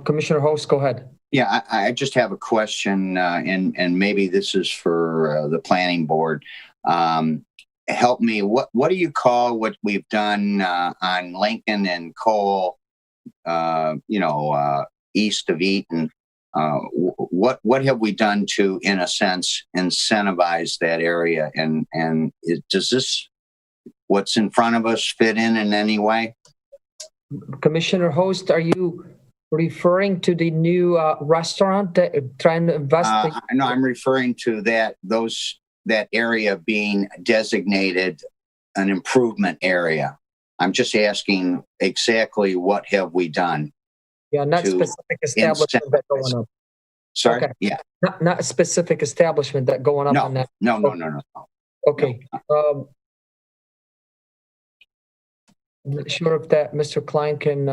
Commissioner Host, go ahead. Yeah, I just have a question, and maybe this is for the planning board. Help me. What do you call what we've done on Lincoln and Cole? East of Eaton. What have we done to, in a sense, incentivize that area? And does this, what's in front of us, fit in any way? Commissioner Host, are you referring to the new restaurant that trying to invest? No, I'm referring to that area being designated an improvement area. I'm just asking exactly what have we done? Yeah, not specific establishment that going up. Sorry? Okay. Yeah. Not a specific establishment that going up on that. No. Okay. I'm not sure if that Mr. Klein can,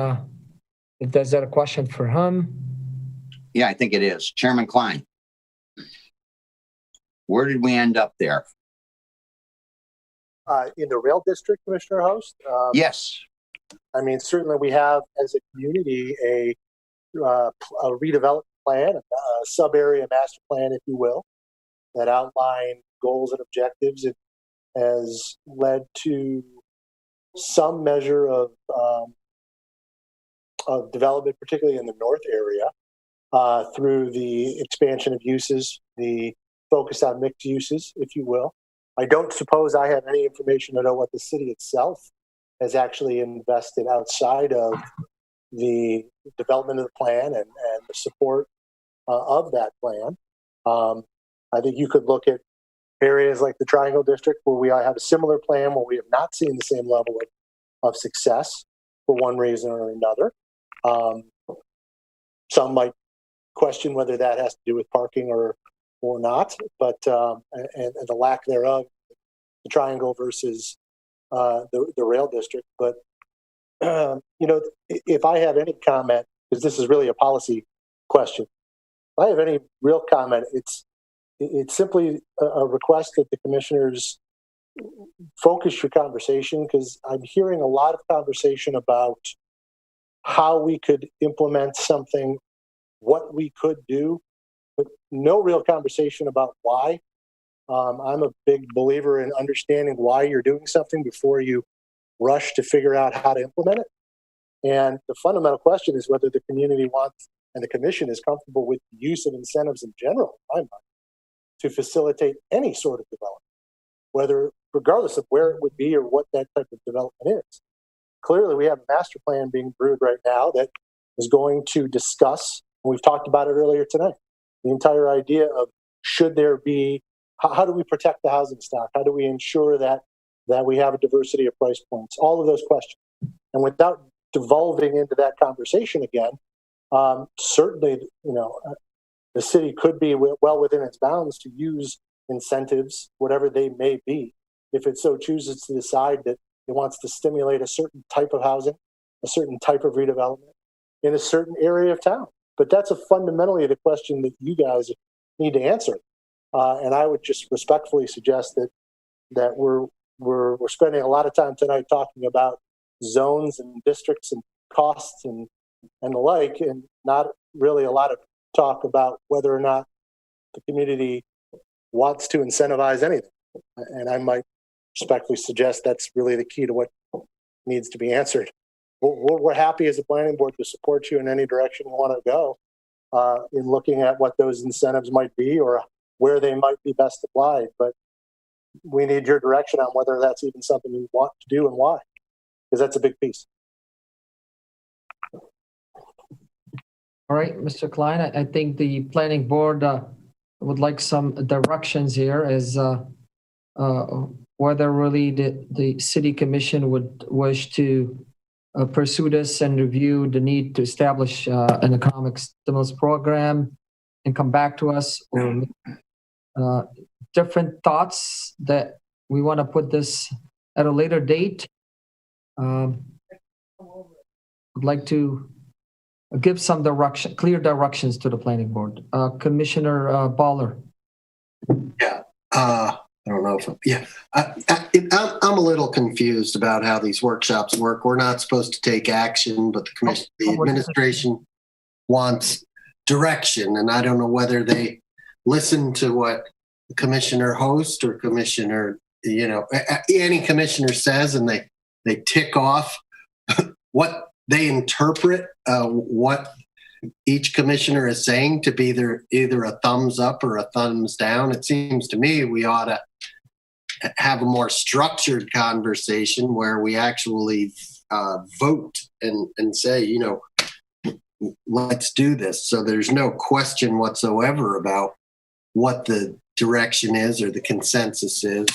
if that's a question for him. Yeah, I think it is. Chairman Klein. Where did we end up there? In the rail district, Commissioner Host? Yes. I mean, certainly we have, as a community, a redevelopment plan, a sub-area master plan, if you will, that outline goals and objectives. It has led to some measure of development, particularly in the north area, through the expansion of uses, the focus on mixed uses, if you will. I don't suppose I have any information to know what the city itself has actually invested outside of the development of the plan and the support of that plan. I think you could look at areas like the Triangle District where we have a similar plan where we have not seen the same level of success, for one reason or another. Some might question whether that has to do with parking or not, but and the lack thereof, the triangle versus the rail district. But if I have any comment, because this is really a policy question, if I have any real comment, it's simply a request that the commissioners focus your conversation, because I'm hearing a lot of conversation about how we could implement something, what we could do, but no real conversation about why. I'm a big believer in understanding why you're doing something before you rush to figure out how to implement it. And the fundamental question is whether the community wants and the commission is comfortable with the use of incentives in general, in my mind, to facilitate any sort of development, whether regardless of where it would be or what that type of development is. Clearly, we have a master plan being brewed right now that is going to discuss, and we've talked about it earlier tonight, the entire idea of should there be, how do we protect the housing stock? How do we ensure that we have a diversity of price points? All of those questions. And without devolving into that conversation again, certainly, the city could be well within its bounds to use incentives, whatever they may be, if it so chooses to decide that it wants to stimulate a certain type of housing, a certain type of redevelopment in a certain area of town. But that's fundamentally the question that you guys need to answer. And I would just respectfully suggest that we're spending a lot of time tonight talking about zones and districts and costs and the like, and not really a lot of talk about whether or not the community wants to incentivize anything. And I might respectfully suggest that's really the key to what needs to be answered. We're happy as a planning board to support you in any direction you want to go in looking at what those incentives might be or where they might be best applied. But we need your direction on whether that's even something you want to do and why, because that's a big piece. All right, Mr. Klein, I think the planning board would like some directions here as whether really the city commission would wish to pursue this and review the need to establish an economic stimulus program and come back to us, or different thoughts that we want to put this at a later date. I'd like to give some clear directions to the planning board. Commissioner Baller. Yeah, I don't know if, I'm a little confused about how these workshops work. We're not supposed to take action, but the administration wants direction, and I don't know whether they listen to what the commissioner host or commissioner, any commissioner says, and they tick off what they interpret what each commissioner is saying to be either a thumbs up or a thumbs down. It seems to me we ought to have a more structured conversation where we actually vote and say, let's do this. So there's no question whatsoever about what the direction is or the consensus is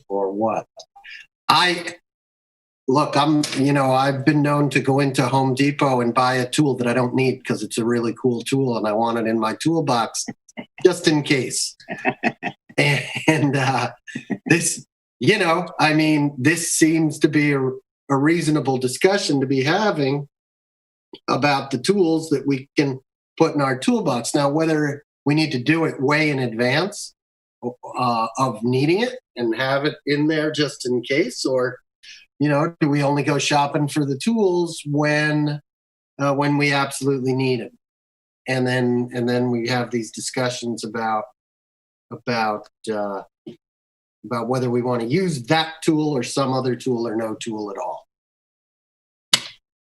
or what. Look, I've been known to go into Home Depot and buy a tool that I don't need because it's a really cool tool and I want it in my toolbox just in case. And this, this seems to be a reasonable discussion to be having about the tools that we can put in our toolbox. Now, whether we need to do it way in advance of needing it and have it in there just in case, or do we only go shopping for the tools when we absolutely need them? And then we have these discussions about whether we want to use that tool or some other tool or no tool at all.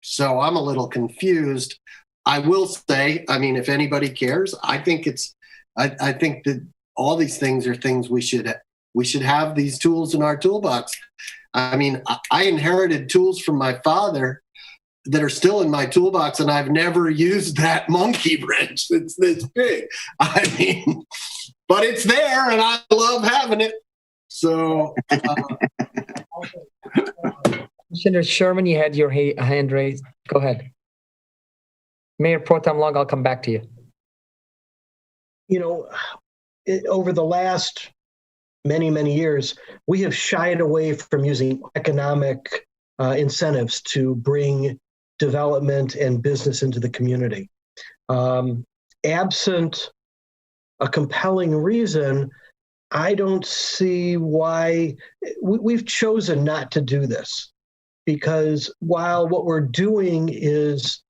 So I'm a little confused. I will say, if anybody cares, I think that all these things are things we should have these tools in our toolbox. I inherited tools from my father that are still in my toolbox, and I've never used that monkey wrench that's this big. But it's there, and I love having it. So, Commissioner Sherman, you had your hand raised. Go ahead. Mayor Pro Tem Long, I'll come back to you. You know, over the last many years, we have shied away from using economic incentives to bring development and business into the community. Absent a compelling reason, I don't see why we've chosen not to do this, because while what we're doing is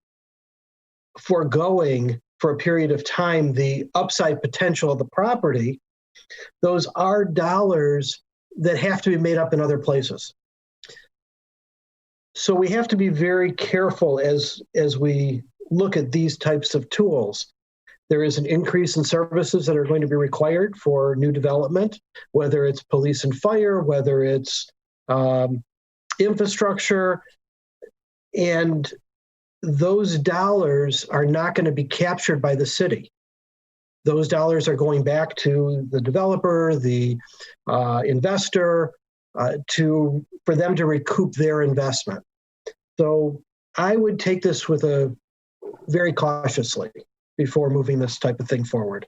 foregoing for a period of time the upside potential of the property, those are dollars that have to be made up in other places. So we have to be very careful as we look at these types of tools. There is an increase in services that are going to be required for new development, whether it's police and fire, whether it's infrastructure, and those dollars are not going to be captured by the city. Those dollars are going back to the developer, the investor, for them to recoup their investment. So I would take this with very cautiously before moving this type of thing forward.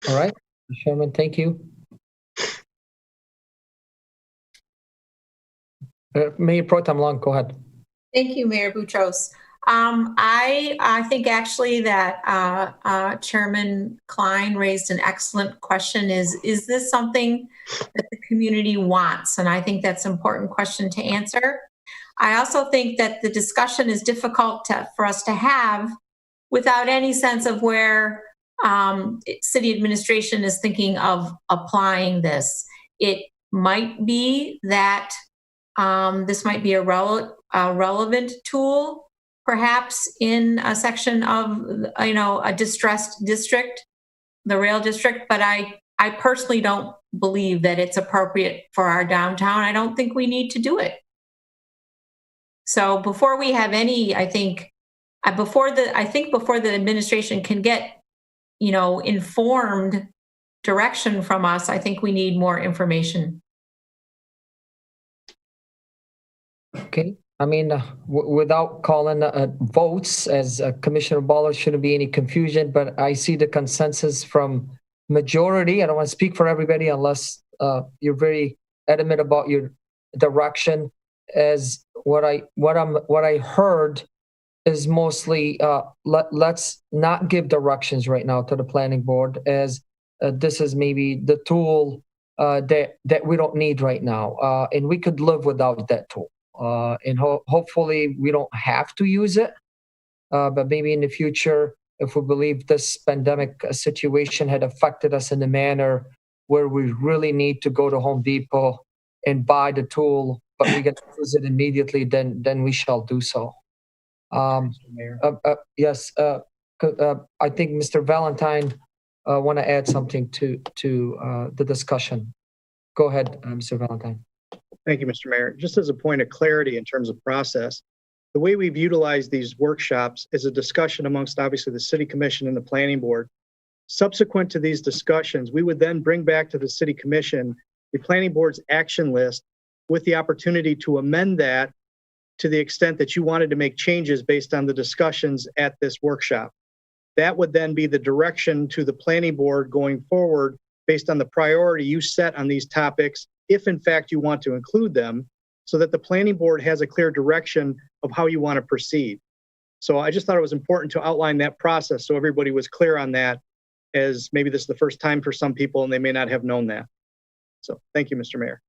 All right, Sherman, thank you. Mayor Pro Tem Long, go ahead. Thank you, Mayor Boutros. I think actually that Chairman Klein raised an excellent question. Is this something that the community wants? And I think that's an important question to answer. I also think that the discussion is difficult for us to have without any sense of where city administration is thinking of applying this. It might be that this might be a relevant tool, perhaps in a section of, a distressed district, the rail district, but I personally don't believe that it's appropriate for our downtown. I don't think we need to do it. So before we have any, before the administration can get, informed direction from us, I think we need more information. Okay. I mean, without calling votes, as Commissioner Baller, shouldn't be any confusion, but I see the consensus from majority. I don't want to speak for everybody unless you're very adamant about your direction. As what I heard is mostly let's not give directions right now to the planning board, as this is maybe the tool that we don't need right now, and we could live without that tool. And hopefully we don't have to use it, but maybe in the future, if we believe this pandemic situation had affected us in a manner where we really need to go to Home Depot and buy the tool, but we can use it immediately, then we shall do so. Yes, I think Mr. Valentine want to add something to the discussion. Go ahead, Mr. Valentine. Thank you, Mr. Mayor. Just as a point of clarity in terms of process, the way we've utilized these workshops is a discussion amongst obviously the City Commission and the Planning Board. Subsequent to these discussions, we would then bring back to the City Commission the Planning Board's action list with the opportunity to amend that to the extent that you wanted to make changes based on the discussions at this workshop. That would then be the direction to the Planning Board going forward based on the priority you set on these topics, if in fact you want to include them, so that the Planning Board has a clear direction of how you want to proceed. So I just thought it was important to outline that process so everybody was clear on that, as maybe this is the first time for some people and they may not have known that. So thank you, Mr. Mayor.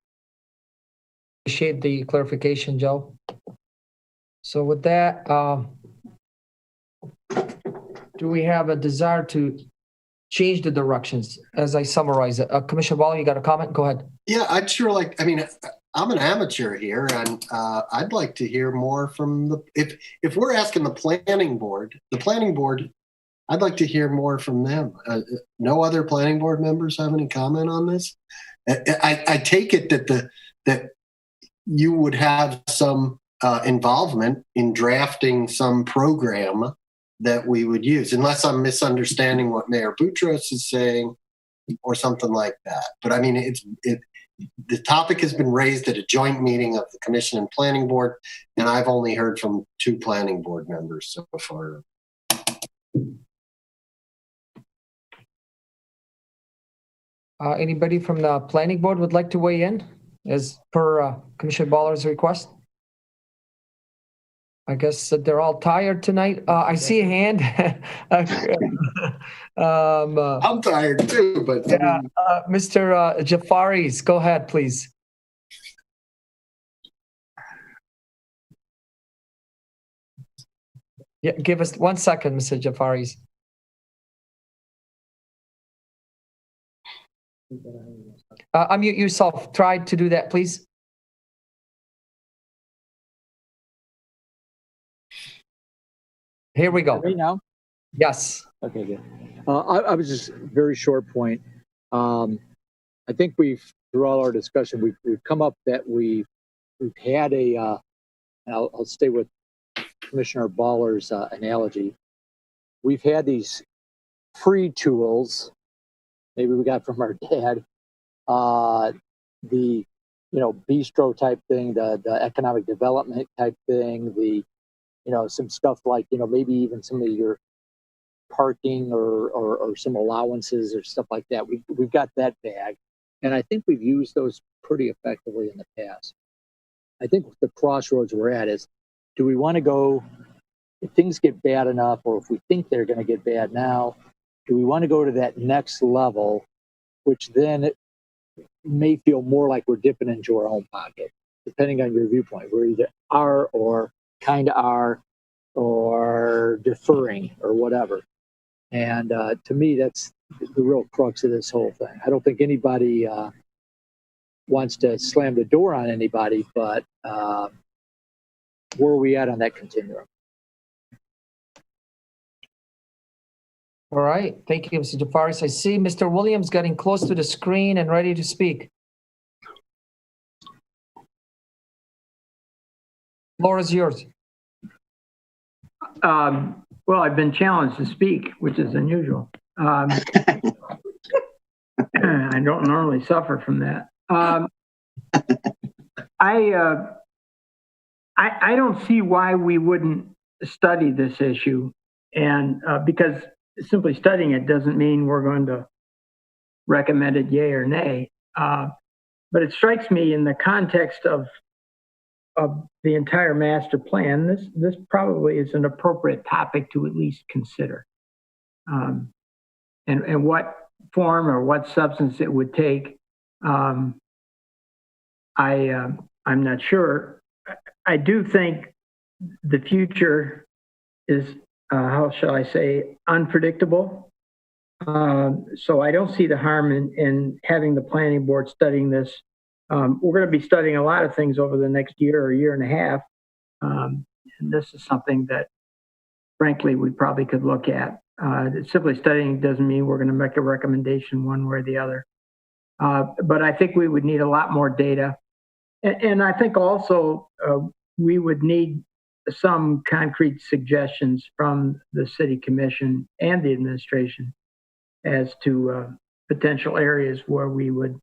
Appreciate the clarification, Joe. So with that, do we have a desire to change the directions as I summarize it? Commissioner Waller, you got a comment? Go ahead. Yeah, I'd sure like, I'm an amateur here, and I'd like to hear more from if we're asking the planning board, I'd like to hear more from them. No other planning board members have any comment on this? I take it that you would have some involvement in drafting some program that we would use, unless I'm misunderstanding what Mayor Boutros is saying or something like that. But I mean, the topic has been raised at a joint meeting of the Commission and Planning Board, and I've only heard from 2 Planning Board members so far. Anybody from the Planning Board would like to weigh in as per Commissioner Baller's request? I guess that they're all tired tonight. I see a hand. I'm tired too, but yeah, Mr. Jafaris, go ahead, please. Yeah, give us 1 second, Mr. Jafaris. Unmute yourself. Try to do that, please. Here we go. Right now? Yes. Okay, good. I was just very short point. I think through all our discussion, we've come up that we've had a, I'll stay with Commissioner Baller's analogy. We've had these free tools, maybe we got from our dad, the bistro type thing, the economic development type thing, some stuff like maybe even some of your parking or some allowances or stuff like that. We've got that bag, and I think we've used those pretty effectively in the past. I think the crossroads we're at is, do we want to go, if things get bad enough, or if we think they're going to get bad now, do we want to go to that next level, which then it may feel more like we're dipping into our own pocket, depending on your viewpoint. We're either are or kind of are or deferring or whatever. And to me, that's the real crux of this whole thing. I don't think anybody wants to slam the door on anybody, but where are we at on that continuum? All right. Thank you, Mr. Jafaris. I see Mr. Williams getting close to the screen and ready to speak. Floor is yours. Well, I've been challenged to speak, which is unusual. I don't normally suffer from that. I don't see why we wouldn't study this issue, and because simply studying it doesn't mean we're going to recommend it yay or nay. But it strikes me in the context of the entire master plan, this probably is an appropriate topic to at least consider. And what form or what substance it would take, I'm not sure. I do think the future is, how shall I say, unpredictable. So I don't see the harm in having the planning board studying this. We're going to be studying a lot of things over the next year or year and a half. And this is something that, frankly, we probably could look at. Simply studying doesn't mean we're going to make a recommendation one way or the other. But I think we would need a lot more data. And I think also we would need some concrete suggestions from the city commission and the administration as to potential areas where we would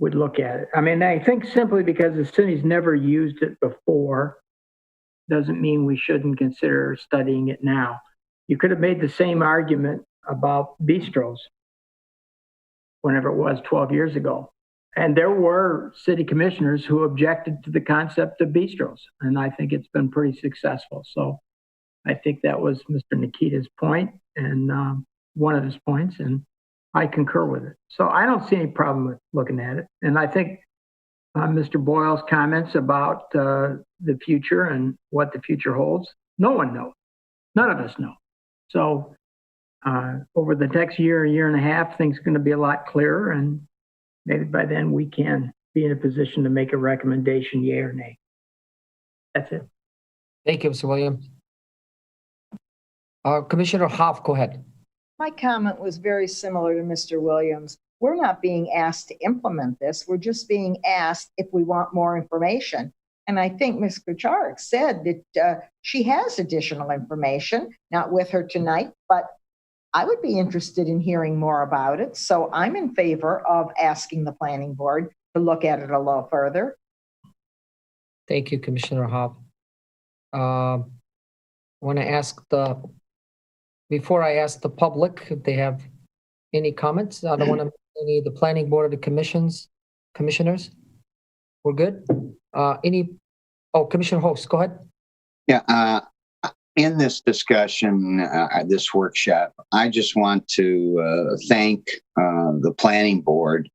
look at it. I mean, I think simply because the city's never used it before doesn't mean we shouldn't consider studying it now. You could have made the same argument about bistros whenever it was 12 years ago. And there were city commissioners who objected to the concept of bistros. And I think it's been pretty successful. So I think that was Mr. Nikita's point and one of his points. And I concur with it. So I don't see any problem with looking at it. And I think Mr. Boyle's comments about the future and what the future holds, no one knows. None of us know. So over the next year and a half, things are going to be a lot clearer. And maybe by then we can be in a position to make a recommendation, yay or nay. That's it. Thank you, Mr. Williams. Commissioner Hoff, go ahead. My comment was very similar to Mr. Williams. We're not being asked to implement this. We're just being asked if we want more information. And I think Ms. Kucharek said that she has additional information, not with her tonight, but I would be interested in hearing more about it. So I'm in favor of asking the planning board to to look at it a little further. Thank you, Commissioner Hobb. I want to ask before I ask the public if they have any comments. I don't want to any of the planning board or the commissioners. We're good. Commissioner Host, go ahead. Yeah. In this discussion, this workshop, I just want to thank the planning board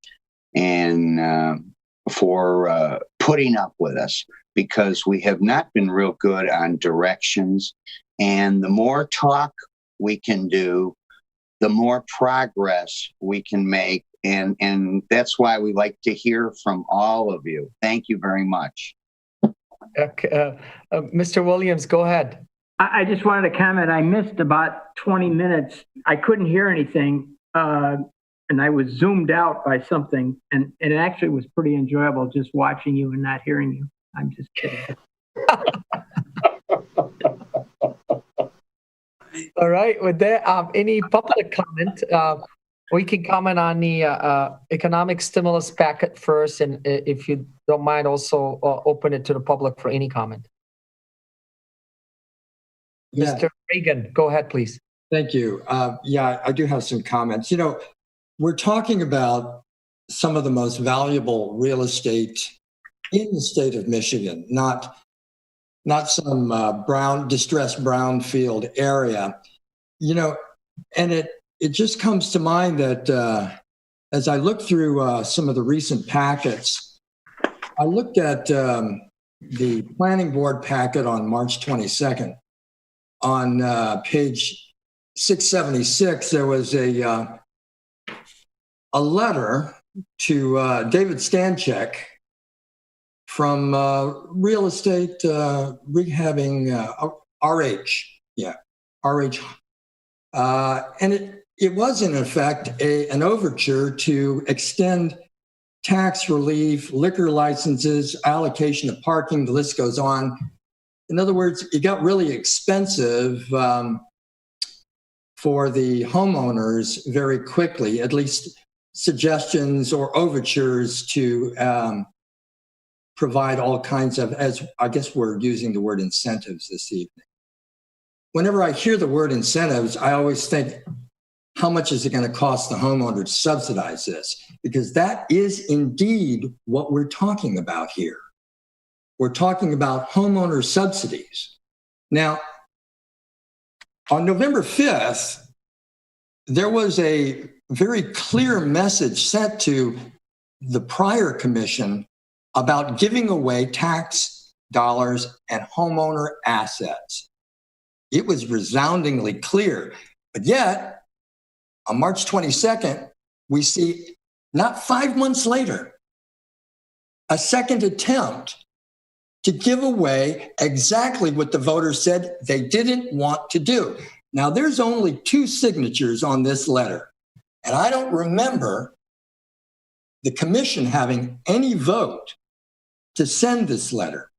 and for putting up with us, because we have not been real good on directions. And the more talk we can do, the more progress we can make. And that's why we like to hear from all of you. Thank you very much. Mr. Williams, go ahead. I just wanted to comment. I missed about 20 minutes. I couldn't hear anything, and I was zoomed out by something. And it actually was pretty enjoyable just watching you and not hearing you. I'm just kidding. All right. With that, any public comment? We can comment on the economic stimulus packet first, and if you don't mind, also open it to the public for any comment. Yeah. Mr. Reagan, go ahead, please. Thank you. Yeah, I do have some comments. You know, we're talking about some of the most valuable real estate in the state of Michigan, not some distressed brownfield area. You know, and it just comes to mind that as I look through some of the recent packets, I looked at the planning board packet on March 22nd. On page 676, there was a letter to David Stanchek from Real Estate Rehabbing RH. Yeah, RH. And it was, in effect, an overture to extend tax relief, liquor licenses, allocation of parking, the list goes on. In other words, it got really expensive for the homeowners very quickly, at least suggestions or overtures to provide all kinds of, as I guess we're using the word incentives this evening. Whenever I hear the word incentives, I always think, how much is it going to cost the homeowner to subsidize this? Because that is indeed what we're talking about here. We're talking about homeowner subsidies. Now, on November 5th, there was a very clear message sent to the prior commission about giving away tax dollars and homeowner assets. It was resoundingly clear. But yet, on March 22nd, we see, not 5 months later, a second attempt to give away exactly what the voters said they didn't want to do. Now, there's only 2 signatures on this letter, and I don't remember the commission having any vote to send this letter.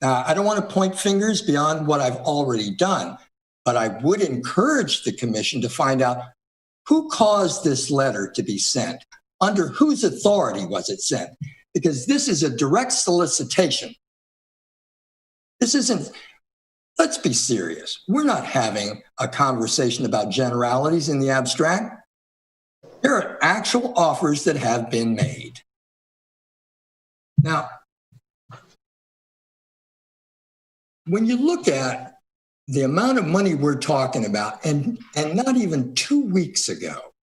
Now, I don't want to point fingers beyond what I've already done, but I would encourage the commission to find out who caused this letter to be sent, under whose authority was it sent, because this is a direct solicitation. This isn't, let's be serious. We're not having a conversation about generalities in the abstract. There are actual offers that have been made. Now, when you look at the amount of money we're talking about, and not even 2 weeks ago,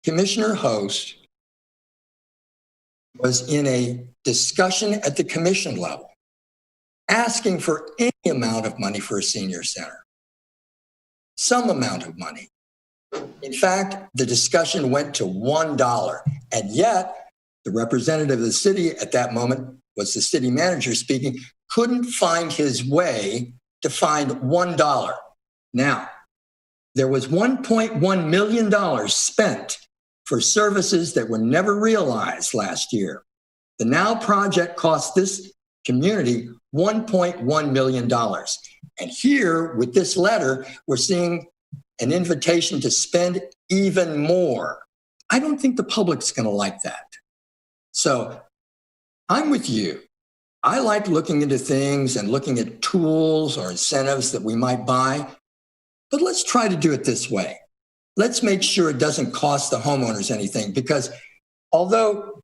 Commissioner Host was in a discussion at the commission level asking for any amount of money for a senior center, some amount of money. In fact, the discussion went to $1, and yet the representative of the city at that moment was the city manager speaking, couldn't find his way to find $1. Now, there was $1.1 million spent for services that were never realized last year. The Now project cost this community $1.1 million. And here, with this letter, we're seeing an invitation to spend even more. I don't think the public's going to like that. So I'm with you. I like looking into things and looking at tools or incentives that we might buy, but let's try to do it this way. Let's make sure it doesn't cost the homeowners anything, because although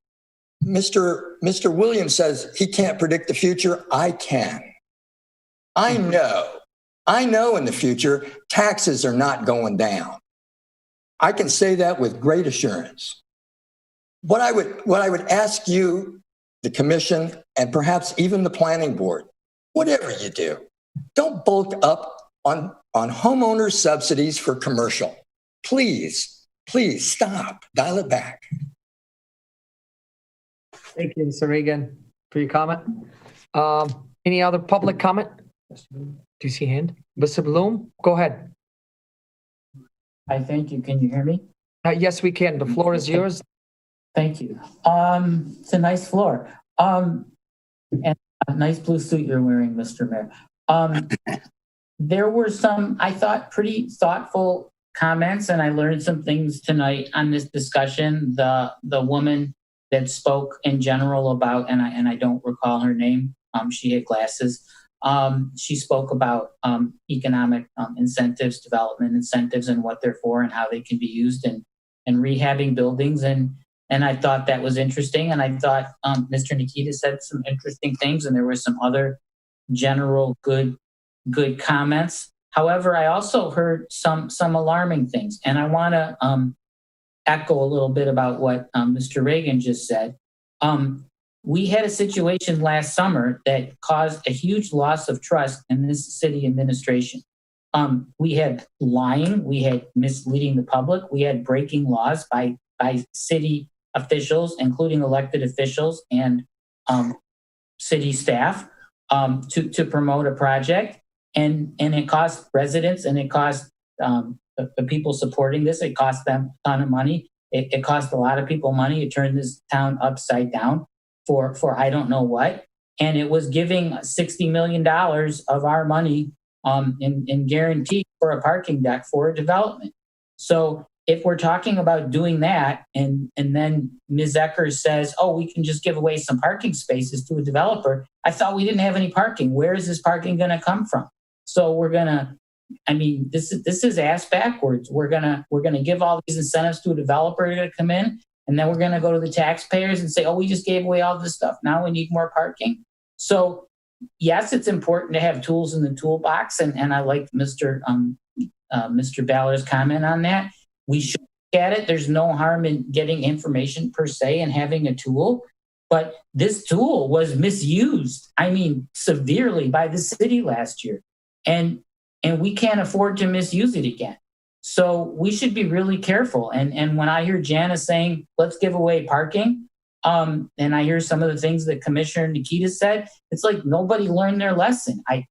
Mr. Williams says he can't predict the future, I can. I know in the future, taxes are not going down. I can say that with great assurance. What I would ask you, the commission, and perhaps even the planning board, whatever you do, don't bulk up on homeowner subsidies for commercial. Please stop, dial it back. Thank you, Mr. Reagan, for your comment. Any other public comment? Do you see a hand? Mr. Bloom, go ahead. I thank you. Can you hear me? Yes, we can. The floor is yours. Thank you. It's a nice floor. And a nice blue suit you're wearing, Mr. Mayor. There were some, I thought, pretty thoughtful comments, and I learned some things tonight on this discussion. The woman that spoke in general about, and I don't recall her name. She had glasses. She spoke about economic incentives, development incentives, and what they're for and how they can be used in rehabbing buildings. And I thought that was interesting. And I thought Mr. Nikita said some interesting things, and there were some other general good comments. However, I also heard some alarming things, and I want to echo a little bit about what Mr. Reagan just said. We had a situation last summer that caused a huge loss of trust in this city administration. We had lying, we had misleading the public, we had breaking laws by city officials, including elected officials and city staff, to promote a project, and it cost residents, and it cost the people supporting this. It cost them a ton of money. It cost a lot of people money. It turned this town upside down for I don't know what, and it was giving $60 million of our money in guarantee for a parking deck for a development. So if we're talking about doing that, and then Ms. Eckers says, oh, we can just give away some parking spaces to a developer. I thought we didn't have any parking. Where is this parking going to come from? So we're going to, this is ass backwards. We're going to give all these incentives to a developer to come in, and then we're going to go to the taxpayers and say, oh, we just gave away all this stuff. Now we need more parking. So yes, it's important to have tools in the toolbox. And I like Mr. Ballard's comment on that. We should look at it. There's no harm in getting information per se and having a tool. But this tool was misused, severely by the city last year. And we can't afford to misuse it again. So we should be really careful. And when I hear Jana saying, let's give away parking, and I hear some of the things that Commissioner Nikita said, it's like nobody learned their lesson. I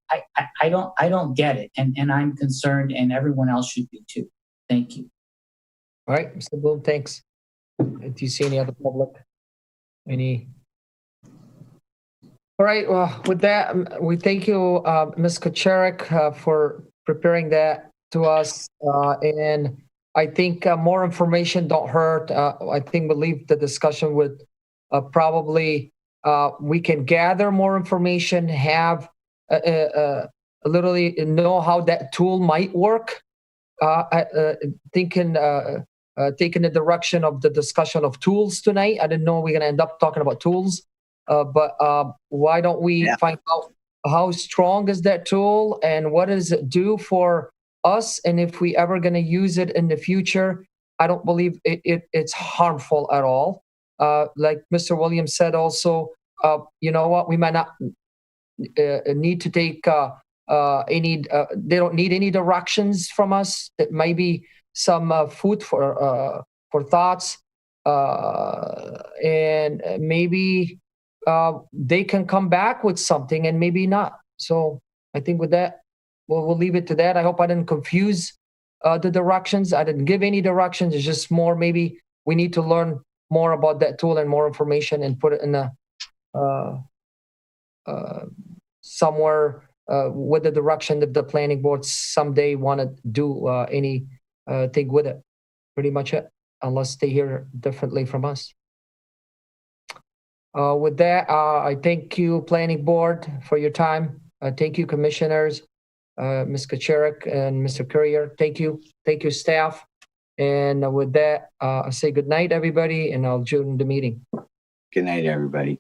don't get it. And I'm concerned, and everyone else should be too. Thank you. All right, Mr. Bloom, thanks. Do you see any other public? All right, well, with that, we thank you, Ms. Kucharik, for preparing that to us. And I think more information don't hurt. I think we'll leave the discussion with probably we can gather more information, have literally know how that tool might work. Taking the direction of the discussion of tools tonight. I didn't know we're going to end up talking about tools, but why don't we find out how strong is that tool and what does it do for us? And if we ever going to use it in the future, I don't believe it's harmful at all. Like Mr. Williams said also, you know what, we might not need to take they don't need any directions from us. That might be some food for thoughts, and maybe they can come back with something and maybe not. So I think with that, we'll leave it to that. I hope I didn't confuse the directions. I didn't give any directions. It's just more maybe we need to learn more about that tool and more information and put it in somewhere with the direction that the planning board someday want to do anything with it. Pretty much it, unless they hear differently from us. With that, I thank you, Planning Board, for your time. Thank you, Commissioners, Ms. Kacharik and Mr. Courier. Thank you. Thank you, staff. And with that, I'll say good night, everybody, and I'll adjourn the meeting. Good night, everybody.